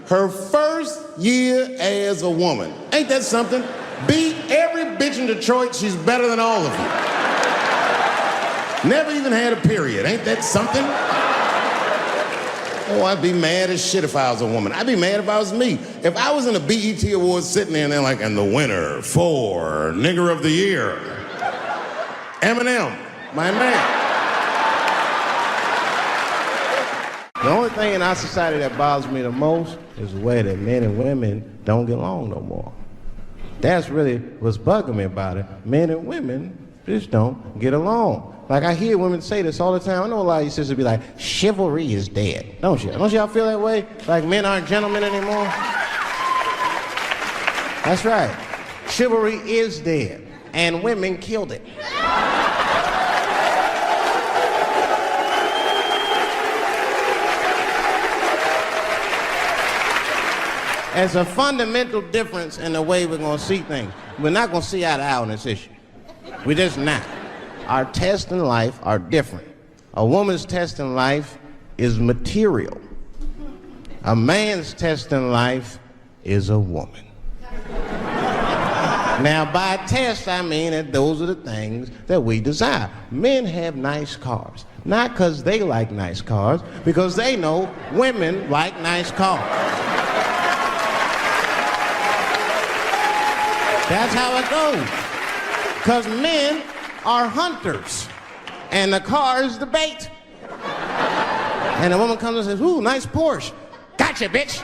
S2: Her first year as a woman. Ain't that something? Beat every bitch in Detroit. She's better than all of you. Never even had a period. Ain't that something? Oh, I'd be mad as shit if I was a woman. I'd be mad if I was me. If I was in a BET Awards sitting there and they're like, and the winner for Nigger of the Year, Eminem, my man.
S5: The only thing in our society that bothers me the most is the way that men and women don't get along no more. That's really what's bugging me about it. Men and women just don't get along. Like, I hear women say this all the time. I know a lot of you sisters be like, chivalry is dead. Don't you? Don't y'all feel that way? Like men aren't gentlemen anymore? That's right. Chivalry is dead. And women killed it. There's a fundamental difference in the way we're going to see things. We're not going to see eye to eye on this issue. We're just not. Our tests in life are different. A woman's test in life is material. A man's test in life is a woman. Now, by test, I mean that those are the things that we desire. Men have nice cars. Not because they like nice cars, because they know women like nice cars. That's how it goes. Because men are hunters, and the car is the bait. And a woman comes and says, ooh, nice Porsche. Gotcha, bitch.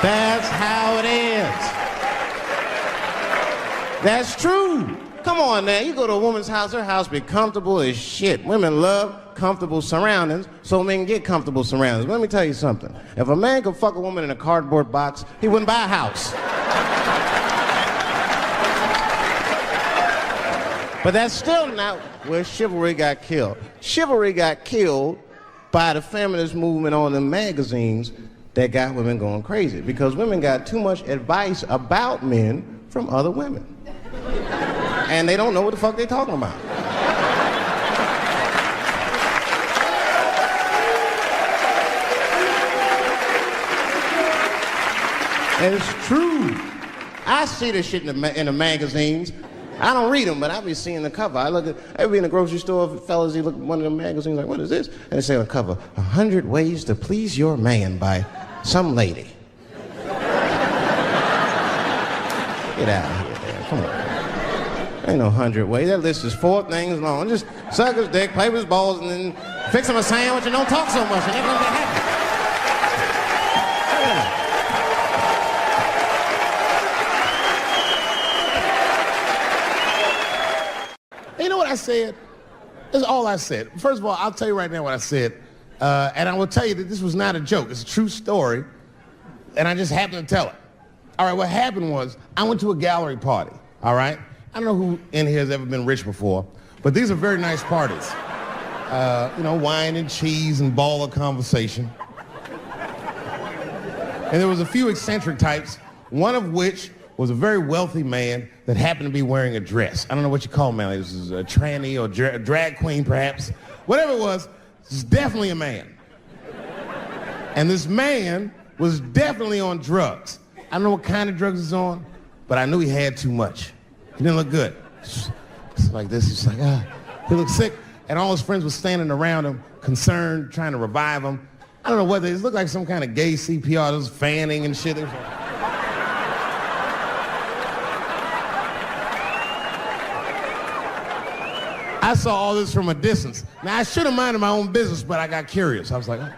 S5: That's how it is. That's true. Come on now, you go to a woman's house, her house be comfortable as shit. Women love comfortable surroundings, so men get comfortable surroundings. Let me tell you something. If a man could fuck a woman in a cardboard box, he wouldn't buy a house. But that's still not where chivalry got killed. Chivalry got killed by the feminist movement on the magazines that got women going crazy, because women got too much advice about men from other women. And they don't know what the fuck they're talking about. And it's true. I see this shit in the magazines. I don't read them, but I be seeing the cover. I be in the grocery store, fellas, you look at one of the magazines like, what is this? And they say on the cover, 100 Ways to Please Your Man by some lady. Get out of here, man. Come on. Ain't no 100 ways. That list is 4 things long. Just suck his dick, play with his balls, and then fix him a sandwich and don't talk so much, and they're gonna be happy.
S1: You know what I said? That's all I said. First of all, I'll tell you right now what I said. And I will tell you that this was not a joke. It's a true story. And I just happened to tell it. All right, what happened was I went to a gallery party, all right? I don't know who in here has ever been rich before, but these are very nice parties. You know, wine and cheese and baller conversation. And there was a few eccentric types, one of which was a very wealthy man that happened to be wearing a dress. I don't know what you call him, man. This is a tranny or a drag queen, perhaps. Whatever it was, this is definitely a man. And this man was definitely on drugs. I don't know what kind of drugs he's on, but I knew he had too much. He didn't look good. face like this. He's like, he looked sick. And all his friends were standing around him, concerned, trying to revive him. I don't know whether it looked like some kind of gay CPR. There was fanning and shit. I saw all this from a distance. Now, I should have minded my own business, but I got curious. I was like, oh.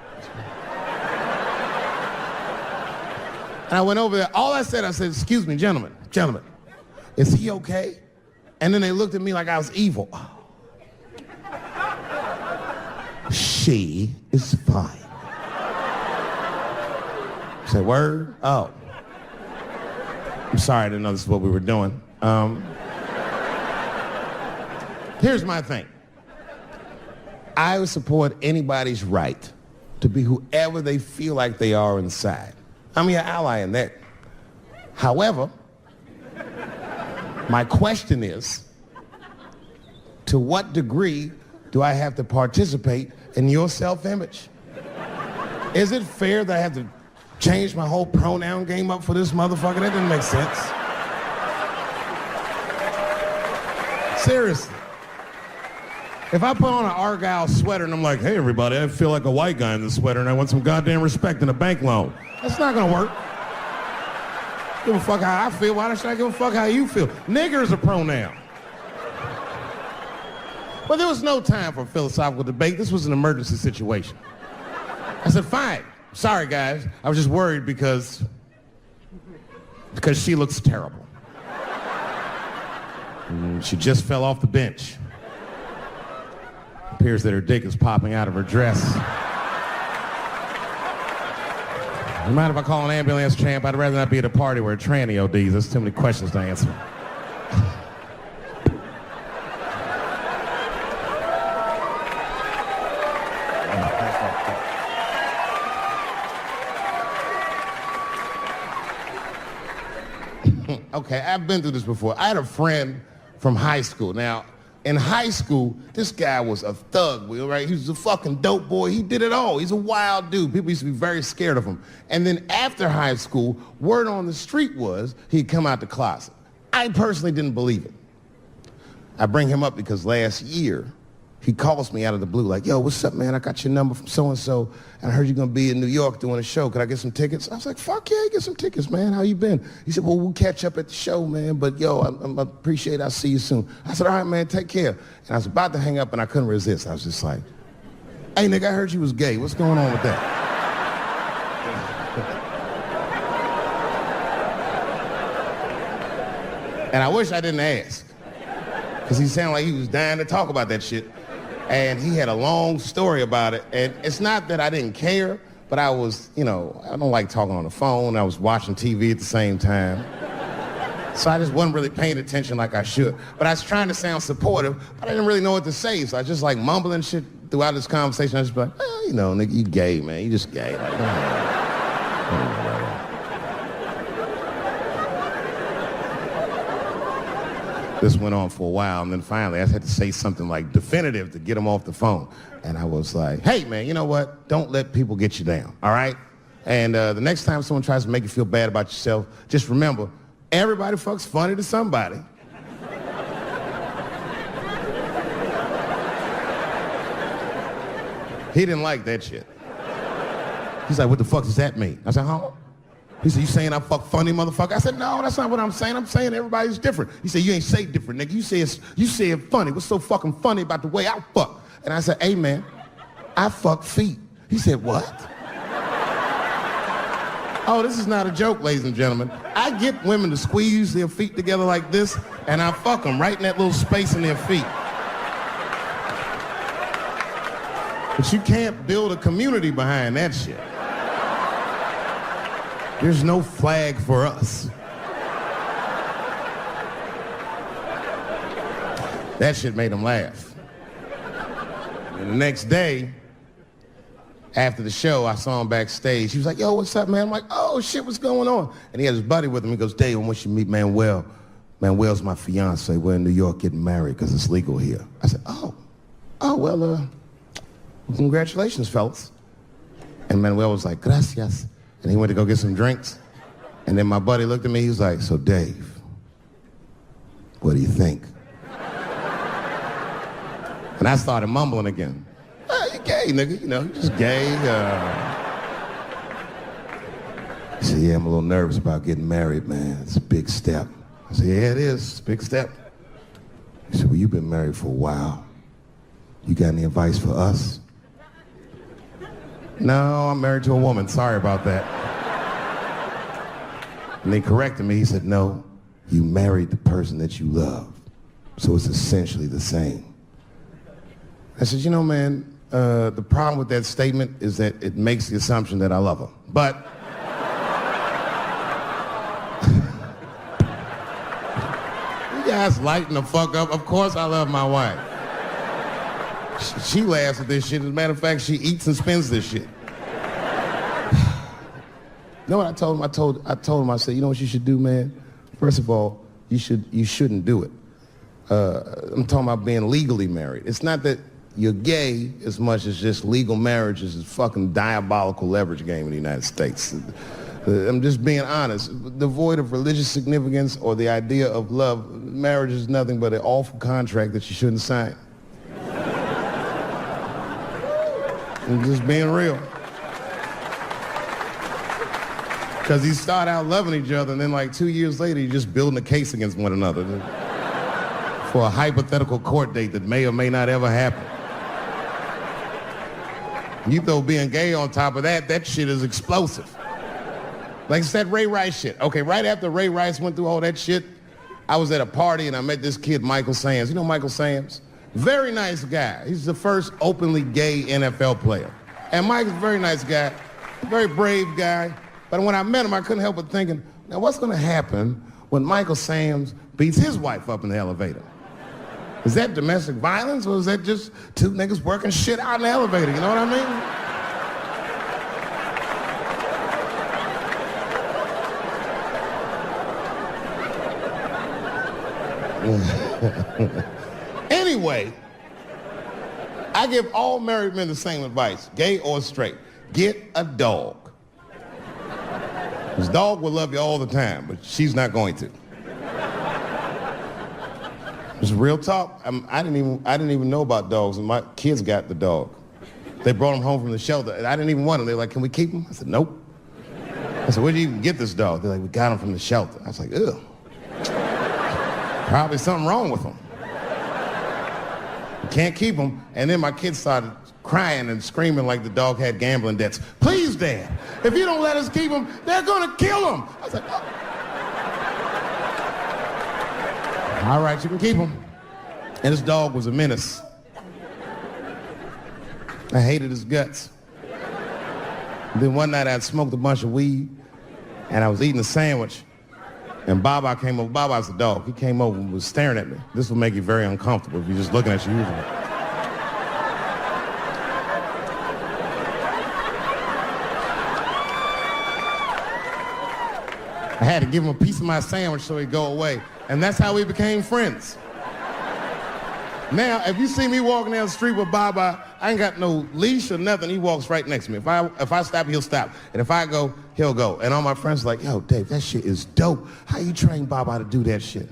S1: And I went over there. All I said, excuse me, gentlemen, is he okay? And then they looked at me like I was evil. She is fine. I said, word? Oh. I'm sorry, I didn't know this is what we were doing. Here's my thing. I would support anybody's right to be whoever they feel like they are inside. I'm your ally in that. However, my question is, to what degree do I have to participate in your self-image? Is it fair that I have to change my whole pronoun game up for this motherfucker? That didn't make sense. Seriously. If I put on an Argyle sweater and I'm like, hey everybody, I feel like a white guy in this sweater and I want some goddamn respect and a bank loan. That's not gonna work. Give a fuck how I feel. Why should I give a fuck how you feel? Nigger is a pronoun. But there was no time for philosophical debate. This was an emergency situation. I said, fine. Sorry, guys. I was just worried because she looks terrible. She just fell off the bench. Appears that her dick is popping out of her dress. You mind if I call an ambulance, champ? I'd rather not be at a party where a tranny ODs. There's too many questions to answer. Okay, I've been through this before. I had a friend from high school. Now, in high school, this guy was a thug, right? He was a fucking dope boy. He did it all. He's a wild dude. People used to be very scared of him. And then after high school, word on the street was he'd come out the closet. I personally didn't believe it. I bring him up because last year, he calls me out of the blue like, yo, what's up, man? I got your number from so-and-so, and I heard you're going to be in New York doing a show. Could I get some tickets? I was like, fuck yeah, get some tickets, man. How you been? He said, well, we'll catch up at the show, man, but yo, I appreciate it. I'll see you soon. I said, all right, man, take care. And I was about to hang up, and I couldn't resist. I was just like, hey, nigga, I heard you was gay. What's going on with that? And I wish I didn't ask, because he sounded like he was dying to talk about that shit. And he had a long story about it. And it's not that I didn't care, but I was, I don't like talking on the phone. I was watching TV at the same time. So I just wasn't really paying attention like I should. But I was trying to sound supportive, but I didn't really know what to say. So I was just like mumbling shit throughout this conversation. I was just like, nigga, you gay, man. You just gay. Like, This went on for a while, and then finally I had to say something like definitive to get him off the phone. And I was like, hey, man, you know what? Don't let people get you down, all right? And the next time someone tries to make you feel bad about yourself, just remember, everybody fucks funny to somebody. He didn't like that shit. He's like, what the fuck does that mean? I said, huh? He said, you saying I fuck funny, motherfucker? I said, no, that's not what I'm saying. I'm saying everybody's different. He said, you ain't say different, nigga. You say it funny. What's so fucking funny about the way I fuck? And I said, hey, man, I fuck feet. He said, what? Oh, this is not a joke, ladies and gentlemen. I get women to squeeze their feet together like this, and I fuck them right in that little space in their feet. But you can't build a community behind that shit. There's no flag for us. That shit made him laugh. And the next day, after the show, I saw him backstage. He was like, yo, what's up, man? I'm like, oh, shit, what's going on? And he had his buddy with him. He goes, Dave, I want you to meet Manuel. Manuel's my fiance. We're in New York getting married because it's legal here. I said, well, congratulations, fellas. And Manuel was like, gracias. And he went to go get some drinks. And then my buddy looked at me, he was like, so Dave, what do you think? And I started mumbling again. You gay, nigga, you know, you just gay. He said, yeah, I'm a little nervous about getting married, man. It's a big step. I said, yeah, it is. It's a big step. He said, well, you've been married for a while. You got any advice for us? No, I'm married to a woman. Sorry about that. And they corrected me. He said, no, you married the person that you love. So it's essentially the same. I said, you know, man, the problem with that statement is that it makes the assumption that I love her. But you guys lighten the fuck up. Of course I love my wife. She laughs at this shit. As a matter of fact, she eats and spends this shit. You know what I told him? I told him, I said, you know what you should do, man? First of all, you shouldn't do it. I'm talking about being legally married. It's not that you're gay as much as just legal marriage is a fucking diabolical leverage game in the United States. I'm just being honest. Devoid of religious significance or the idea of love, marriage is nothing but an awful contract that you shouldn't sign. I'm just being real. Because you start out loving each other, and then like 2 years later, you're just building a case against one another for a hypothetical court date that may or may not ever happen. You throw being gay on top of that, that shit is explosive. Like it's that Ray Rice shit. Okay, right after Ray Rice went through all that shit, I was at a party and I met this kid, Michael Samms. You know Michael Samms? Very nice guy. He's the first openly gay NFL player. And Mike's a very nice guy, very brave guy. But when I met him, I couldn't help but thinking, now what's gonna happen when Michael Samms beats his wife up in the elevator? Is that domestic violence or is that just two niggas working shit out in the elevator? You know what I mean? Anyway, I give all married men the same advice, gay or straight. Get a dog. This dog will love you all the time, but she's not going to. It's real talk. I didn't even know about dogs, and my kids got the dog. They brought him home from the shelter, and I didn't even want him. They're like, can we keep him? I said, nope. I said, where'd you even get this dog? They're like, we got him from the shelter. I was like, ugh. Probably something wrong with him. You can't keep him. And then my kids started crying and screaming like the dog had gambling debts. Please, Dad, if you don't let us keep him, they're gonna kill him. I was like, oh. All right, you can keep him. And this dog was a menace. I hated his guts. And then one night I'd smoked a bunch of weed and I was eating a sandwich and Baba came over. Baba's the dog. He came over and was staring at me. This will make you very uncomfortable if you're just looking at you usually. I had to give him a piece of my sandwich so he'd go away. And that's how we became friends. Now, if you see me walking down the street with Baba, I ain't got no leash or nothing. He walks right next to me. If I stop, he'll stop. And if I go, he'll go. And all my friends are like, yo, Dave, that shit is dope. How you train Baba to do that shit?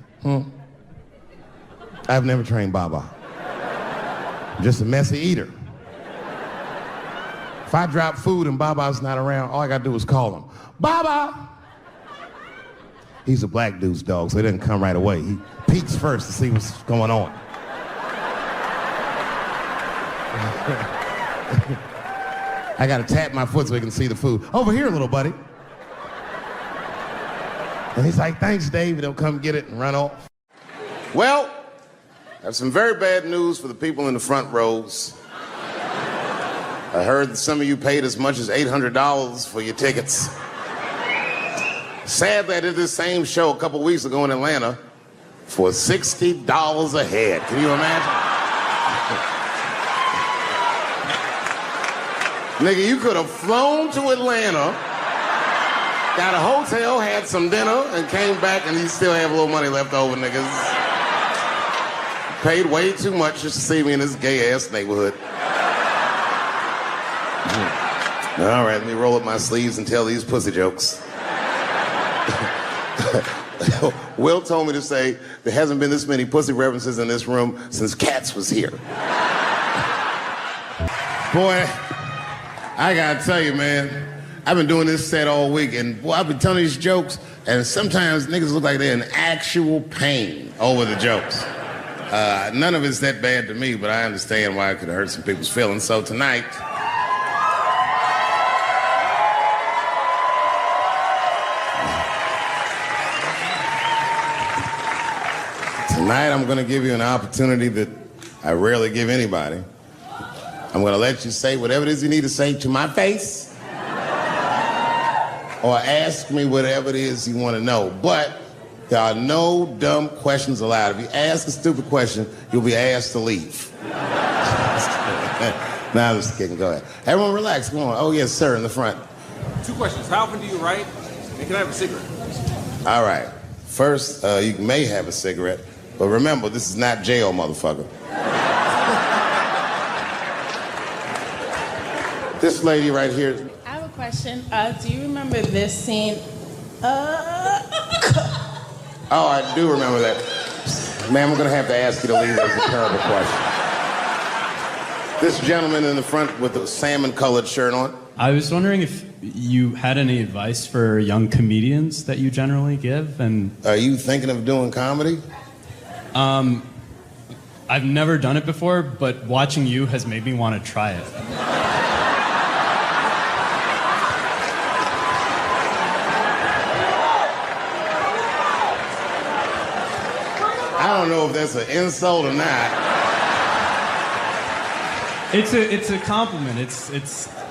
S1: I've never trained Baba. I'm just a messy eater. If I drop food and Baba's not around, all I gotta do is call him. Baba! He's a black dude's dog, so he doesn't come right away. He peeks first to see what's going on. I gotta tap my foot so he can see the food. Over here, little buddy. And he's like, thanks, Dave. He'll come get it and run off. Well, I have some very bad news for the people in the front rows. I heard that some of you paid as much as $800 for your tickets. Sadly, I did this same show a couple weeks ago in Atlanta for $60 a head. Can you imagine? Nigga, you could have flown to Atlanta, got a hotel, had some dinner, and came back and you still have a little money left over, niggas. Paid way too much just to see me in this gay-ass neighborhood. All right, let me roll up my sleeves and tell these pussy jokes. Will told me to say there hasn't been this many pussy references in this room since Cats was here. Boy, I gotta tell you, man, I've been doing this set all week, and boy, I've been telling these jokes, and sometimes niggas look like they're in actual pain over the jokes. None of it's that bad to me, but I understand why it could hurt some people's feelings. So tonight, I'm gonna give you an opportunity that I rarely give anybody. I'm gonna let you say whatever it is you need to say to my face, or ask me whatever it is you wanna know. But there are no dumb questions allowed. If you ask a stupid question, you'll be asked to leave. Nah, I'm just kidding, go ahead. Everyone relax, come on. Oh yes, sir, in the front.
S6: 2 questions, how often do you write? And can I have a cigarette?
S1: All right, first, you may have a cigarette, but remember, this is not jail, motherfucker. This lady right here.
S7: I have a question. Do you remember this scene?
S1: Oh, I do remember that. Ma'am, I'm gonna have to ask you to leave. That's a terrible question. This gentleman in the front with the salmon-colored shirt on.
S8: I was wondering if you had any advice for young comedians that you generally give, and...
S1: Are you thinking of doing comedy?
S8: I've never done it before, but watching you has made me want to try it.
S1: I don't know if that's an insult or not.
S8: It's a compliment. It's.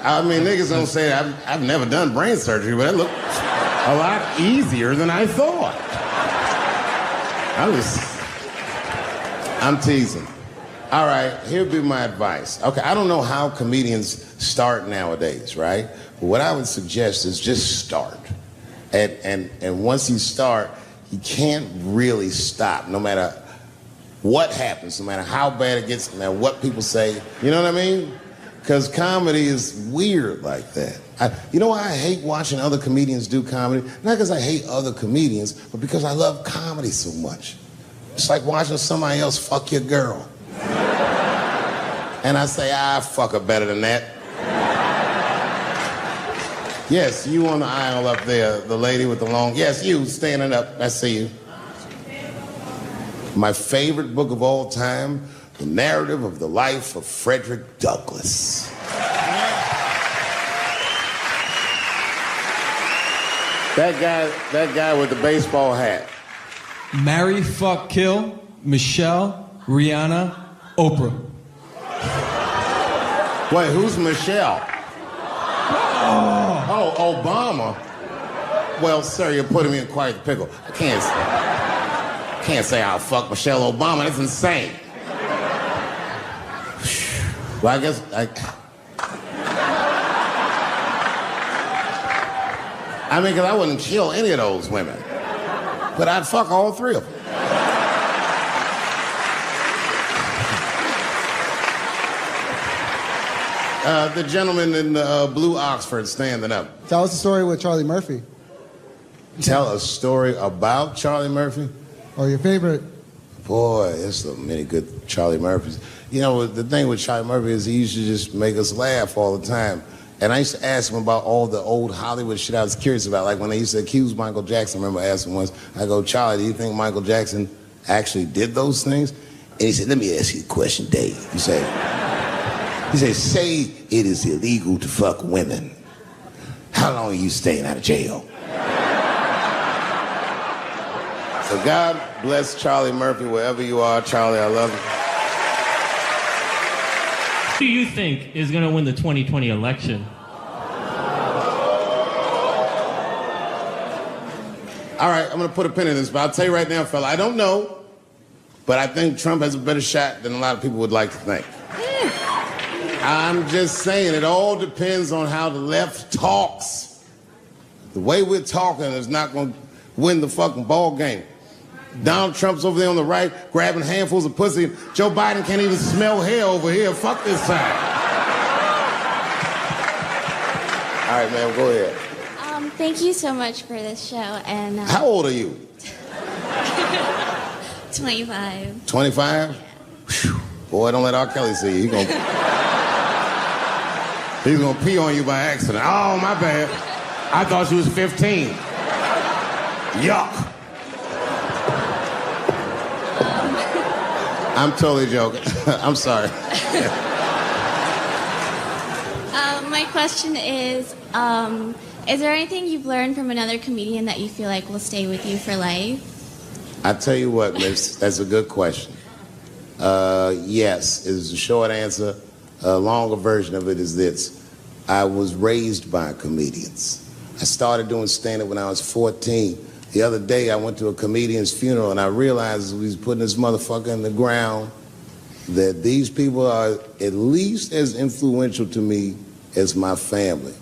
S1: I mean, niggas don't say I've never done brain surgery, but it looked a lot easier than I thought. I'm teasing. All right, here'd be my advice. Okay, I don't know how comedians start nowadays, right? But what I would suggest is just start. And once you start, you can't really stop, no matter what happens, no matter how bad it gets, no matter what people say. You know what I mean? Because comedy is weird like that. You know why I hate watching other comedians do comedy? Not because I hate other comedians, but because I love comedy so much. It's like watching somebody else fuck your girl. And I say, fuck her better than that. Yes, you on the aisle up there, the lady with the long... Yes, you, standing up. I see you. My favorite book of all time, The Narrative of the Life of Frederick Douglass. That guy with the baseball hat.
S9: Marry, fuck, kill, Michelle, Rihanna, Oprah.
S1: Wait, who's Michelle? Oh, Obama. Well, sir, you're putting me in quite the pickle. I can't say I'll fuck Michelle Obama. That's insane. Well, I guess I mean, because I wouldn't kill any of those women. But I'd fuck all three of them. The gentleman in the blue Oxford standing up.
S10: Tell us a story with Charlie Murphy.
S1: Tell a story about Charlie Murphy?
S10: Or your favorite.
S1: Boy, there's so many good Charlie Murphys. You know, the thing with Charlie Murphy is he used to just make us laugh all the time. And I used to ask him about all the old Hollywood shit I was curious about. Like when they used to accuse Michael Jackson, I remember asking once, I go, Charlie, do you think Michael Jackson actually did those things? And he said, let me ask you a question, Dave. He said, say it is illegal to fuck women. How long are you staying out of jail? So God bless Charlie Murphy wherever you are. Charlie, I love you.
S11: Who do you think is going to win the 2020 election?
S1: All right, I'm going to put a pin in this, but I'll tell you right now, fella, I don't know, but I think Trump has a better shot than a lot of people would like to think. I'm just saying, it all depends on how the left talks. The way we're talking is not going to win the fucking ball game. Donald Trump's over there on the right, grabbing handfuls of pussy. Joe Biden can't even smell hair over here. Fuck this side. All right, man, go ahead.
S12: Thank you so much for this show. And
S1: how old are you?
S12: 25.
S1: 25? Yeah. Boy, don't let R. Kelly see you.
S5: He's gonna pee on you by accident. Oh, my bad. I thought she was 15. Yuck. I'm totally joking. I'm sorry.
S12: My question is there anything you've learned from another comedian that you feel like will stay with you for life?
S2: I tell you what, miss, that's a good question. Yes, is the short answer. A longer version of it is this. I was raised by comedians. I started doing stand-up when I was 14. The other day, I went to a comedian's funeral, and I realized as we was putting this motherfucker in the ground that these people are at least as influential to me as my family.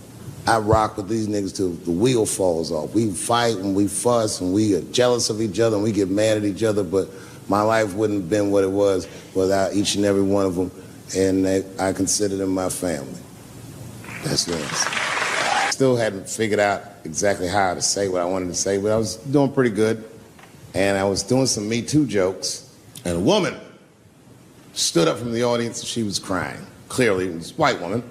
S2: I rock with these niggas till the wheel falls off. We fight and we fuss and we are jealous of each other and we get mad at each other, but my life wouldn't have been what it was without each and every one of them, and I consider them my family. That's yours. Still hadn't figured out exactly how to say what I wanted to say, but I was doing pretty good. And I was doing some Me Too jokes, and a woman stood up from the audience and she was crying. Clearly, it was a white woman.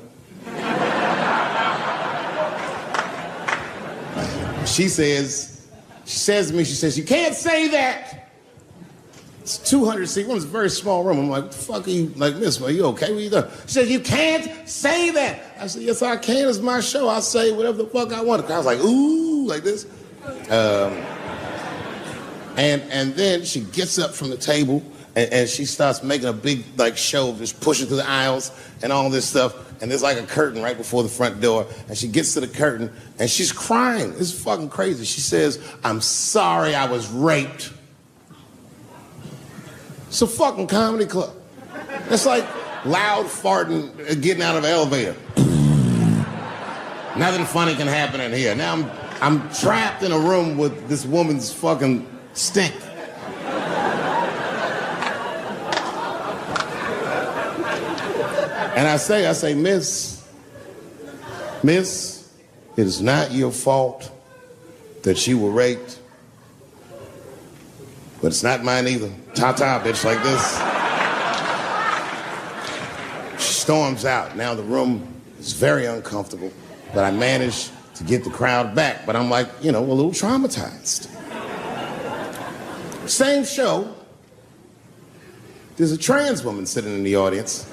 S2: She says to me, you can't say that. It's 200 seats. It's a very small room. I'm like, what the fuck are you, like, miss, are you okay? What are you doing? She says, you can't say that. I said, yes, I can. It's my show. I'll say whatever the fuck I want. I was like, ooh, like this. And then she gets up from the table and she starts making a big, like, show of just pushing through the aisles and all this stuff. And there's like a curtain right before the front door. And she gets to the curtain and she's crying. It's fucking crazy. She says, I'm sorry I was raped. It's a fucking comedy club. It's like loud farting getting out of an elevator. Nothing funny can happen in here. Now I'm trapped in a room with this woman's fucking stink. And I say, miss, it is not your fault that you were raped. But it's not mine either. Ta-ta, bitch, like this. She storms out. Now the room is very uncomfortable, but I managed to get the crowd back. But I'm like, a little traumatized. Same show, there's a trans woman sitting in the audience.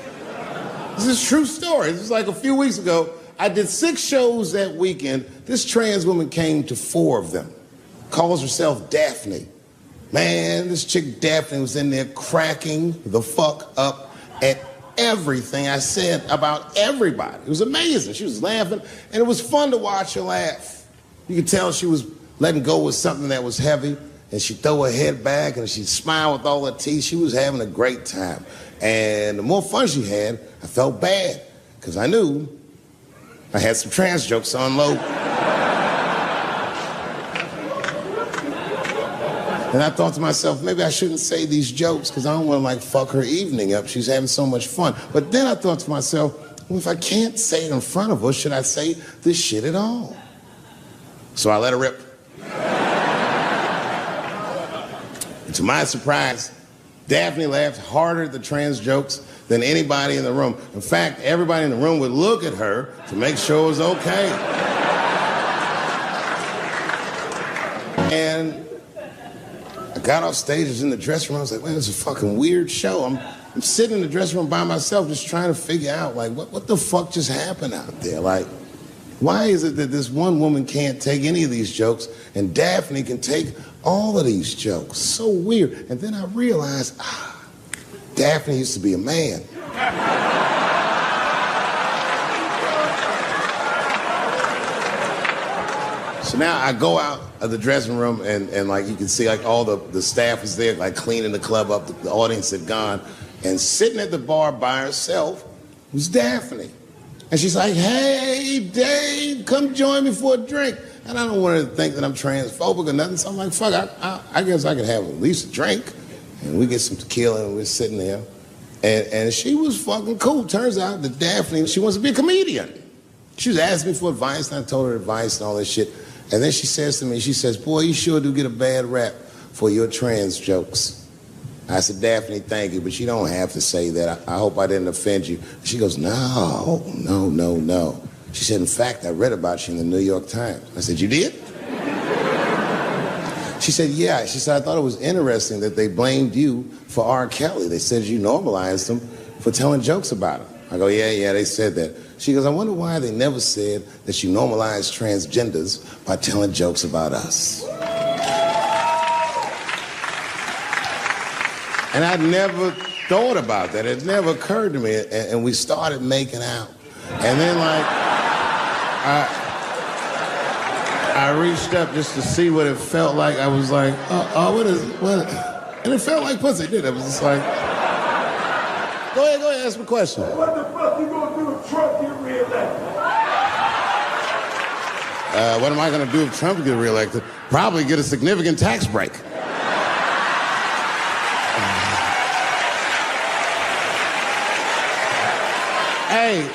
S2: This is a true story. This is like a few weeks ago. I did 6 shows that weekend. This trans woman came to 4 of them. Calls herself Daphne. Man, this chick Daphne was in there cracking the fuck up at everything I said about everybody. It was amazing. She was laughing, and it was fun to watch her laugh. You could tell she was letting go with something that was heavy, and she'd throw her head back, and she'd smile with all her teeth. She was having a great time. And the more fun she had, I felt bad, because I knew I had some trans jokes to unload. And I thought to myself, maybe I shouldn't say these jokes because I don't want to, fuck her evening up. She's having so much fun. But then I thought to myself, well, if I can't say it in front of her, should I say this shit at all? So I let her rip. And to my surprise, Daphne laughed harder at the trans jokes than anybody in the room. In fact, everybody in the room would look at her to make sure it was okay. And I got off stage, I was in the dressing room, I was like, man, this is a fucking weird show. I'm sitting in the dressing room by myself just trying to figure out, what the fuck just happened out there? Why is it that this one woman can't take any of these jokes and Daphne can take all of these jokes? So weird. And then I realized, Daphne used to be a man. So now I go out of the dressing room and you can see all the staff was there cleaning the club up. The audience had gone. And sitting at the bar by herself was Daphne. And she's like, hey, Dave, come join me for a drink. And I don't want her to think that I'm transphobic or nothing. So I'm like, fuck, I guess I could have at least a drink. And we get some tequila and we're sitting there. And she was fucking cool. Turns out that Daphne, she wants to be a comedian. She was asking me for advice, and I told her advice and all that shit. And then she says to me, boy, you sure do get a bad rap for your trans jokes. I said, Daphne, thank you, but you don't have to say that. I hope I didn't offend you. She goes, no. She said, in fact, I read about you in the New York Times. I said, you did? She said, yeah. She said, I thought it was interesting that they blamed you for R. Kelly. They said you normalized him for telling jokes about him. I go, yeah, they said that. She goes, I wonder why they never said that you normalized transgenders by telling jokes about us. And I'd never thought about that. It never occurred to me. And we started making out. And then, like, I reached up just to see what it felt like. I was like, what? And it felt like pussy, didn't it? It was just like, go ahead, ask me a question.
S4: What the fuck you gonna do if Trump get reelected?
S2: What am I gonna do if Trump gets reelected? Probably get a significant tax break. Hey,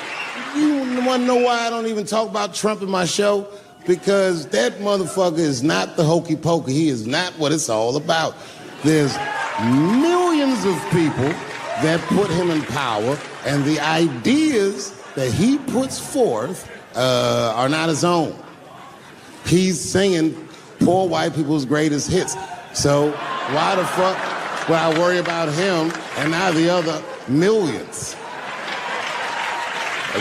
S2: you wanna know why I don't even talk about Trump in my show? Because that motherfucker is not the hokey pokey. He is not what it's all about. There's millions of people that put him in power, and the ideas that he puts forth are not his own. He's singing poor white people's greatest hits. So why the fuck would I worry about him and not the other millions?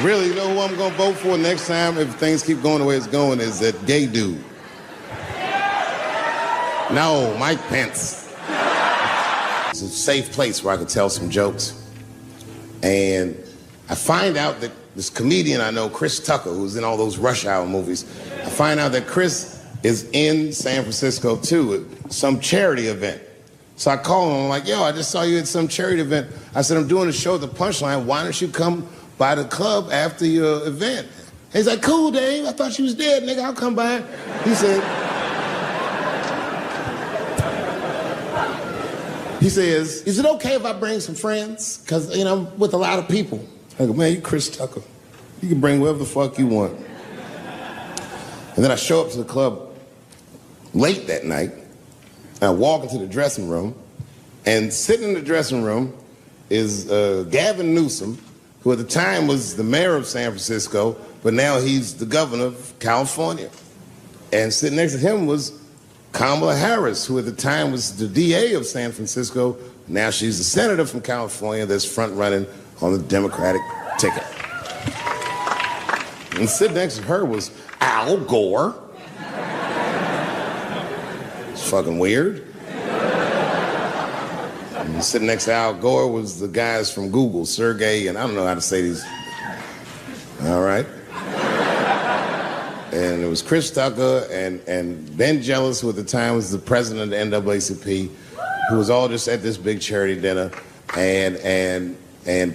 S2: Really, you know who I'm gonna vote for next time if things keep going the way it's going is that gay dude. No, Mike Pence. It's a safe place where I could tell some jokes. And I find out that this comedian I know, Chris Tucker, who's in all those Rush Hour movies, I find out that Chris is in San Francisco too at some charity event. So I call him, I'm like, yo, I just saw you at some charity event. I said, I'm doing a show at the Punchline. Why don't you come by the club after your event? He's like, cool, Dave. I thought you was dead, nigga. I'll come by. He says, is it okay if I bring some friends? Because, you know, I'm with a lot of people. I go, man, you Chris Tucker. You can bring whoever the fuck you want. And then I show up to the club late that night. And I walk into the dressing room. And sitting in the dressing room is Gavin Newsom, who at the time was the mayor of San Francisco, but now he's the governor of California. And sitting next to him was Kamala Harris, who at the time was the DA of San Francisco. Now she's the senator from California that's front-running on the Democratic ticket. And sitting next to her was Al Gore. It's fucking weird. And sitting next to Al Gore was the guys from Google, Sergey, and I don't know how to say these. All right. And it was Chris Tucker and Ben Jealous, who at the time was the president of the NAACP, who was all just at this big charity dinner, and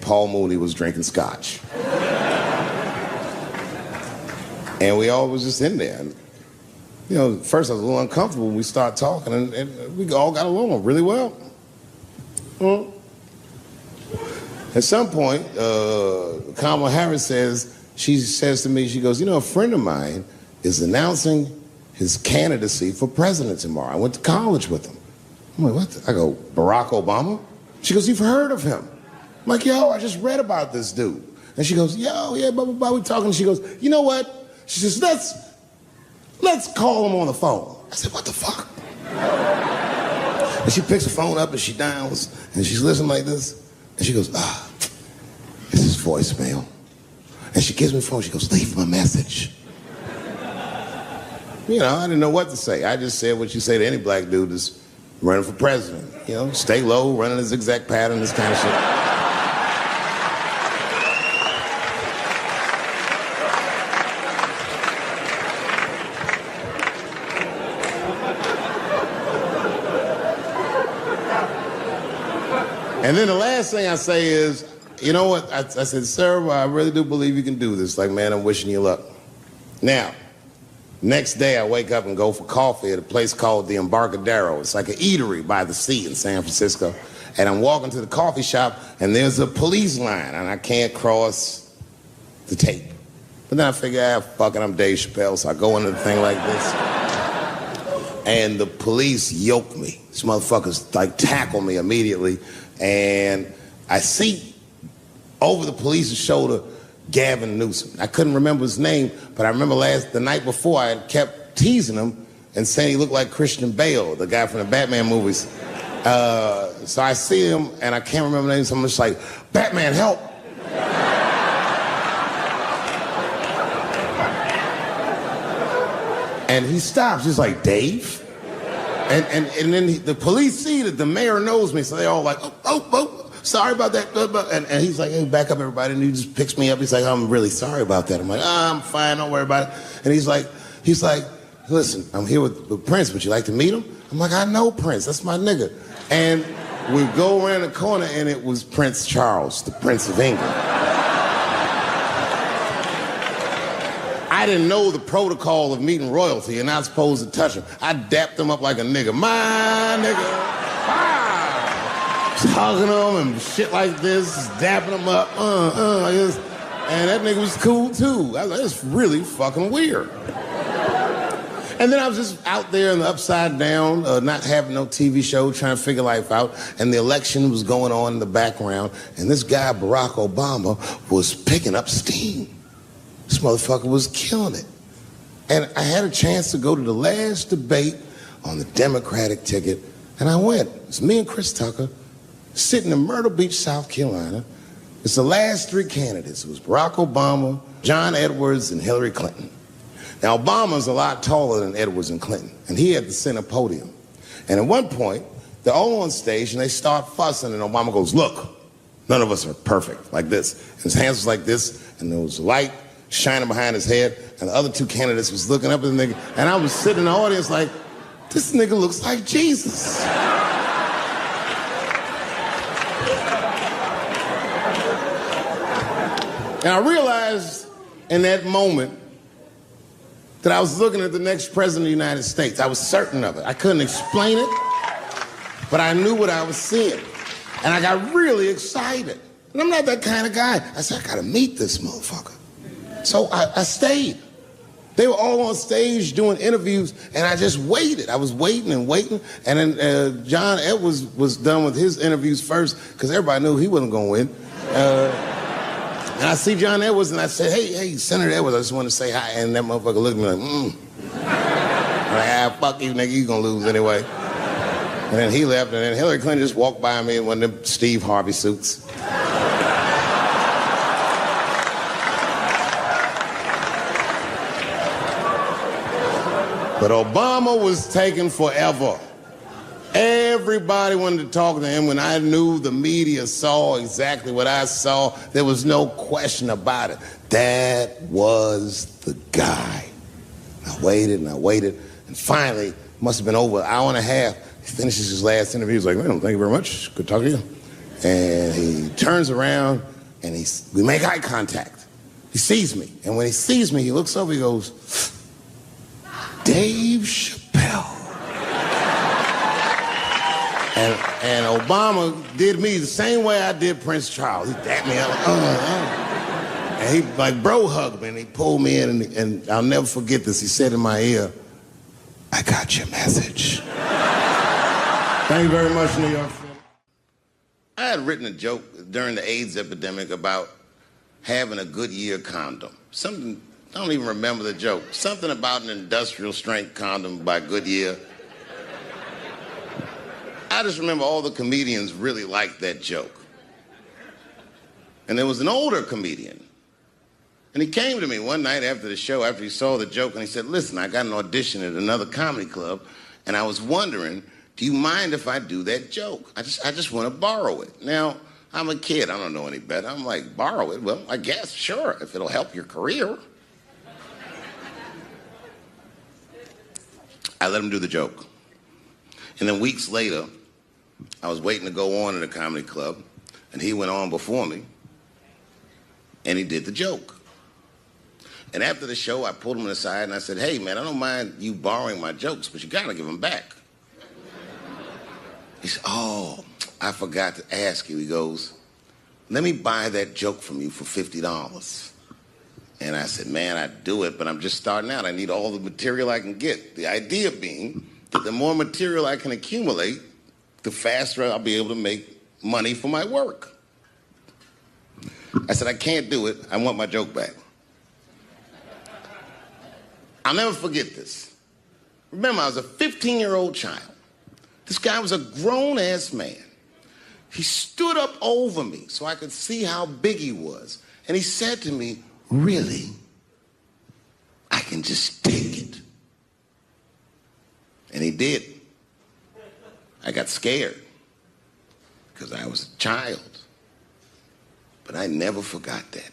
S2: Paul Mooney was drinking scotch. And we all was just in there. And, you know, first I was a little uncomfortable when we started talking, and we all got along really well. At some point, Kamala Harris she says to me, she goes, you know, a friend of mine is announcing his candidacy for president tomorrow. I went to college with him. I'm like, what? I go, Barack Obama? She goes, you've heard of him? I'm like, yo, I just read about this dude. And she goes, yo, yeah, blah, blah, blah, we talking. She goes, you know what? She says, let's call him on the phone. I said, what the fuck? And she picks the phone up and she dials and she's listening like this. And she goes, this is voicemail. And she gives me the phone. She goes, leave him a message. You know, I didn't know what to say. I just said what you say to any black dude that's running for president. You know, stay low, running a zigzag pattern, this kind of shit. And then the last thing I say is, you know what? I said, sir, I really do believe you can do this. Like, man, I'm wishing you luck. Now, next day I wake up and go for coffee at a place called the Embarcadero. It's like an eatery by the sea in San Francisco. And I'm walking to the coffee shop and there's a police line and I can't cross the tape. But then I figure, fuck it, I'm Dave Chappelle, so I go into the thing like this. and the police yoked me. These motherfuckers like tackle me immediately, and I see over the police's shoulder Gavin Newsom. I couldn't remember his name, but I remember the night before I had kept teasing him and saying he looked like Christian Bale, the guy from the Batman movies. So I see him and I can't remember the name, so I'm just like, Batman, help! And he stops, he's like, Dave? And then the police see that the mayor knows me, so they're all like, oh, sorry about that. And he's like, hey, back up everybody. And he just picks me up. He's like, I'm really sorry about that. I'm like, I'm fine, don't worry about it. And he's like, listen, I'm here with Prince. Would you like to meet him? I'm like, I know Prince, that's my nigga. And we go around the corner and it was Prince Charles, the Prince of England. I didn't know the protocol of meeting royalty. You're not supposed to touch him. I dapped him up like a nigga. My nigga. Hugging him and shit like this, dapping him up. And that nigga was cool too. I was like, it's really fucking weird. And then I was just out there in the upside down, not having no TV show, trying to figure life out. And the election was going on in the background. And this guy, Barack Obama, was picking up steam. This motherfucker was killing it. And I had a chance to go to the last debate on the Democratic ticket. And I went. It's me and Chris Tucker sitting in Myrtle Beach, South Carolina. It's the last three candidates. It was Barack Obama, John Edwards, and Hillary Clinton. Now, Obama's a lot taller than Edwards and Clinton, and he had the center podium. And at one point, they're all on stage, and they start fussing, and Obama goes, look, none of us are perfect, like this. And his hands was like this, and there was light shining behind his head, and the other two candidates was looking up at the nigga, and I was sitting in the audience like, this nigga looks like Jesus. And I realized in that moment that I was looking at the next president of the United States. I was certain of it. I couldn't explain it, but I knew what I was seeing. And I got really excited. And I'm not that kind of guy. I said, I gotta meet this motherfucker. So I stayed. They were all on stage doing interviews, and I just waited. I was waiting and waiting. And then John Edwards was done with his interviews first, because everybody knew he wasn't gonna win. And I see John Edwards, and I said, hey, Senator Edwards, I just want to say hi. And that motherfucker looked at me like, I'm like, fuck you, nigga, you gonna lose anyway. And then he left, and then Hillary Clinton just walked by me in one of them Steve Harvey suits. But Obama was taking forever. Everybody wanted to talk to him. When I knew the media saw exactly what I saw, there was no question about it. That was the guy. I waited, and finally, must have been over an hour and a half, he finishes his last interview. He's like, man, thank you very much. Good talking to you. And he turns around, and we make eye contact. He sees me, and when he sees me, he looks over, he goes, Dave Chappelle. And Obama did me the same way I did Prince Charles. He dapped me up, and he like bro hugged me, and he pulled me in, and I'll never forget this. He said in my ear, I got your message. Thank you very much, New York City. I had written a joke during the AIDS epidemic about having a Goodyear condom. Something, I don't even remember the joke. Something about an industrial strength condom by Goodyear. I just remember all the comedians really liked that joke. And there was an older comedian. And he came to me one night after the show, after he saw the joke, and he said, listen, I got an audition at another comedy club, and I was wondering, do you mind if I do that joke? I just want to borrow it. Now, I'm a kid, I don't know any better. I'm like, borrow it? Well, I guess, sure, if it'll help your career. I let him do the joke. And then weeks later, I was waiting to go on at a comedy club, and he went on before me, and he did the joke. And after the show, I pulled him aside, and I said, hey, man, I don't mind you borrowing my jokes, but you gotta give them back. He said, oh, I forgot to ask you. He goes, let me buy that joke from you for $50. And I said, man, I'd do it, but I'm just starting out. I need all the material I can get. The idea being that the more material I can accumulate, the faster I'll be able to make money for my work. I said, I can't do it. I want my joke back. I'll never forget this. Remember, I was a 15-year-old child. This guy was a grown-ass man. He stood up over me so I could see how big he was. And he said to me, really? I can just take it. And he did. I got scared because I was a child. But I never forgot that.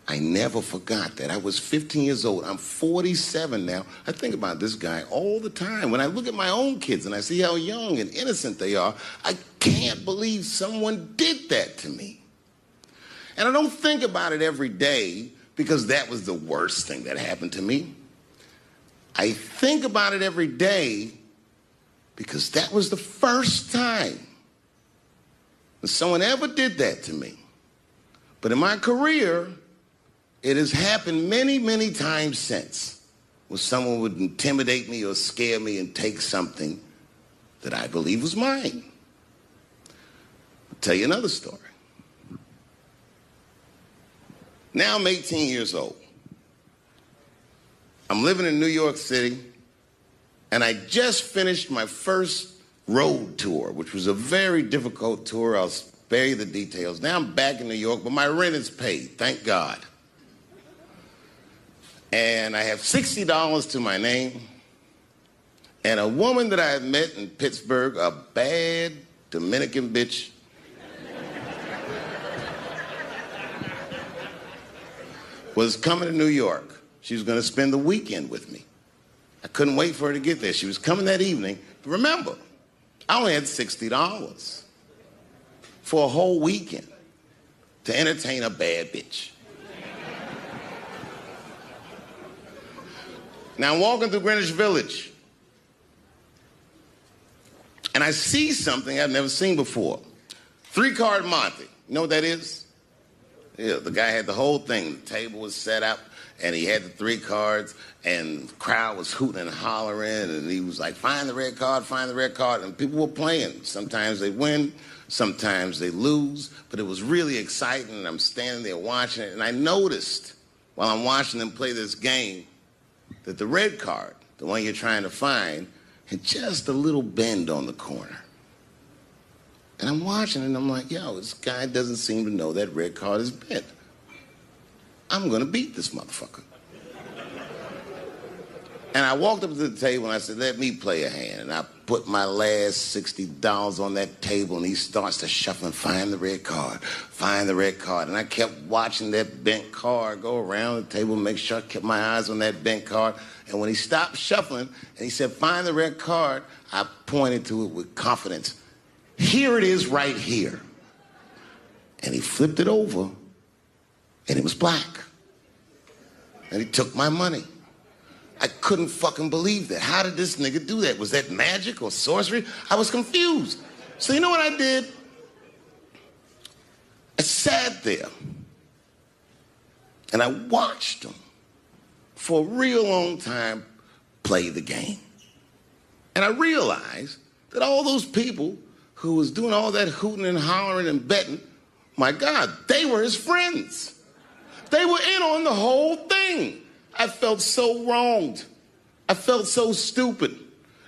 S2: I never forgot that. I was 15 years old. I'm 47 now. I think about this guy all the time. When I look at my own kids and I see how young and innocent they are, I can't believe someone did that to me. And I don't think about it every day because that was the worst thing that happened to me. I think about it every day because that was the first time that someone ever did that to me. But in my career, it has happened many, many times since, where someone would intimidate me or scare me and take something that I believe was mine. I'll tell you another story. Now I'm 18 years old. I'm living in New York City, and I just finished my first road tour, which was a very difficult tour. I'll spare you the details. Now I'm back in New York, but my rent is paid, thank God. And I have $60 to my name, and a woman that I had met in Pittsburgh, a bad Dominican bitch, was coming to New York. She was going to spend the weekend with me. I couldn't wait for her to get there. She was coming that evening. But remember, I only had $60 for a whole weekend to entertain a bad bitch. Now I'm walking through Greenwich Village, and I see something I've never seen before. 3-card Monte. You know what that is? Yeah, the guy had the whole thing. The table was set up, and he had the 3 cards, and the crowd was hooting and hollering, and he was like, find the red card, find the red card, and people were playing. Sometimes they win, sometimes they lose, but it was really exciting, and I'm standing there watching it, and I noticed while I'm watching them play this game that the red card, the one you're trying to find, had just a little bend on the corner. And I'm watching it, and I'm like, yo, this guy doesn't seem to know that red card is bent. I'm going to beat this motherfucker. And I walked up to the table, and I said, let me play a hand. And I put my last $60 on that table, and he starts to shuffle and find the red card, find the red card. And I kept watching that bent card go around the table, make sure I kept my eyes on that bent card. And when he stopped shuffling, and he said, find the red card, I pointed to it with confidence. Here it is right here. And he flipped it over, and it was black. And he took my money. I couldn't fucking believe that. How did this nigga do that? Was that magic or sorcery? I was confused. So you know what I did? I sat there, and I watched him for a real long time play the game. And I realized that all those people who was doing all that hooting and hollering and betting, my God, they were his friends. They were in on the whole thing. I felt so wronged. I felt so stupid.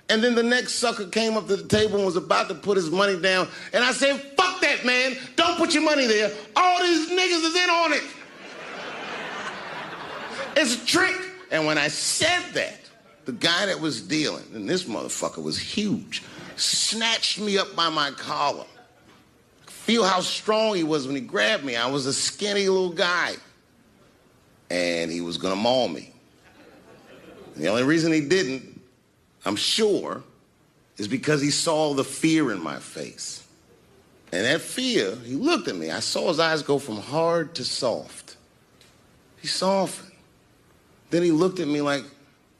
S2: And then the next sucker came up to the table and was about to put his money down. And I said, fuck that, man. Don't put your money there. All these niggas is in on it. It's a trick. And when I said that, the guy that was dealing, and this motherfucker was huge, snatched me up by my collar. Feel how strong he was when he grabbed me. I was a skinny little guy. And he was gonna maul me. And the only reason he didn't, I'm sure, is because he saw the fear in my face. And that fear, he looked at me. I saw his eyes go from hard to soft. He softened. Then he looked at me like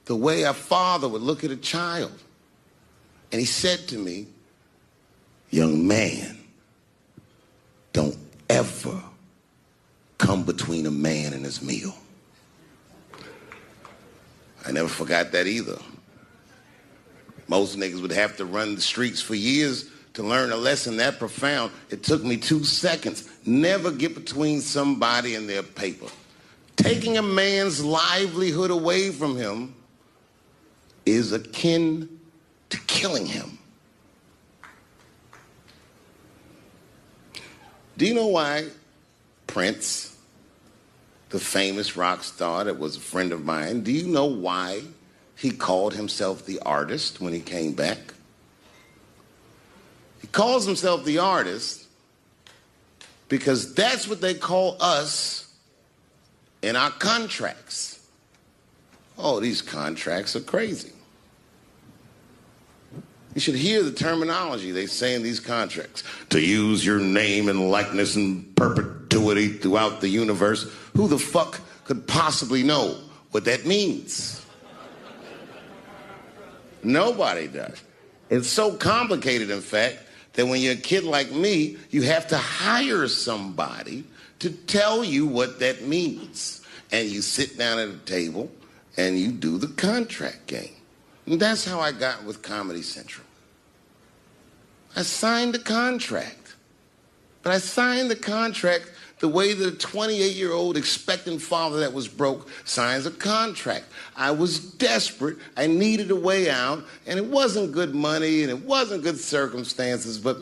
S2: the way a father would look at a child. And he said to me, young man, don't ever come between a man and his meal. I never forgot that either. Most niggas would have to run the streets for years to learn a lesson that profound. It took me 2 seconds. Never get between somebody and their paper. Taking a man's livelihood away from him is akin to killing him. Do you know why Prince, the famous rock star that was a friend of mine, do you know why he called himself the artist when he came back? He calls himself the artist because that's what they call us in our contracts. Oh, these contracts are crazy. You should hear the terminology they say in these contracts. To use your name and likeness in perpetuity throughout the universe. Who the fuck could possibly know what that means? Nobody does. It's so complicated, in fact, that when you're a kid like me, you have to hire somebody to tell you what that means. And you sit down at a table and you do the contract game. And that's how I got with Comedy Central. I signed the contract. But I signed the contract the way that a 28-year-old expectant father that was broke signs a contract. I was desperate. I needed a way out. And it wasn't good money and it wasn't good circumstances. But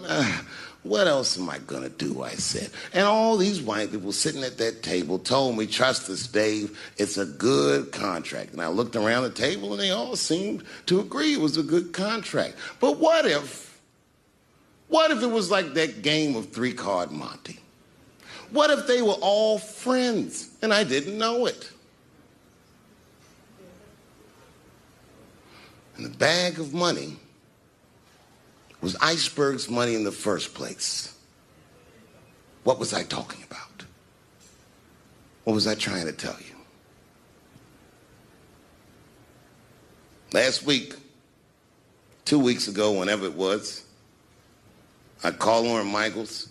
S2: what else am I going to do, I said. And all these white people sitting at that table told me, trust us, Dave, it's a good contract. And I looked around the table and they all seemed to agree it was a good contract. But what if it was like that game of 3-Card Monte? What if they were all friends and I didn't know it? And the bag of money was Iceberg's money in the first place. What was I talking about? What was I trying to tell you? Last week, 2 weeks ago, whenever it was, I call Lauren Michaels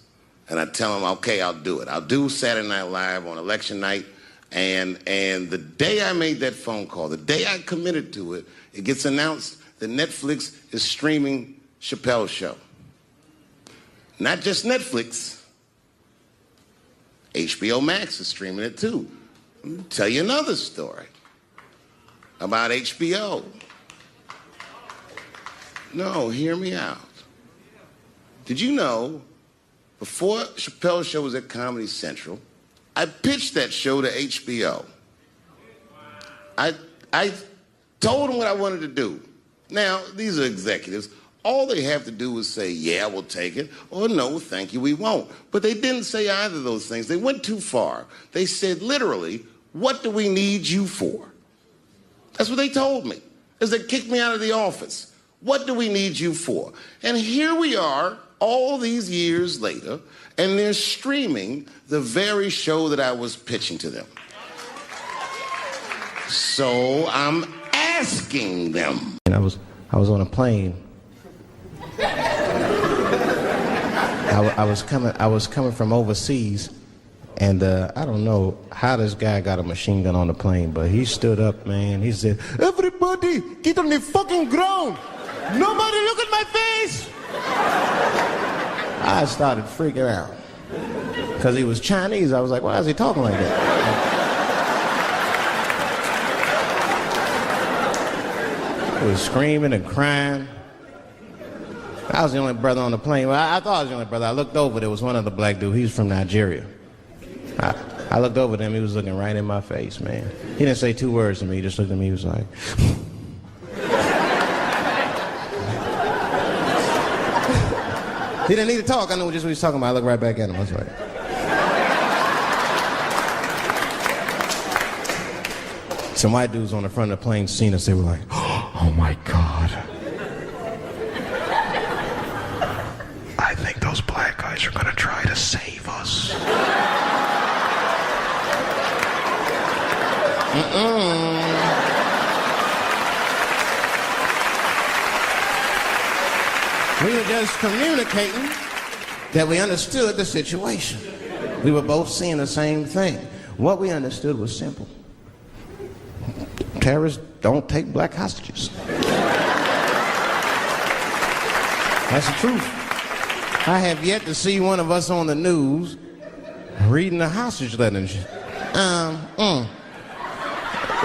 S2: and I tell him, okay, I'll do it. I'll do Saturday Night Live on election night. And the day I made that phone call, the day I committed to it, it gets announced that Netflix is streaming Chappelle's show. Not just Netflix. HBO Max is streaming it too. Let me tell you another story about HBO. No, hear me out. Did you know, before Chappelle's show was at Comedy Central, I pitched that show to HBO. I told them what I wanted to do. Now, these are executives. All they have to do is say, yeah, we'll take it, or no, thank you, we won't. But they didn't say either of those things. They went too far. They said, literally, what do we need you for? That's what they told me, as they kicked me out of the office. What do we need you for? And here we are, all these years later, and they're streaming the very show that I was pitching to them. So I'm asking them.
S5: And I was on a plane. I was coming from overseas, and I don't know how this guy got a machine gun on the plane, but he stood up, man. He said, "Everybody, get on the fucking ground! Nobody look at my face!" I started freaking out because he was Chinese. I was like, why is he talking like that? He was screaming and crying. I was the only brother on the plane. Well, I thought I was the only brother. I looked over. There was one other black dude. He was from Nigeria. I looked over at him. He was looking right in my face, man. He didn't say 2 words to me. He just looked at me. He was like... He didn't need to talk. I knew just what he was talking about. I looked right back at him. I was like... Some white dudes on the front of the plane seen us. They were like, oh my God. I think those black guys are going to try to save us. We were just communicating that we understood the situation. We were both seeing the same thing. What we understood was simple. Terrorists don't take black hostages. That's the truth. I have yet to see one of us on the news reading a hostage letter and shit.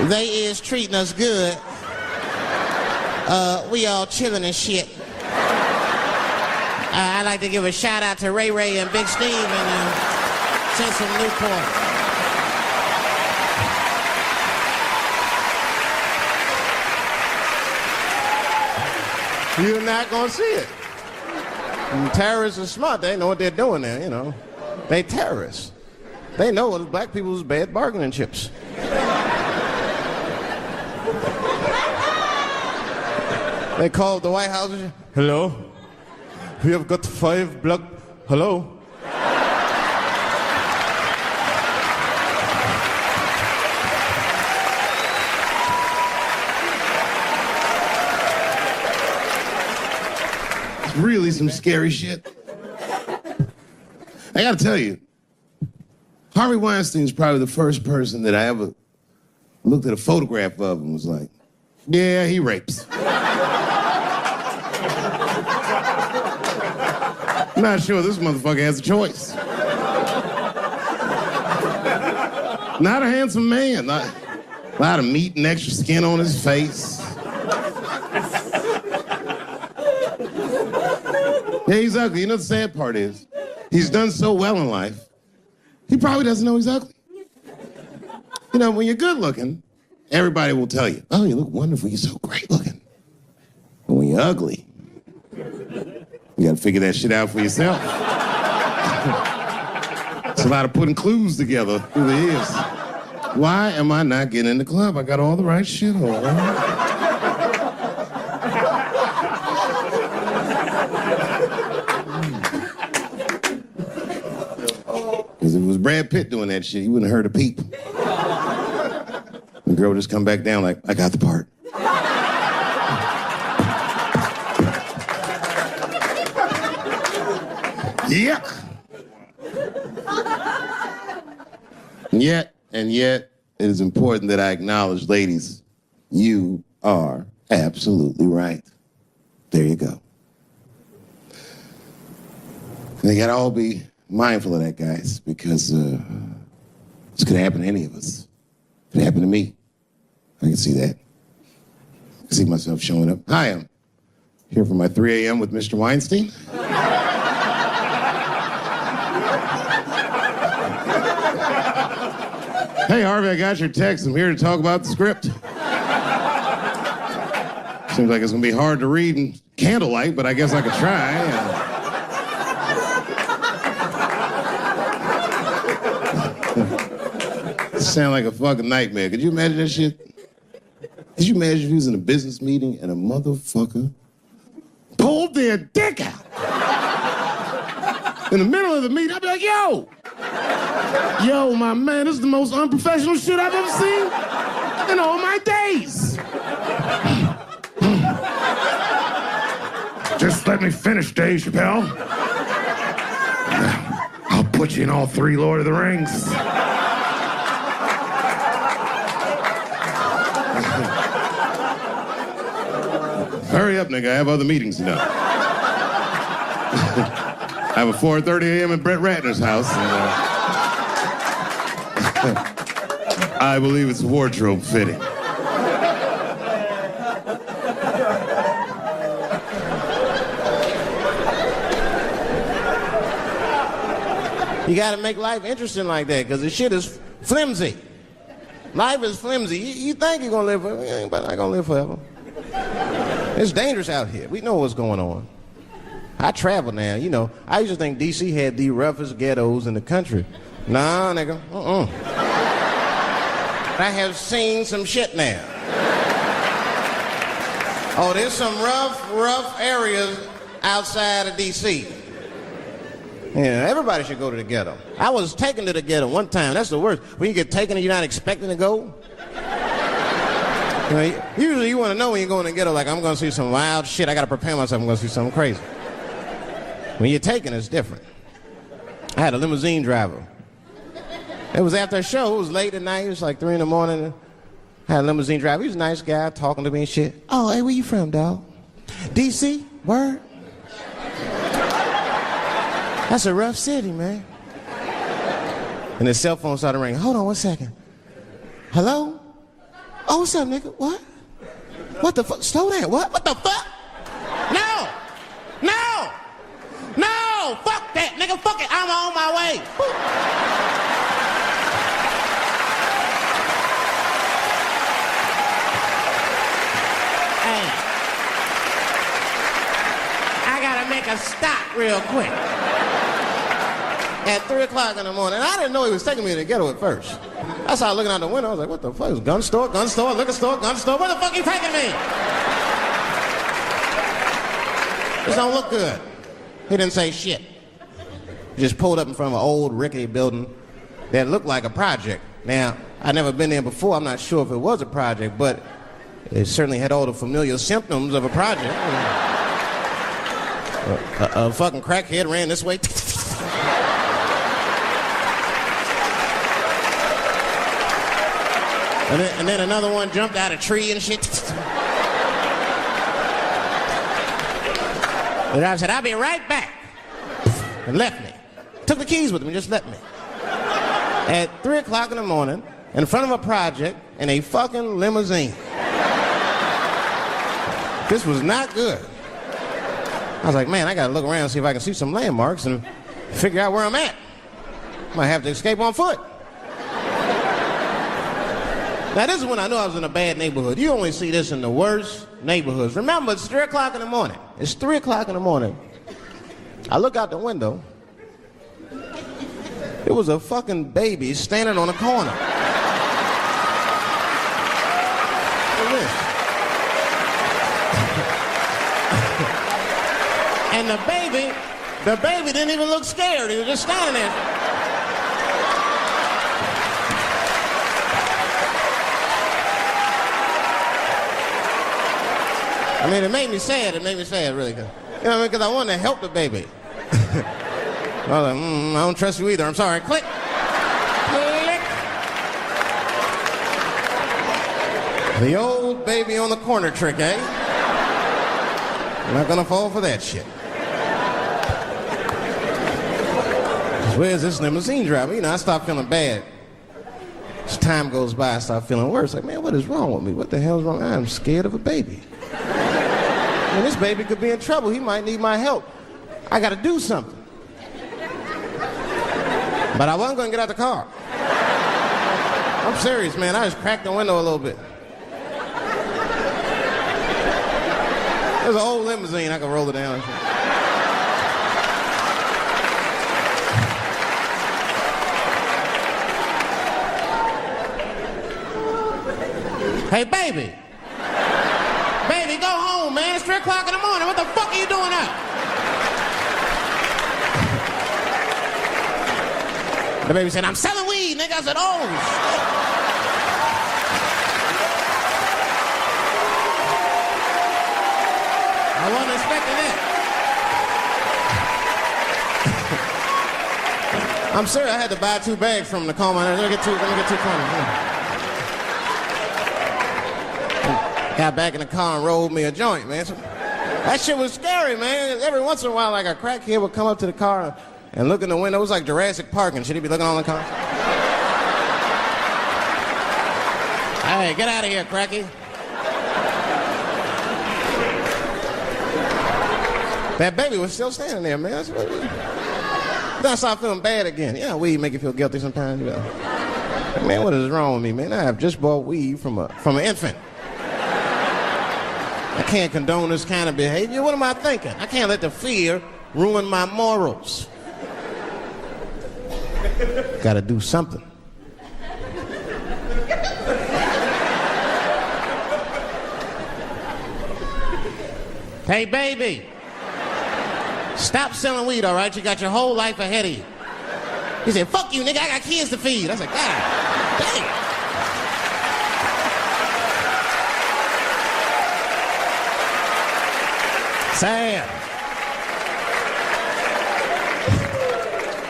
S5: They is treating us good. We all chilling and shit. I'd like to give a shout out to Ray Ray and Big Steve and Central Newport. You're not gonna see it. And terrorists are smart. They know what they're doing there, you know. They terrorists. They know black people's bad bargaining chips. They called the White House. Hello? We have got 5 black... Hello?
S2: It's really some scary shit. I gotta tell you, Harvey Weinstein's probably the first person that I ever looked at a photograph of and was like, yeah, he rapes. I'm not sure this motherfucker has a choice. Not a handsome man. Not, a lot of meat and extra skin on his face. Yeah, he's ugly. You know the sad part is, he's done so well in life, he probably doesn't know he's ugly. You know, when you're good looking, everybody will tell you, oh, you look wonderful, you're so great looking. But when you're ugly, you gotta figure that shit out for yourself. It's a lot of putting clues together through the years. Why am I not getting in the club? I got all the right shit on. Because if it was Brad Pitt doing that shit, he wouldn't have heard a peep. The girl would just come back down like, I got the part. Yuck. And yet, it is important that I acknowledge, ladies, you are absolutely right. There you go. They gotta all be mindful of that, guys, because this could happen to any of us. It could happen to me. I can see that. I can see myself showing up. Hi, I'm here for my 3 a.m. with Mr. Weinstein. Hey, Harvey, I got your text. I'm here to talk about the script. Seems like it's going to be hard to read in candlelight, but I guess I could try. Sound like a fucking nightmare. Could you imagine that shit? Could you imagine if you was in a business meeting and a motherfucker pulled their dick out? In the middle of the meeting, I'd be like, yo, my man, this is the most unprofessional shit I've ever seen in all my days. Just let me finish, Dave Chappelle. I'll put you in all 3 Lord of the Rings. Hurry up, nigga. I have other meetings tonight. I have a 4:30 a.m. at Brett Ratner's house. And, I believe it's wardrobe fitting.
S5: You gotta make life interesting like that, because the shit is flimsy. Life is flimsy. You think you're gonna live forever, you ain't not gonna live forever. It's dangerous out here. We know what's going on. I travel now, you know. I used to think D.C. had the roughest ghettos in the country. Nah, nigga, I have seen some shit now. Oh, there's some rough areas outside of D.C. Yeah, everybody should go to the ghetto. I was taken to the ghetto one time. That's the worst. When you get taken and you're not expecting to go. You know, usually you want to know when you're going to the ghetto, like, I'm going to see some wild shit. I got to prepare myself. I'm going to see something crazy. When you're taken, it's different. I had a limousine driver. It was after a show. It was late at night. It was like 3 in the morning. I had a limousine driver. He was a nice guy talking to me and shit. Oh, hey, where you from, dog? D.C.? Word? That's a rough city, man. And his cell phone started ringing. Hold on 1 second. Hello? Oh, what's up, nigga? What? What the fuck? Slow down. What? What the fuck? No! No! No! Fuck that, nigga. Fuck it. I'm on my way. Hey. I gotta make a stop real quick. At 3 o'clock in the morning. I didn't know he was taking me to the ghetto at first. I started looking out the window. I was like, what the fuck? It's gun store, liquor store, gun store. Where the fuck are you taking me? This don't look good. He didn't say shit. He just pulled up in front of an old rickety building that looked like a project. Now, I'd never been there before. I'm not sure if it was a project, but it certainly had all the familiar symptoms of a project. A fucking crackhead ran this way. And then another one jumped out a tree and shit. The driver said, I'll be right back. And left me. Took the keys with him and just left me. At 3 o'clock in the morning, in front of a project, in a fucking limousine. This was not good. I was like, man, I gotta look around and see if I can see some landmarks and figure out where I'm at. Might have to escape on foot. Now, this is when I knew I was in a bad neighborhood. You only see this in the worst neighborhoods. Remember, it's 3 o'clock in the morning. It's 3 o'clock in the morning. I look out the window. There was a fucking baby standing on a corner. And the baby didn't even look scared. He was just standing there. I mean, it made me sad. It made me sad, really. You know what I mean? Because I wanted to help the baby. I was like, I don't trust you either. I'm sorry. Click. Click. The old baby on the corner trick, eh? I'm not going to fall for that shit. Where's this limousine driver? You know, I start feeling bad. As time goes by, I start feeling worse. Like, man, what is wrong with me? What the hell's wrong? I'm scared of a baby. And this baby could be in trouble. He might need my help. I got to do something. But I wasn't going to get out the car. I'm serious, man. I just cracked the window a little bit. There's an old limousine. I could roll it down. Hey, baby. Baby, go home, man. It's 3 o'clock in the morning. What the fuck are you doing up? The baby said, I'm selling weed, nigga. I said, oh, shit. I wasn't expecting that. I'm sorry, I had to buy 2 bags from him to calm my nerves. Let me get 2 coins. Got back in the car and rolled me a joint, man. So, that shit was scary, man. Every once in a while, like a crackhead would come up to the car and look in the window. It was like Jurassic Park, and should he be looking on the car? Hey, get out of here, cracky. That baby was still standing there, man. Then I started feeling bad again. Yeah, weed make you feel guilty sometimes. You know. Man, what is wrong with me, man? I have just bought weed from an infant. I can't condone this kind of behavior. What am I thinking? I can't let the fear ruin my morals. Gotta do something. Hey, baby. Stop selling weed, all right? You got your whole life ahead of you. He said, fuck you, nigga. I got kids to feed. I said, God damn. Sad.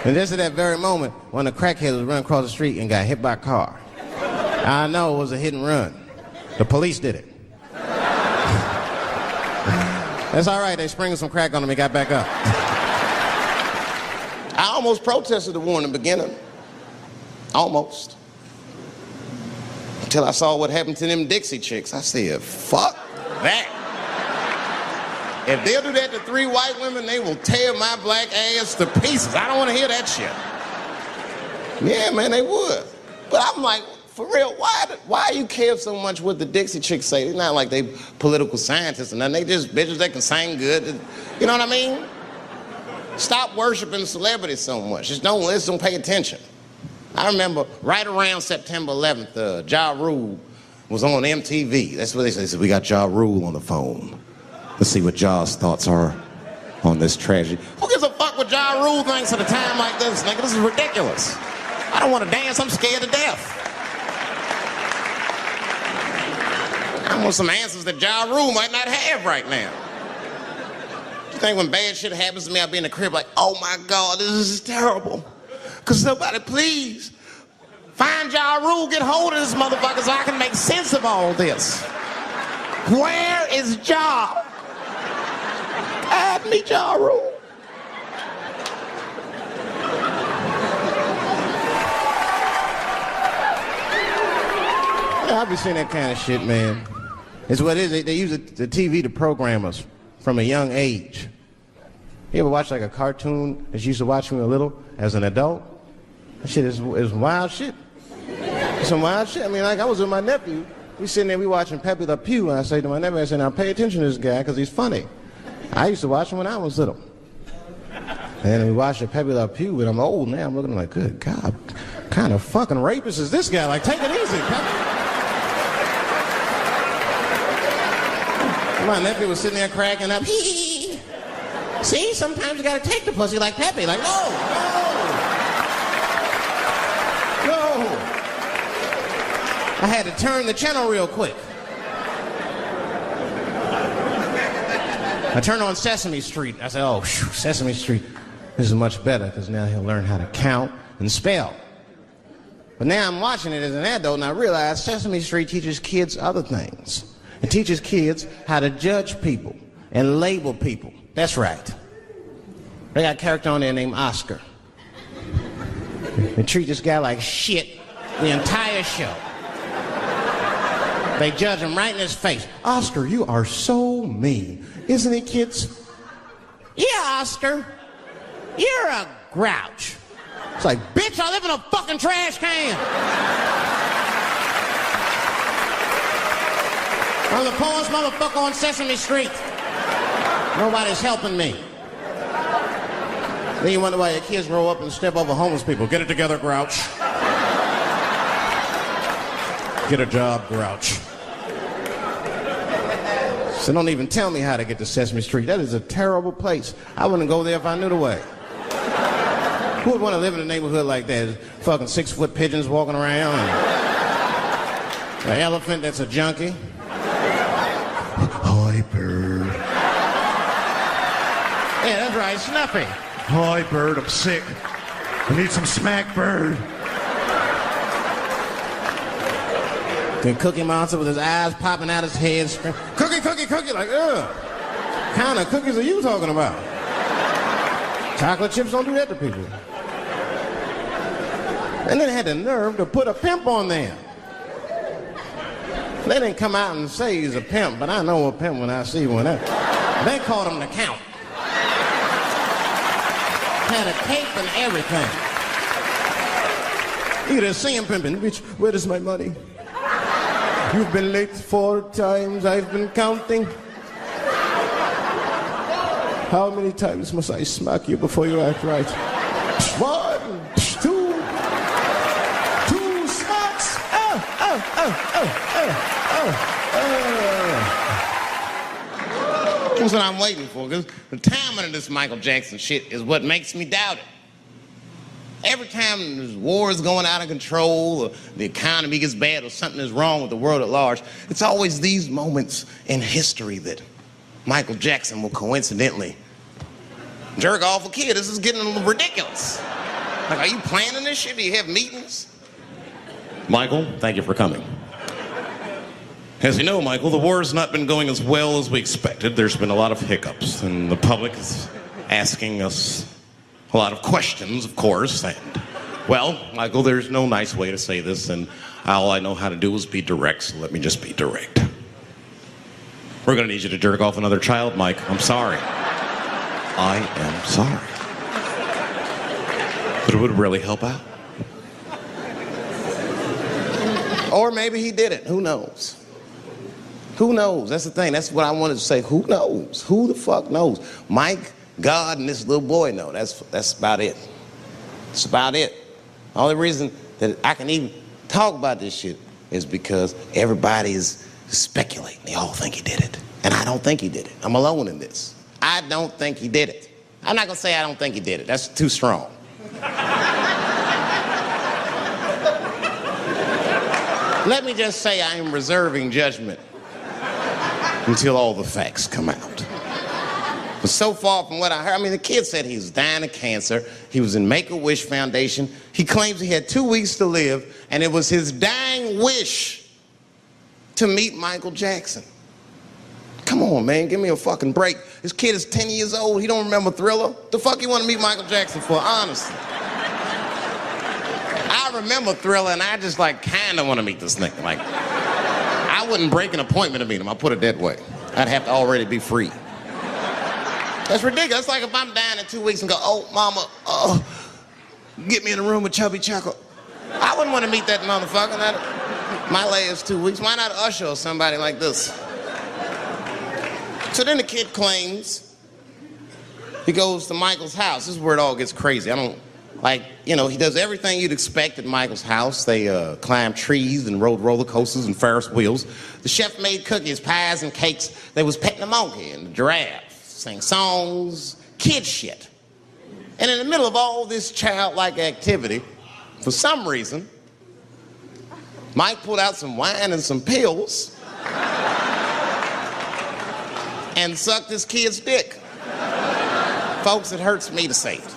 S5: And just at that very moment, one of the crackheads was running across the street and got hit by a car. I know it was a hit and run. The police did it. That's all right. They sprinkled some crack on him and got back up. I almost protested the war in the beginning. Almost. Until I saw what happened to them Dixie chicks. I said, fuck that. If they'll do that to 3 white women, they will tear my black ass to pieces. I don't want to hear that shit. Yeah, man, they would. But I'm like, for real, why you care so much what the Dixie chicks say? It's not like they political scientists or nothing. They just bitches that can sing good. You know what I mean? Stop worshiping celebrities so much. Just don't listen, don't pay attention. I remember right around September 11th, Ja Rule was on MTV. That's what they said. They said, we got Ja Rule on the phone. Let's see what Ja's thoughts are on this tragedy. Who gives a fuck what Ja Rule thinks at a time like this, nigga? This is ridiculous. I don't want to dance. I'm scared to death. I want some answers that Ja Rule might not have right now. You think when bad shit happens to me, I'll be in the crib like, oh my God, this is terrible. Cause somebody please find Ja Rule, get hold of this motherfucker so I can make sense of all this. Where is Ja? Add me Ja Rule. Yeah, I be seeing that kind of shit, man. It's what it is. They use the TV to program us from a young age. You ever watch like a cartoon that you used to watch when you were little as an adult? That shit is wild shit. It's some wild shit. I mean, like I was with my nephew. We sitting there, we watching Pepe Le Pew, and I say to my nephew, I say, now pay attention to this guy because he's funny. I used to watch him when I was little. And we watched Pepe Le Pew, but I'm old now. I'm looking like, good God, what kind of fucking rapist is this guy? Like, take it easy, Pepe. My nephew was sitting there cracking up. See, sometimes you gotta take the pussy like Pepe. Like, no. I had to turn the channel real quick. I turned on Sesame Street. I said, oh, Sesame Street, this is much better because now he'll learn how to count and spell. But now I'm watching it as an adult and I realize Sesame Street teaches kids other things. It teaches kids how to judge people and label people. That's right. They got a character on there named Oscar. They treat this guy like shit the entire show. They judge him right in his face. Oscar, you are so mean. Isn't he, kids? Yeah, Oscar. You're a grouch. It's like, bitch, I live in a fucking trash can. I'm the poorest motherfucker on Sesame Street. Nobody's helping me. Then you wonder why your kids grow up and step over homeless people. Get it together, grouch. Get a job, grouch. So don't even tell me how to get to Sesame Street. That is a terrible place. I wouldn't go there if I knew the way. Who would want to live in a neighborhood like that? Fucking 6-foot pigeons walking around. And an elephant that's a junkie.
S2: Hi, bird.
S5: Yeah, that's right, Snuffy.
S2: Hi, bird, I'm sick. I need some smack, bird.
S5: The Cookie Monster with his eyes popping out his head, screaming, cookie, cookie, cookie, like, ugh. What kind of cookies are you talking about? Chocolate chips don't do that to people. And then they had the nerve to put a pimp on there. They didn't come out and say he's a pimp, but I know a pimp when I see one. They called him the Count. Had a cape and everything. You just see him pimping. Bitch, where is my money? You've been late 4 times, I've been counting. How many times must I smack you before you act right? 1, 2 smacks. That's what I'm waiting for, because the timing of this Michael Jackson shit is what makes me doubt it. Every time this war is going out of control or the economy gets bad or something is wrong with the world at large, it's always these moments in history that Michael Jackson will coincidentally jerk off a kid. This is getting a little ridiculous. Like, are you planning this shit? Do you have meetings? Michael, thank you for coming. As you know, Michael, the war has not been going as well as we expected. There's been a lot of hiccups, and the public is asking us a lot of questions, of course, and, well, Michael, there's no nice way to say this, and all I know how to do is be direct, so let me just be direct. We're gonna need you to jerk off another child, Mike. I'm sorry. I am sorry. But it would really help out. Or maybe he did it. Who knows? Who knows? That's the thing. That's what I wanted to say. Who knows? Who the fuck knows? Mike, God, and this little boy know. That's about it. That's about it. The only reason that I can even talk about this shit is because everybody is speculating. They all think he did it. And I don't think he did it. I'm alone in this. I don't think he did it. I'm not gonna say I don't think he did it. That's too strong. Let me just say I am reserving judgment until all the facts come out. But so far from what I heard, I mean, the kid said he was dying of cancer. He was in Make-A-Wish Foundation. He claims he had 2 weeks to live, and it was his dying wish to meet Michael Jackson. Come on, man, give me a fucking break. This kid is 10 years old. He don't remember Thriller. The fuck you want to meet Michael Jackson for, honestly? I remember Thriller, and I just, like, kind of want to meet this nigga. Like, I wouldn't break an appointment to meet him. I'll put it that way. I'd have to already be free. That's ridiculous. It's like if I'm dying in 2 weeks and go, oh, mama, get me in a room with Chubby Chuckle. I wouldn't want to meet that motherfucker. My last 2 weeks. Why not Usher or somebody like this? So then the kid claims he goes to Michael's house. This is where it all gets crazy. I don't, like, you know, he does everything you'd expect at Michael's house. They climb trees and rode roller coasters and Ferris wheels. The chef made cookies, pies, and cakes. They was petting the monkey and the giraffe, sang songs, kid shit. And in the middle of all this childlike activity, for some reason, Mike pulled out some wine and some pills and sucked his kid's dick. Folks, it hurts me to say it.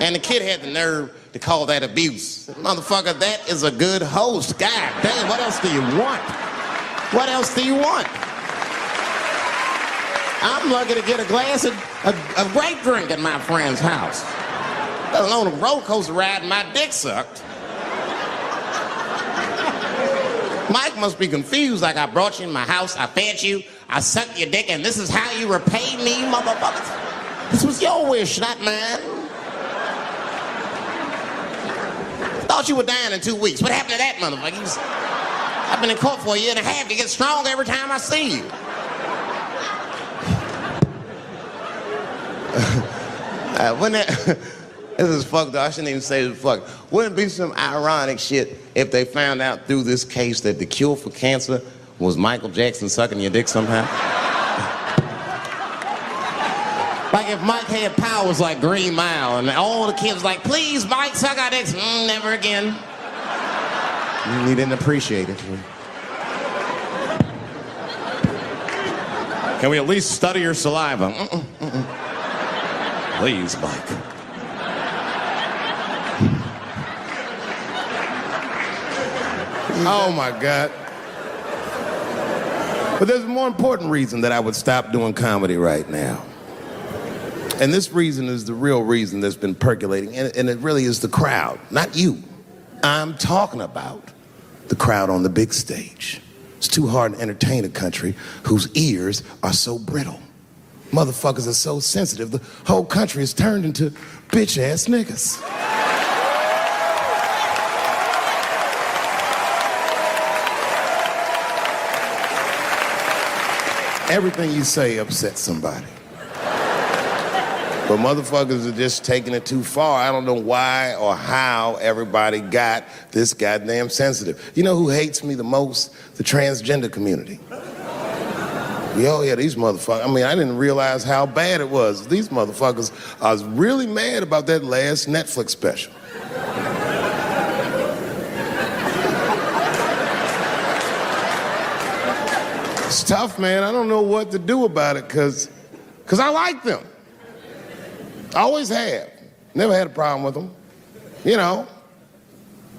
S5: And the kid had the nerve to call that abuse. Motherfucker, that is a good host. God damn, what else do you want? What else do you want? I'm lucky to get a glass of grape drink at my friend's house. Let alone a roller coaster ride and my dick sucked. Mike must be confused, like I brought you in my house, I fed you, I sucked your dick, and this is how you repay me, motherfuckers? This was your wish, not mine. Thought you were dying in 2 weeks. What happened to that motherfucker? I've been in court for 1.5 years. You get stronger every time I see you. This is fucked up. I shouldn't even say this fuck. Wouldn't it be some ironic shit if they found out through this case that the cure for cancer was Michael Jackson sucking your dick somehow? Like if Mike had powers like Green Mile and all the kids like, please, Mike, suck our dicks. Never again. He didn't appreciate it. Can we at least study your saliva? Please, Mike.
S2: Oh my God. But there's a more important reason that I would stop doing comedy right now. And this reason is the real reason that's been percolating, and it really is the crowd, not you. I'm talking about the crowd on the big stage. It's too hard to entertain a country whose ears are so brittle. Motherfuckers are so sensitive, the whole country is turned into bitch-ass niggas. Everything you say upsets somebody. But motherfuckers are just taking it too far. I don't know why or how everybody got this goddamn sensitive. You know who hates me the most? The transgender community. Oh yeah, these motherfuckers. I mean, I didn't realize how bad it was. These motherfuckers are really mad about that last Netflix special. It's tough, man. I don't know what to do about it because I like them. I always have. Never had a problem with them. You know,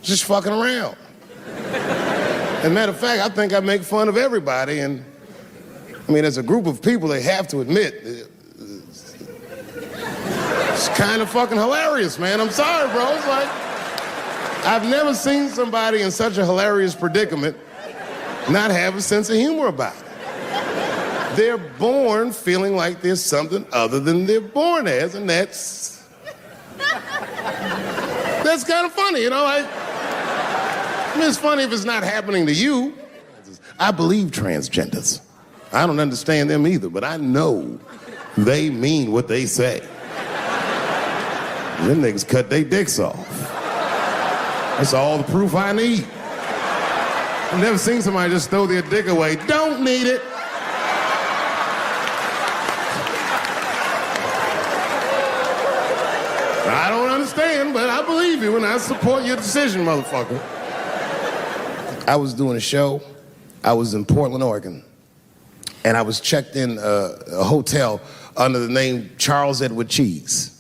S2: just fucking around. As a matter of fact, I think I make fun of everybody, and I mean, as a group of people, they have to admit. It's kind of fucking hilarious, man. I'm sorry, bro. It's like, I've never seen somebody in such a hilarious predicament not have a sense of humor about it. They're born feeling like there's something other than they're born as, and that's kind of funny, you know? I mean, it's funny if it's not happening to you. I believe transgenders. I don't understand them either, but I know they mean what they say. Them niggas cut their dicks off. That's all the proof I need. I've never seen somebody just throw their dick away. Don't need it. I don't understand, but I believe you and I support your decision, motherfucker. I was doing a show. I was in Portland, Oregon. And I was checked in a hotel under the name Charles Edward Cheese.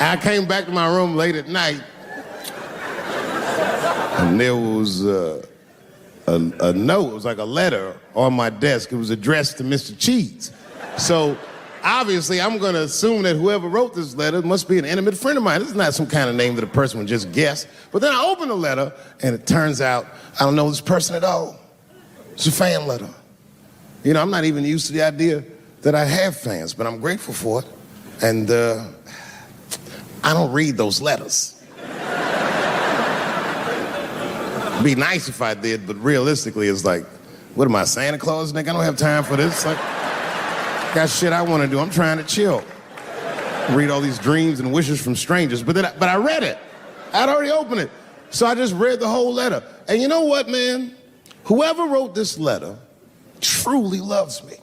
S2: I came back to my room late at night, and there was a note. It was like a letter on my desk. It was addressed to Mr. Cheese. So obviously, I'm going to assume that whoever wrote this letter must be an intimate friend of mine. This is not some kind of name that a person would just guess. But then I opened the letter, and it turns out I don't know this person at all. It's a fan letter. You know, I'm not even used to the idea that I have fans, but I'm grateful for it. And I don't read those letters. It'd be nice if I did, but realistically, it's like, what am I, Santa Claus, nigga? I don't have time for this. Like, got shit I want to do. I'm trying to chill. Read all these dreams and wishes from strangers. But I read it. I'd already opened it. So I just read the whole letter. And you know what, man? Whoever wrote this letter truly loves me.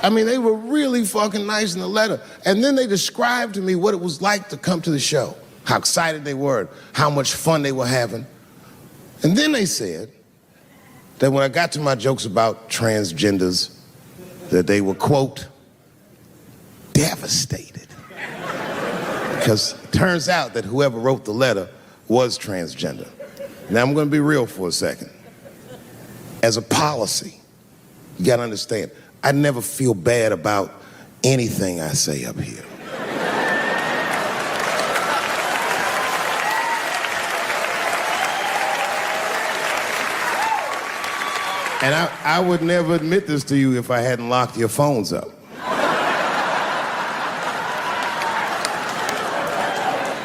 S2: I mean, they were really fucking nice in the letter. And then they described to me what it was like to come to the show, how excited they were, how much fun they were having. And then they said that when I got to my jokes about transgenders, that they were, quote, devastated. Because it turns out that whoever wrote the letter was transgender. Now, I'm going to be real for a second. As a policy, you got to understand, I never feel bad about anything I say up here. And I would never admit this to you if I hadn't locked your phones up.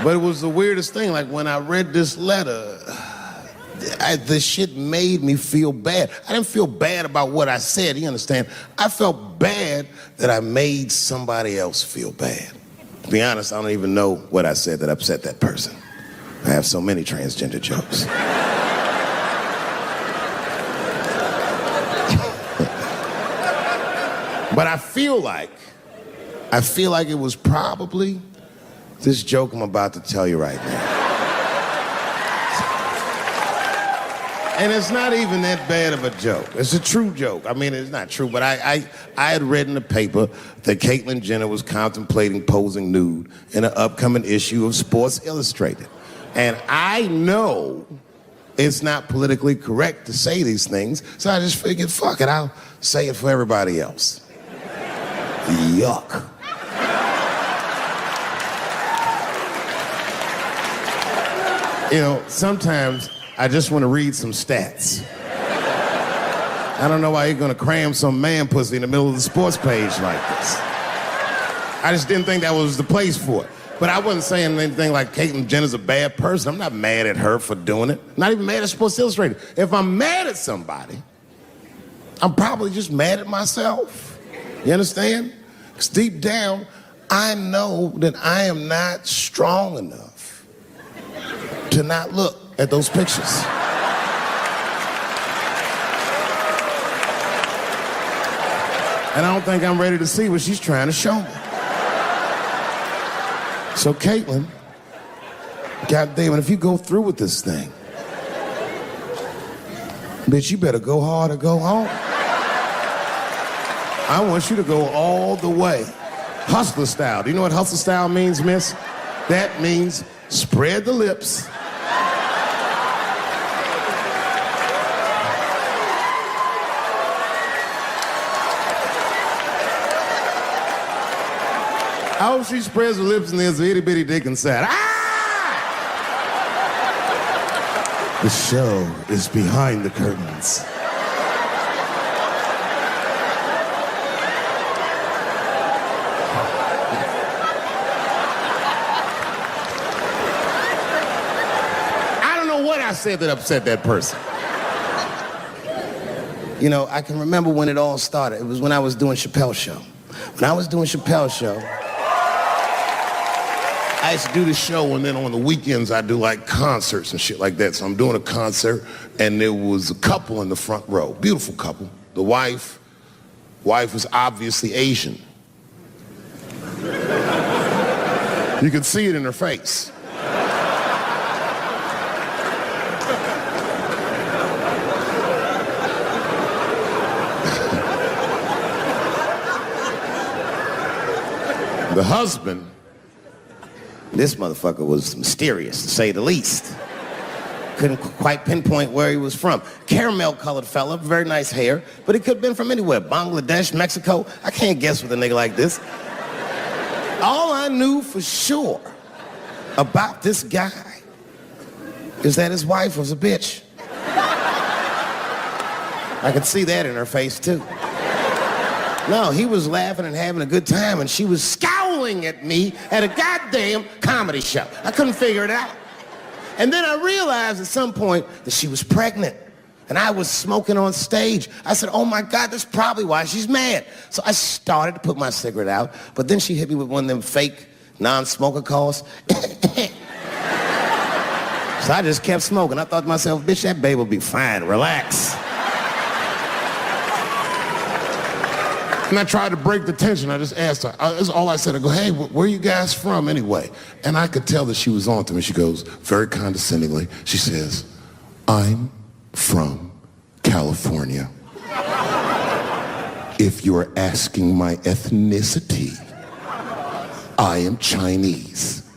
S2: But it was the weirdest thing. Like, when I read this letter, the shit made me feel bad. I didn't feel bad about what I said, you understand? I felt bad that I made somebody else feel bad. To be honest, I don't even know what I said that upset that person. I have so many transgender jokes. But I feel like it was probably this joke I'm about to tell you right now. And it's not even that bad of a joke. It's a true joke. I mean, it's not true, but I had read in the paper that Caitlyn Jenner was contemplating posing nude in an upcoming issue of Sports Illustrated. And I know it's not politically correct to say these things, so I just figured, fuck it, I'll say it for everybody else. Yuck. You know, sometimes I just want to read some stats. I don't know why you're gonna cram some man pussy in the middle of the sports page like this. I just didn't think that was the place for it. But I wasn't saying anything like Caitlyn Jenner's a bad person. I'm not mad at her for doing it. Not even mad at Sports Illustrated. If I'm mad at somebody, I'm probably just mad at myself. You understand? Because deep down, I know that I am not strong enough to not look at those pictures. And I don't think I'm ready to see what she's trying to show me. So Caitlyn, goddamn it, if you go through with this thing, bitch, you better go hard or go home. I want you to go all the way. Hustler style. Do you know what hustler style means, miss? That means spread the lips.
S1: I hope she spreads her lips and there's a itty bitty dick inside. Ah! The show is behind the curtains. I don't know what I said that upset that person.
S3: You know, I can remember when it all started. It was when I was doing Chappelle show. When I was doing Chappelle show,
S2: I used to do the show, and then on the weekends I do like concerts and shit like that. So I'm doing a concert, and there was a couple in the front row, beautiful couple. The wife was obviously Asian. You could see it in her face. The husband,
S3: this motherfucker was mysterious, to say the least. Couldn't quite pinpoint where he was from. Caramel-colored fella, very nice hair, but he could have been from anywhere. Bangladesh, Mexico. I can't guess with a nigga like this. All I knew for sure about this guy is that his wife was a bitch. I could see that in her face, too. No, he was laughing and having a good time, and she was scowling at me at a goddamn comedy show. I couldn't figure it out. And then I realized at some point that she was pregnant, and I was smoking on stage. I said, oh my God, that's probably why she's mad. So I started to put my cigarette out, but then she hit me with one of them fake non-smoker calls. So I just kept smoking. I thought to myself, bitch, that baby will be fine, relax.
S2: and I tried to break the tension. I just asked her. That's all I said. I go, hey, where are you guys from anyway? And I could tell that she was on to me. She goes, very condescendingly, she says, I'm from California. If you're asking my ethnicity, I am Chinese.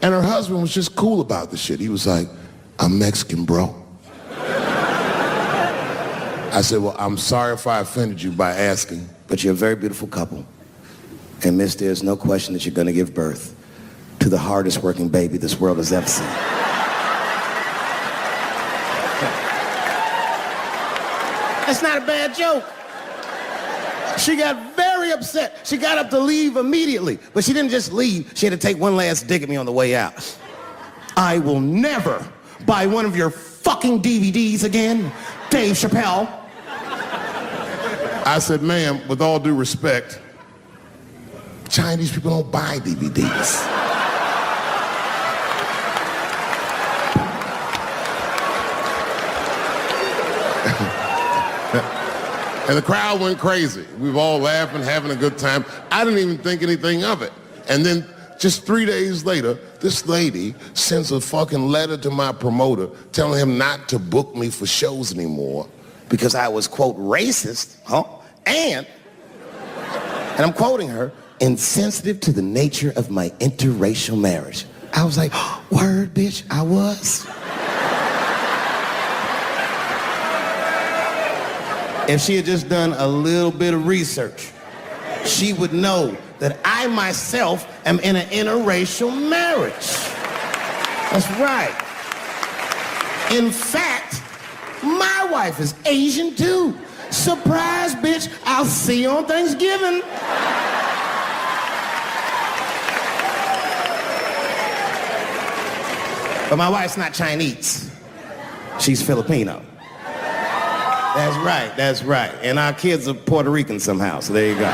S2: And her husband was just cool about the shit. He was like, I'm Mexican, bro. I said, well, I'm sorry if I offended you by asking.
S3: But you're a very beautiful couple. And miss, there's no question that you're gonna give birth to the hardest working baby this world has ever seen. That's not a bad joke. She got very upset. She got up to leave immediately. But she didn't just leave. She had to take one last dig at me on the way out. I will never buy one of your fucking DVDs again, Dave Chappelle.
S2: I said, ma'am, with all due respect, Chinese people don't buy DVDs. And the crowd went crazy. We were all laughing, having a good time. I didn't even think anything of it. And then just 3 days later, this lady sends a fucking letter to my promoter telling him not to book me for shows anymore
S3: because I was, quote, racist, and I'm quoting her, insensitive to the nature of my interracial marriage. I was like, word, bitch, I was. If she had just done a little bit of research, she would know that I myself am in an interracial marriage. That's right. In fact, my wife is Asian too. Surprise, bitch, I'll see you on Thanksgiving. But my wife's not Chinese. She's Filipino. That's right, that's right. And our kids are Puerto Rican somehow, so there you go.